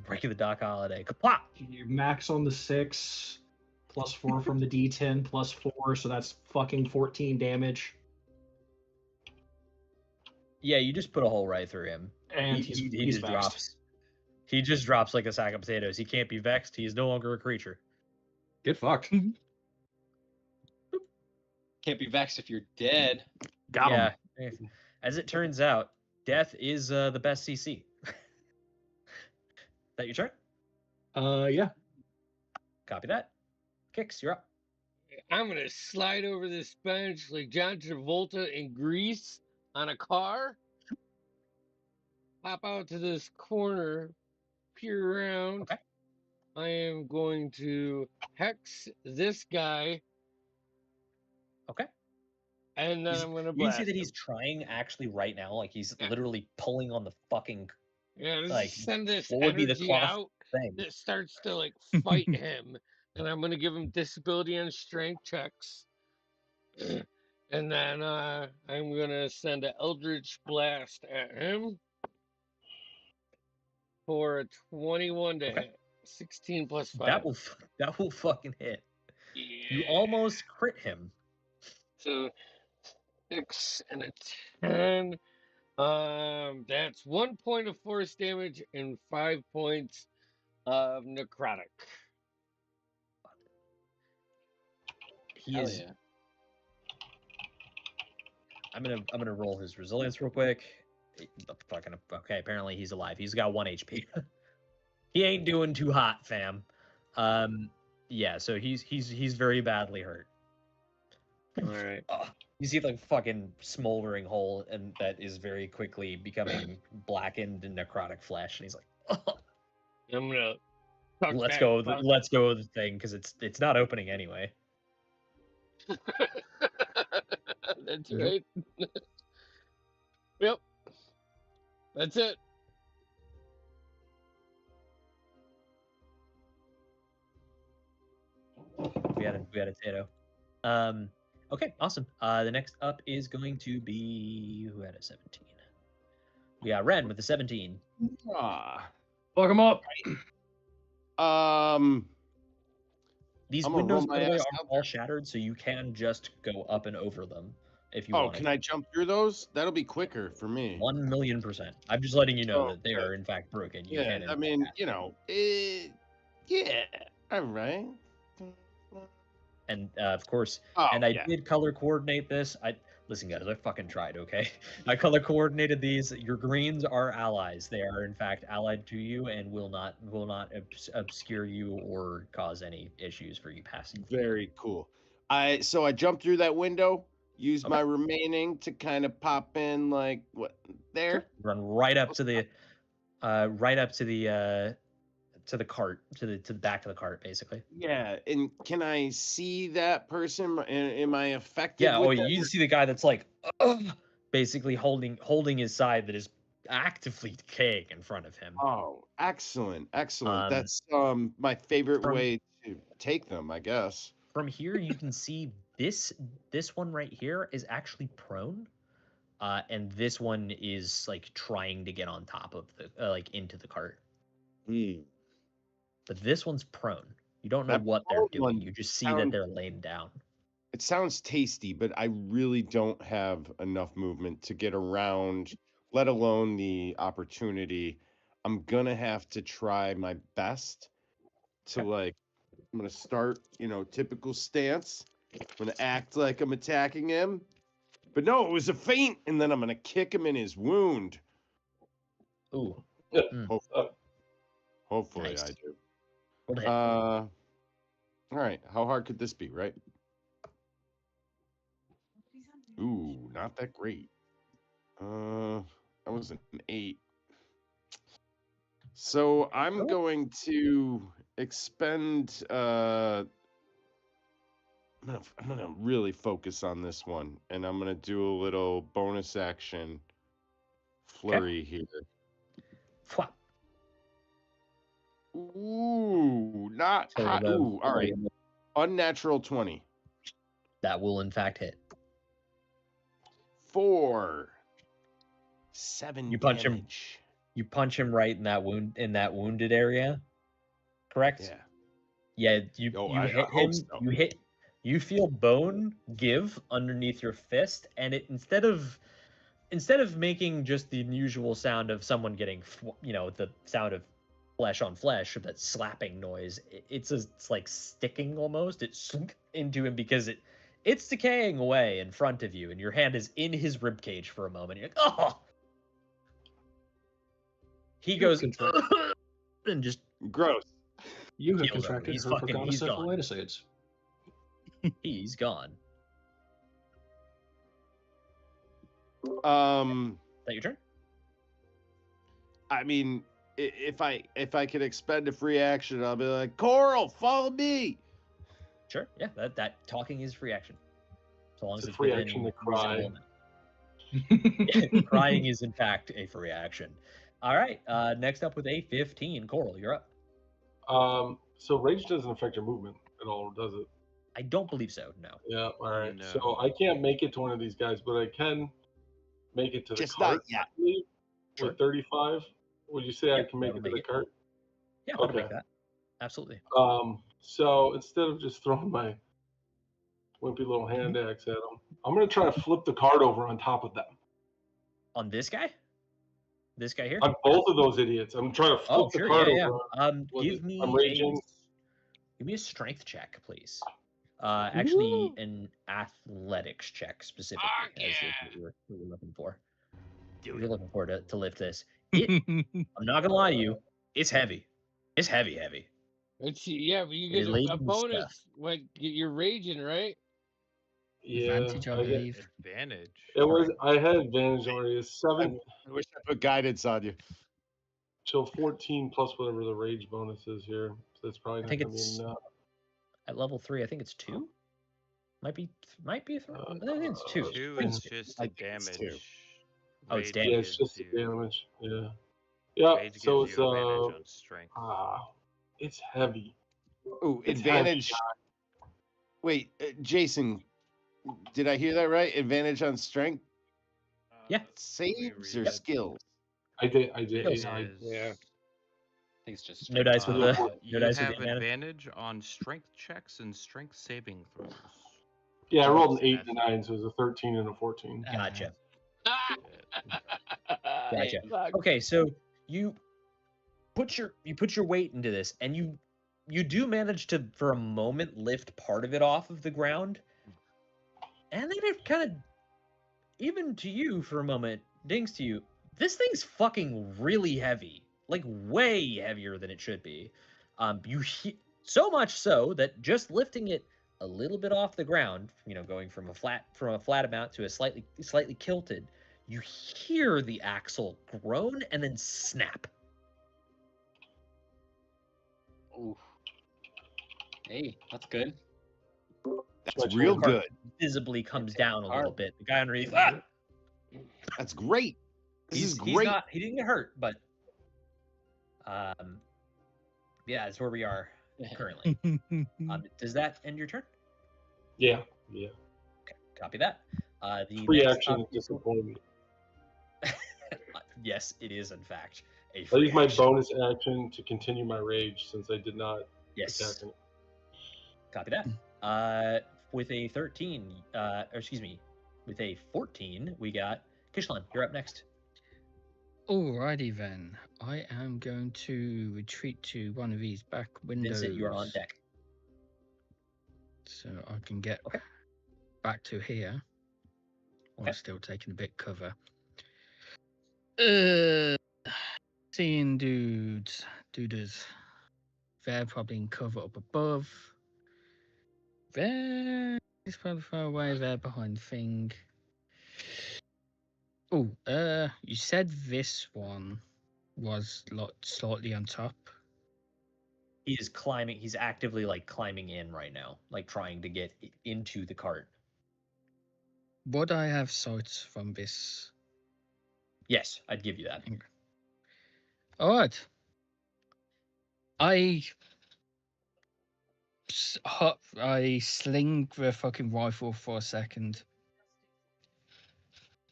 Breaking the Doc Holiday. Kapla! You max on the 6, plus 4 from the d10, plus 4, so that's fucking 14 damage. Yeah, you just put a hole right through him. And he he's just vexed. drops. He just drops like a sack of potatoes. He can't be vexed. He is no longer a creature. Get fucked. Can't be vexed if you're dead. Got him. Yeah. As it turns out, death is the best CC. That your turn? Yeah. Copy that. Kicks, you're up. I'm gonna slide over this bench like John Travolta in Grease on a car. Hop out to this corner, peer around. Okay. I am going to hex this guy, Okay. and then I'm gonna You can blast see that him. he's trying actually right now, like he's literally pulling on the fucking Yeah, just like, send this what would be the energy cloth out thing. that starts to like fight him, and I'm gonna give him disability and strength checks, and then I'm gonna send an Eldritch Blast at him for a 21 to Okay. hit. 16 plus 5. That will fucking hit. You Yeah. almost crit him. So 6 and a 10. That's 1 point of force damage and 5 points of necrotic. He Hell is. yeah. I'm gonna roll his resilience real quick. Fucking okay. Apparently he's alive. He's got 1 HP. He ain't doing too hot, fam. Yeah. So he's very badly hurt. All right. You see the fucking smoldering hole, and that is very quickly becoming blackened and necrotic flesh, and he's like, oh, I'm gonna tuck let's back go. up. Let's go with the thing because it's not opening anyway. That's Yep. right. Yep. That's it. We had a potato. Okay, awesome. The next up is going to be who had a 17. We got Ren with a 17. Ah. Fuck him up. These I'm gonna roll windows, my by the way, ass are out all shattered, so you can just go up and over them if you Oh, want. can I jump through those? That'll be quicker for me. 1,000,000%. I'm just letting you know Oh, that they okay. are in fact broken. You Yeah, can. I mean, you know, yeah. All right. And of course, Oh, and I yeah. did color coordinate this. Listen, guys, I fucking tried. Okay, I color coordinated these. Your greens are allies. They are in fact allied to you and will not obscure you or cause any issues for you passing. Very cool. So I jumped through that window, used Okay. my remaining to kind of pop in like what there. Run right up to the to the cart, to the back of the cart, basically. Yeah, and can I see that person? Am I affected? Yeah. with Oh, that? you see the guy that's like, basically holding his side that is actively decaying in front of him. Oh, excellent. Um, That's my favorite from- way to take them, I guess. From here, you can see this one right here is actually prone, and this one is like trying to get on top of the like into the cart. But this one's prone. You don't know That what they're prone doing. one You just see that sounds- they're laying down. It sounds tasty, but I really don't have enough movement to get around, let alone the opportunity. I'm gonna have to try my best to Okay. I'm gonna start, typical stance. I'm gonna act like I'm attacking him. But no, it was a feint, and then I'm gonna kick him in his wound. Ooh. Hopefully Nice. I do. What a hit. All right. How hard could this be, right? Ooh, not that great. That was an 8. So I'm going to expend. I'm gonna really focus on this one, and I'm gonna do a little bonus action flurry here. Fwap. Ooh, not So hot. the- Ooh, all right. Unnatural 20. That will in fact hit. 4. 7 You punch him. damage. You punch him right in that wounded area. Correct? Yeah. Yeah, you I hit hope him. so. You feel bone give underneath your fist, and it instead of instead of making just the usual sound of someone getting, the sound of flesh on flesh, or that slapping noise, it's like sticking almost. It's into him because it's decaying away in front of you, and your hand is in his rib cage for a moment. You're like, oh. He goes and just Gross. You have Keel's over. contracted He's herpetogonocephalitis AIDS. he's gone. Is that your turn? I mean, if I could expend a free action, I'll be like, Coral, follow me. Sure. Yeah, that talking is free action. So long It's as a it's free within action to reasonable cry. limit. Crying is in fact a free action. All right. Next up with a 15, Coral, you're up. So rage doesn't affect your movement at all, does it? I don't believe so. No. Yeah. All right. No. So I can't make it to one of these guys, but I can make it to the Just cart. not yet. I believe, Sure. With 35. Would you say I Yep, can make that'll it to make the it. cart? Yeah, I'll Okay. make that. Absolutely. So instead of just throwing my wimpy little hand axe at them, I'm gonna try to flip the cart over on top of them. On this guy? This guy here? On both of those idiots. I'm trying to flip Oh, the sure. cart Yeah. over. Give me I'm raging. give me a strength check, please. Actually, an athletics check specifically, Fuck as yeah. what you're looking for. You're looking for to lift this. I'm not gonna lie to you. It's heavy. It's heavy. Let's see. Yeah, but you It get laden a with bonus stuff. when you're raging, right? Yeah. Advantage, I believe. Advantage. I had advantage already. It's 7 I wish I put guidance on you. till 14 plus whatever the rage bonus is here. So that's probably I not think gonna be it's enough. at level 3. I think it's 2. Might be 3. I think it's 2. 2 It's is just I the think it's damage. 2. Oh, it's Rage damage. Yeah, it's gives just the you- damage. Yeah. Yeah. Rage So gives it's you advantage on strength. it's heavy. Ooh, It's advantage. heavy. Wait, Jason, did I hear that right? Advantage on strength Yeah. saves or read it. skills? I did. Skills. Yeah. I think it's just No dice with strength. the no You dice with have the advantage. advantage on strength checks and strength saving throws. Yeah, I rolled an That's 8 and a 9, so it was a 13 and a 14. Gotcha. Gotcha. Gotcha. Okay, so you put your weight into this, and you do manage to, for a moment, lift part of it off of the ground, and then it kind of, even to you for a moment, dings to you. This thing's fucking really heavy, like way heavier than it should be. So much so that just lifting it a little bit off the ground, going from a flat amount to a slightly kilted, you hear the axle groan and then snap. Ooh. Hey, that's good. That's Much real The car good. visibly comes It's down a little hard. bit. The guy underneath, That's great. This is great. he didn't get hurt, but yeah, that's where we are currently. Does that end your turn? Yeah. Okay, copy that. The Free next action up- disappointment. Yes, it is in fact a I free used my action. bonus action to continue my rage since I did not Yes, attack it. copy that. With a 13, with a 14, we got Kishlan. You're up next. Alrighty then. I am going to retreat to one of these back windows. Vincent, you're on deck. So I can get Okay. back to here while Okay. still taking a bit cover. Seeing duders. They're probably in cover up above. There is probably far away. They're behind the thing. Oh, you said this one was slightly on top. He is climbing. He's actively climbing in right now, trying to get into the cart. Would I have sights from this? Yes, I'd give you that. All right. I sling the fucking rifle for a second.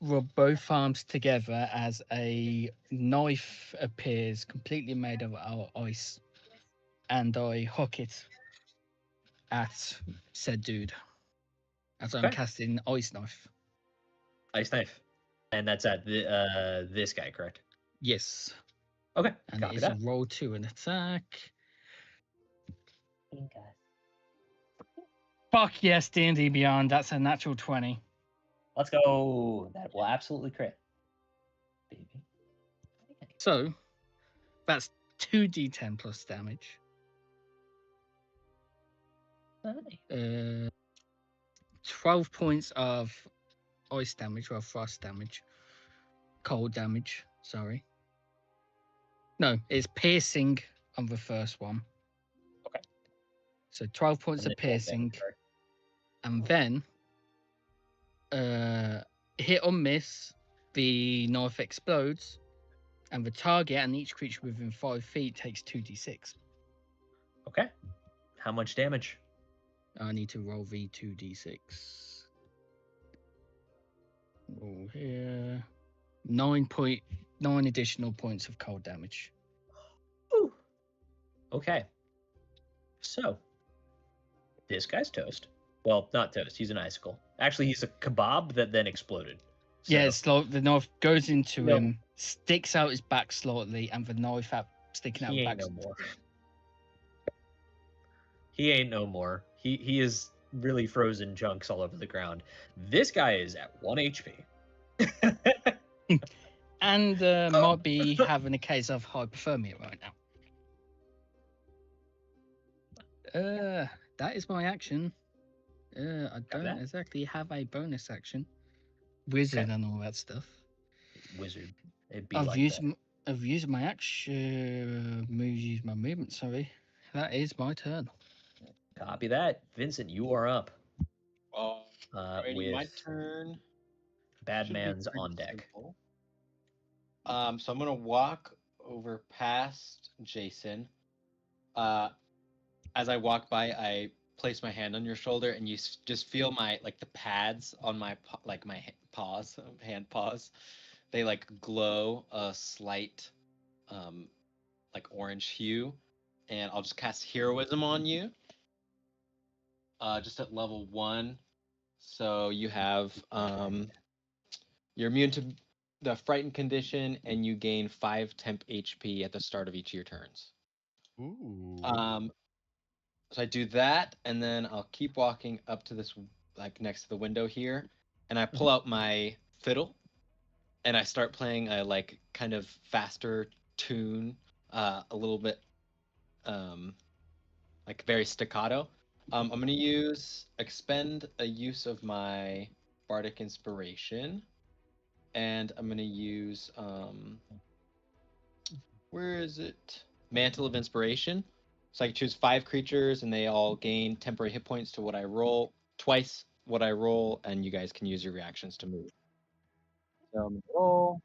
Rub both arms together as a knife appears, completely made of ice, and I hook it at said dude as I'm Okay. casting ice knife. Ice knife. And that's at this guy, correct? Yes. Okay, And copy it is that. a roll 2 an attack. Fuck yes, D&D Beyond. That's a natural 20. Let's go. That will absolutely crit. Baby. So, that's 2d10 plus damage. 12 points of ice damage or frost damage. Cold damage, sorry. No, it's piercing on the first one. Okay. So 12 points And of then 12 piercing. damage, right? And then hit or miss, the knife explodes, and the target and each creature within 5 feet takes 2d6. Okay. How much damage? I need to roll the 2d6. Roll here. 9 additional points of cold damage. Ooh. Okay. So, this guy's toast. Well, not toast. He's an icicle. Actually, he's a kebab that then exploded. So, Yeah, it's like the knife goes into No. him, sticks out his back slightly, and the knife out sticking out he the ain't back. no more. He ain't no more. He is really frozen chunks all over the ground. This guy is at 1 HP. And might be having a case of hypothermia right now. That is my action. I don't that. exactly have a bonus action. Wizard Okay. and all that stuff. Wizard. It'd be I've like used that. I've used my action. Used my movement. Sorry, that is my turn. Copy that. Vincent, you are up. Alrighty, my With turn. Bad Should be Man's pretty on deck. simple. So I'm gonna walk over past Jason. As I walk by, I place my hand on your shoulder, and you just feel my the pads on my paws, hand paws. They glow a slight orange hue, and I'll just cast heroism on you. Just at level 1. So you have you're immune to the frightened condition, and you gain 5 temp HP at the start of each of your turns. Ooh. So I do that, and then I'll keep walking up to this next to the window here, and I pull out my fiddle, and I start playing a kind of faster tune, a little bit very staccato. I'm gonna expend a use of my bardic inspiration, and I'm gonna use where is it? Mantle of Inspiration. So I can choose 5 creatures, and they all gain temporary hit points to what I roll, twice what I roll, and you guys can use your reactions to move. So I'm gonna roll.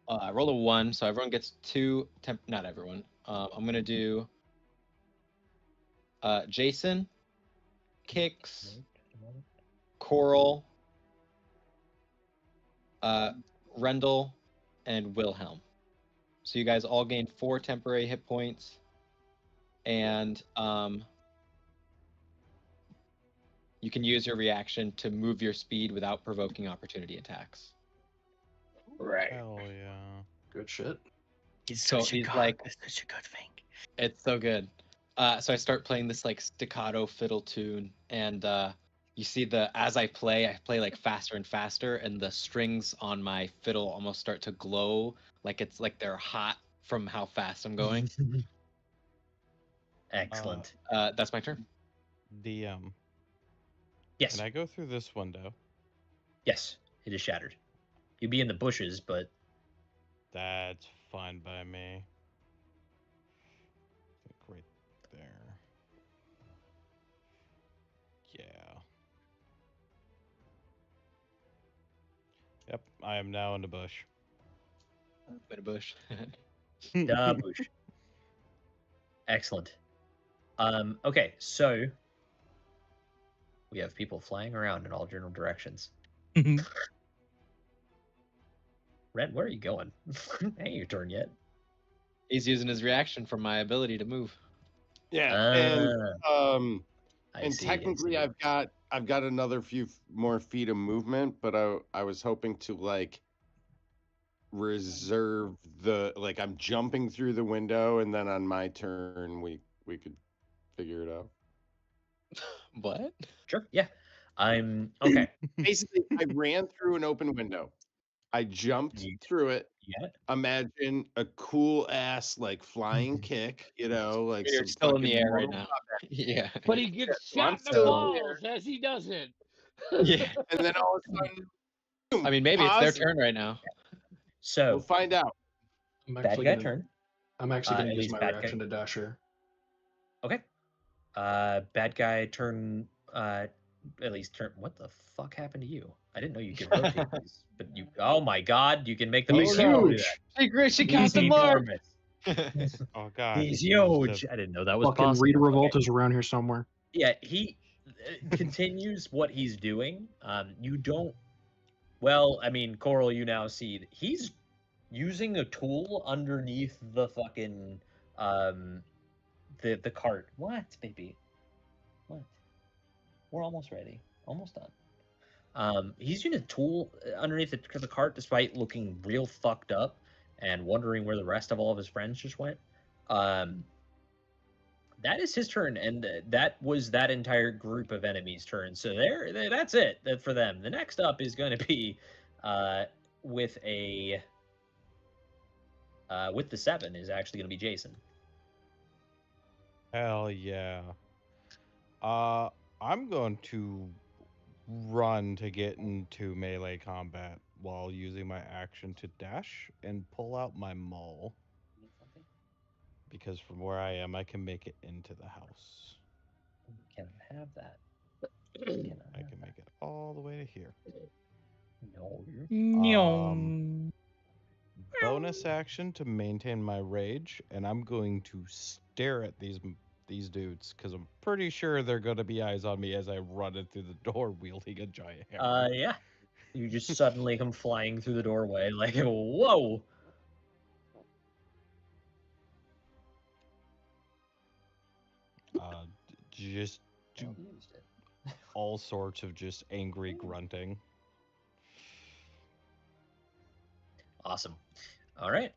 I roll a 1, so everyone gets 2 temp. Not everyone. I'm gonna do Jason, Kix, Coral, Rendell, and Wilhelm. So you guys all gain 4 temporary hit points, and you can use your reaction to move your speed without provoking opportunity attacks. Right. Hell yeah. Good shit. It's So such a he's good, it's such a good thing. It's so good. So I start playing this staccato fiddle tune, and you see as I play faster and faster, and the strings on my fiddle almost start to glow, it's like they're hot from how fast I'm going. Excellent. That's my turn. Yes. Can I go through this window? Yes. It is shattered. You'd be in the bushes, but That's fine by me. I think right there. Yeah. Yep, I am now in the bush. In a bush. bush. Excellent. Okay, so we have people flying around in all general directions. Red, where are you going? Ain't your turn yet. He's using his reaction from my ability to move. Yeah, and And technically, I've got another few more feet of movement, but I was hoping to like reserve I'm jumping through the window, and then on my turn we could figure it out. What? Sure. Yeah. I'm okay. Basically, I ran through an open window. I jumped through it. Yeah. Imagine a cool ass like flying kick, like You're some still in the fucking air right Mortal now. Kombat. Yeah. But he gets so I'm shot in the still in the air. balls as he does it. Yeah. And then all of a sudden, boom, I mean, maybe it's their pause. turn right now. So We'll find out. bad guy turn. I'm actually going at to use least my bad reaction to dash here. Okay. Bad guy turn. At least turn. What the fuck happened to you? I didn't know you could rotate these, but you. Oh my god! You can make them He's bigger. huge. She He's enormous. Oh god. He's he used huge. to- I didn't know that was Fucking possible. Rita Revolt Okay. is around here somewhere. Yeah, he continues what he's doing. You don't. Well, I mean, Coral, you now see that he's using a tool underneath the fucking the cart. What, baby? What? We're almost ready. Almost done. He's using a tool underneath the cart, despite looking real fucked up and wondering where the rest of all of his friends just went. That is his turn, and that was that entire group of enemies' turn. So that's it for them. The next up is going to be with the 7 is actually going to be Jason. Hell yeah. I'm going to run to get into melee combat while using my action to dash and pull out my maul. Because from where I am, I can make it into the house. Can I have that? I can make it all the way to here. No. Bonus action to maintain my rage, and I'm going to stare at these dudes because I'm pretty sure they're going to be eyes on me as I run in through the door wielding a giant hammer. Yeah. You just suddenly come flying through the doorway, like, whoa. Just all sorts of just angry grunting. Awesome. All right.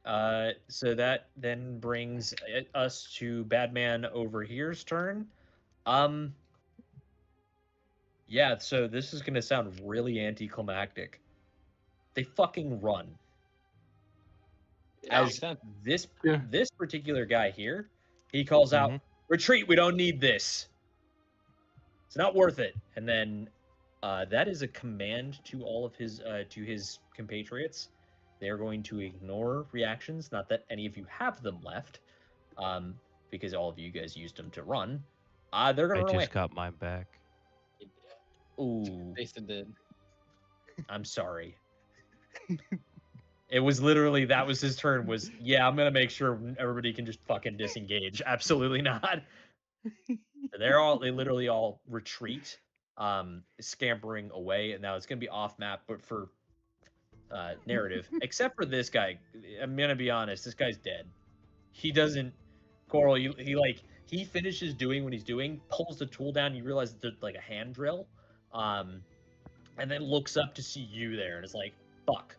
So that then brings us to Badman over here's turn. Yeah, so this is gonna sound really anticlimactic. They fucking run. As this particular guy here, he calls out, "Retreat! We don't need this. It's not worth it." And then that is a command to all of his compatriots. They're going to ignore reactions. Not that any of you have them left, because all of you guys used them to run. They're gonna run away. I just got mine back. Ooh, Jason did. I'm sorry. It was literally that was his turn. Was yeah, I'm gonna make sure everybody can just fucking disengage. Absolutely not. They literally all retreat, scampering away, and now it's gonna be off map, but for narrative, except for this guy. I'm gonna be honest, this guy's dead. He doesn't. Coral, he finishes doing what he's doing, pulls the tool down. You realize that there's like a hand drill, and then looks up to see you there, and is like, "Fuck,"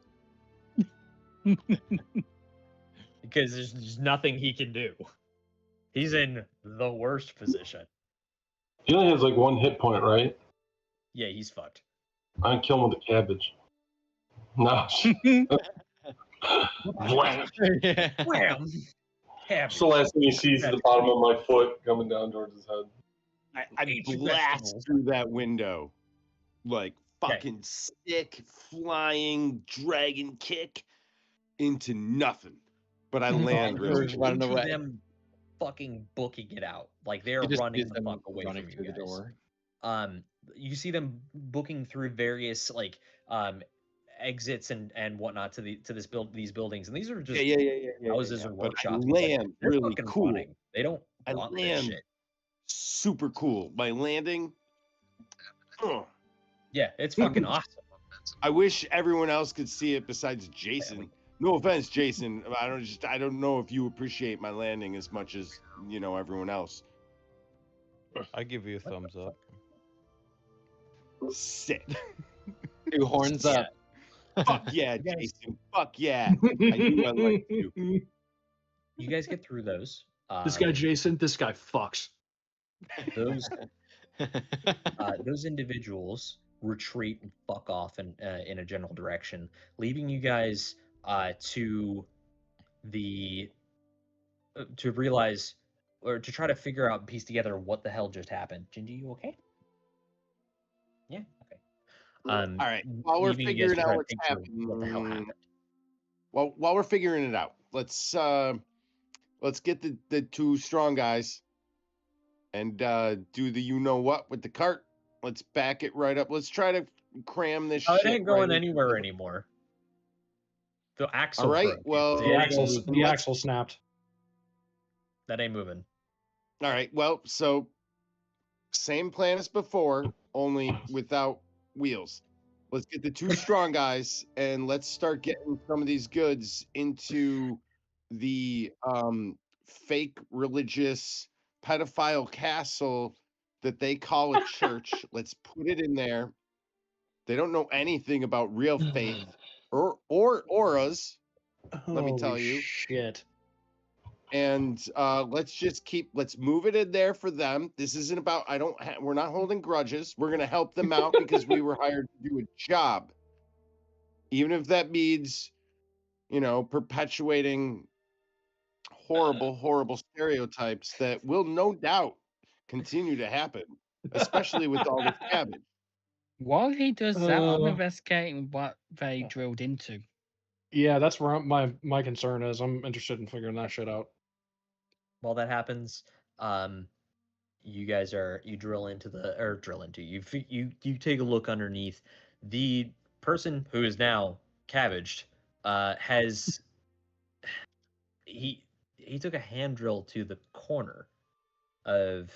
because there's just nothing he can do. He's in the worst position. He only has like 1 hit point, right? Yeah, he's fucked. I can kill him with a cabbage. No. Yeah. Wham! It's the last thing he sees is the bottom of my foot coming down towards his head. I blast through that window, like fucking sick flying dragon kick into nothing. But I land really cool. Running away. Them fucking booking it out, like they're He just running sees the them fuck away running from through you the guys. door. You see them booking through various like exits and whatnot to these buildings, and these are just houses or But I workshops. land They're really fucking cool. running. They don't I want this land shit. super cool. My landing. Yeah, it's fucking awesome. I wish everyone else could see it besides Jason. No offense, Jason. I don't know if you appreciate my landing as much as everyone else. I give you a thumbs up. Sit. 2 horns up. Fuck yeah, You guys- Jason. Fuck yeah. I knew I liked you. You guys get through those. This guy Jason, this guy fucks. Those individuals retreat and fuck off in a general direction, leaving you guys to realize or to try to figure out and piece together what the hell just happened. Gingy, you okay? Yeah. Okay. All right. While we're leaving you guys figuring to out try to what's picture happening, what the hell happened. while we're figuring it out, let's get the 2 strong guys and do the you know what with the cart. Let's back it right up. Let's try to cram this Oh, shit. it ain't going right anywhere into anymore. The axle. All right. broke. Well, The axle snapped. That ain't moving. All right. Well, so same plan as before, only without wheels. Let's get the 2 strong guys and let's start getting some of these goods into the fake religious pedophile castle that they call a church. Let's put it in there. They don't know anything about real faith or auras. Let me tell you. Shit. And let's move it in there for them. This isn't about we're not holding grudges. We're gonna help them out because we were hired to do a job, even if that means, perpetuating horrible stereotypes that will no doubt continue to happen, especially with all this cabbage. While he does that, I'm Uh, investigating what they drilled into. Yeah, that's where my concern is. I'm interested in figuring that shit out. While that happens, you guys you take a look underneath. The person who is now cabbaged has he took a hand drill to the corner of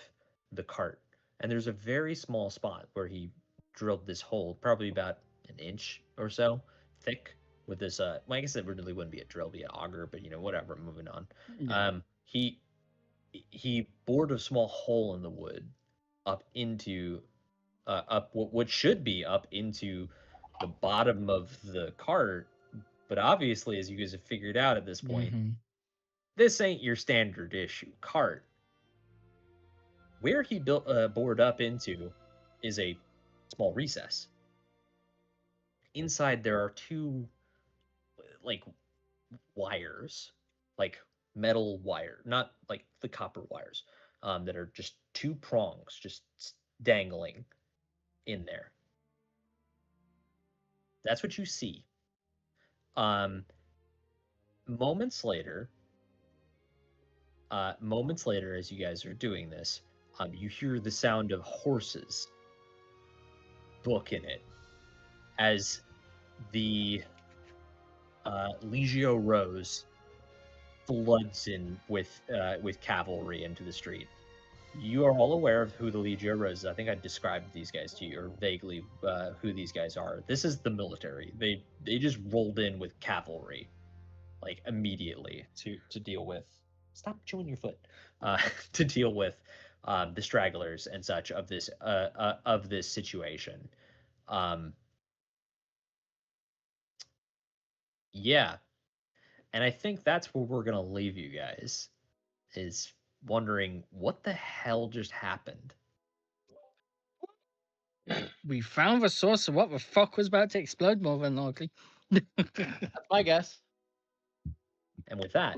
the cart, and there's a very small spot where he drilled this hole, probably about an inch or so thick, with this well, I guess it really wouldn't be a drill, it'd be an auger, but whatever, moving on. Yeah. He bored a small hole in the wood up into what should be up into the bottom of the cart, but obviously, as you guys have figured out at this point, this ain't your standard issue cart. Where he bored up into is a small recess. Inside there are 2 wires, metal wire, not like the copper wires, that are just 2 prongs just dangling in there. That's what you see. Moments later, as you guys are doing this, you hear the sound of horses booking it as the Legio Rose floods in with cavalry into the street. You are all aware of who the Legio Rose is. I think I described these guys to you, or vaguely who these guys are. This is the military. They just rolled in with cavalry, immediately to deal with. Stop chewing your foot. To deal with the stragglers and such of this situation. Yeah. And I think that's where we're going to leave you guys, is wondering what the hell just happened. We found the source of what the fuck was about to explode, more than likely. That's my guess. And with that,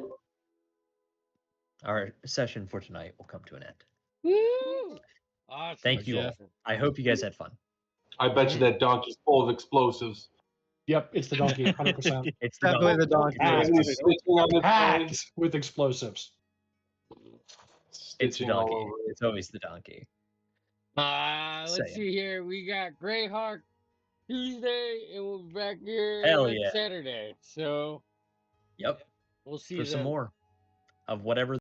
our session for tonight will come to an end. Woo! Awesome. Thank you all. I hope you guys had fun. I bet you that donkey's full of explosives. Yep, it's the donkey, 100%. It's Definitely the donkey. Hacked. He's stitching on the tongue, Hacked with explosives. It's the stitching all donkey. over it. It's always the donkey. Let's Saying. see here. We got Greyhawk Tuesday, and we'll be back here Hell on yeah. Saturday. So Yep. we'll see For you some then. more of whatever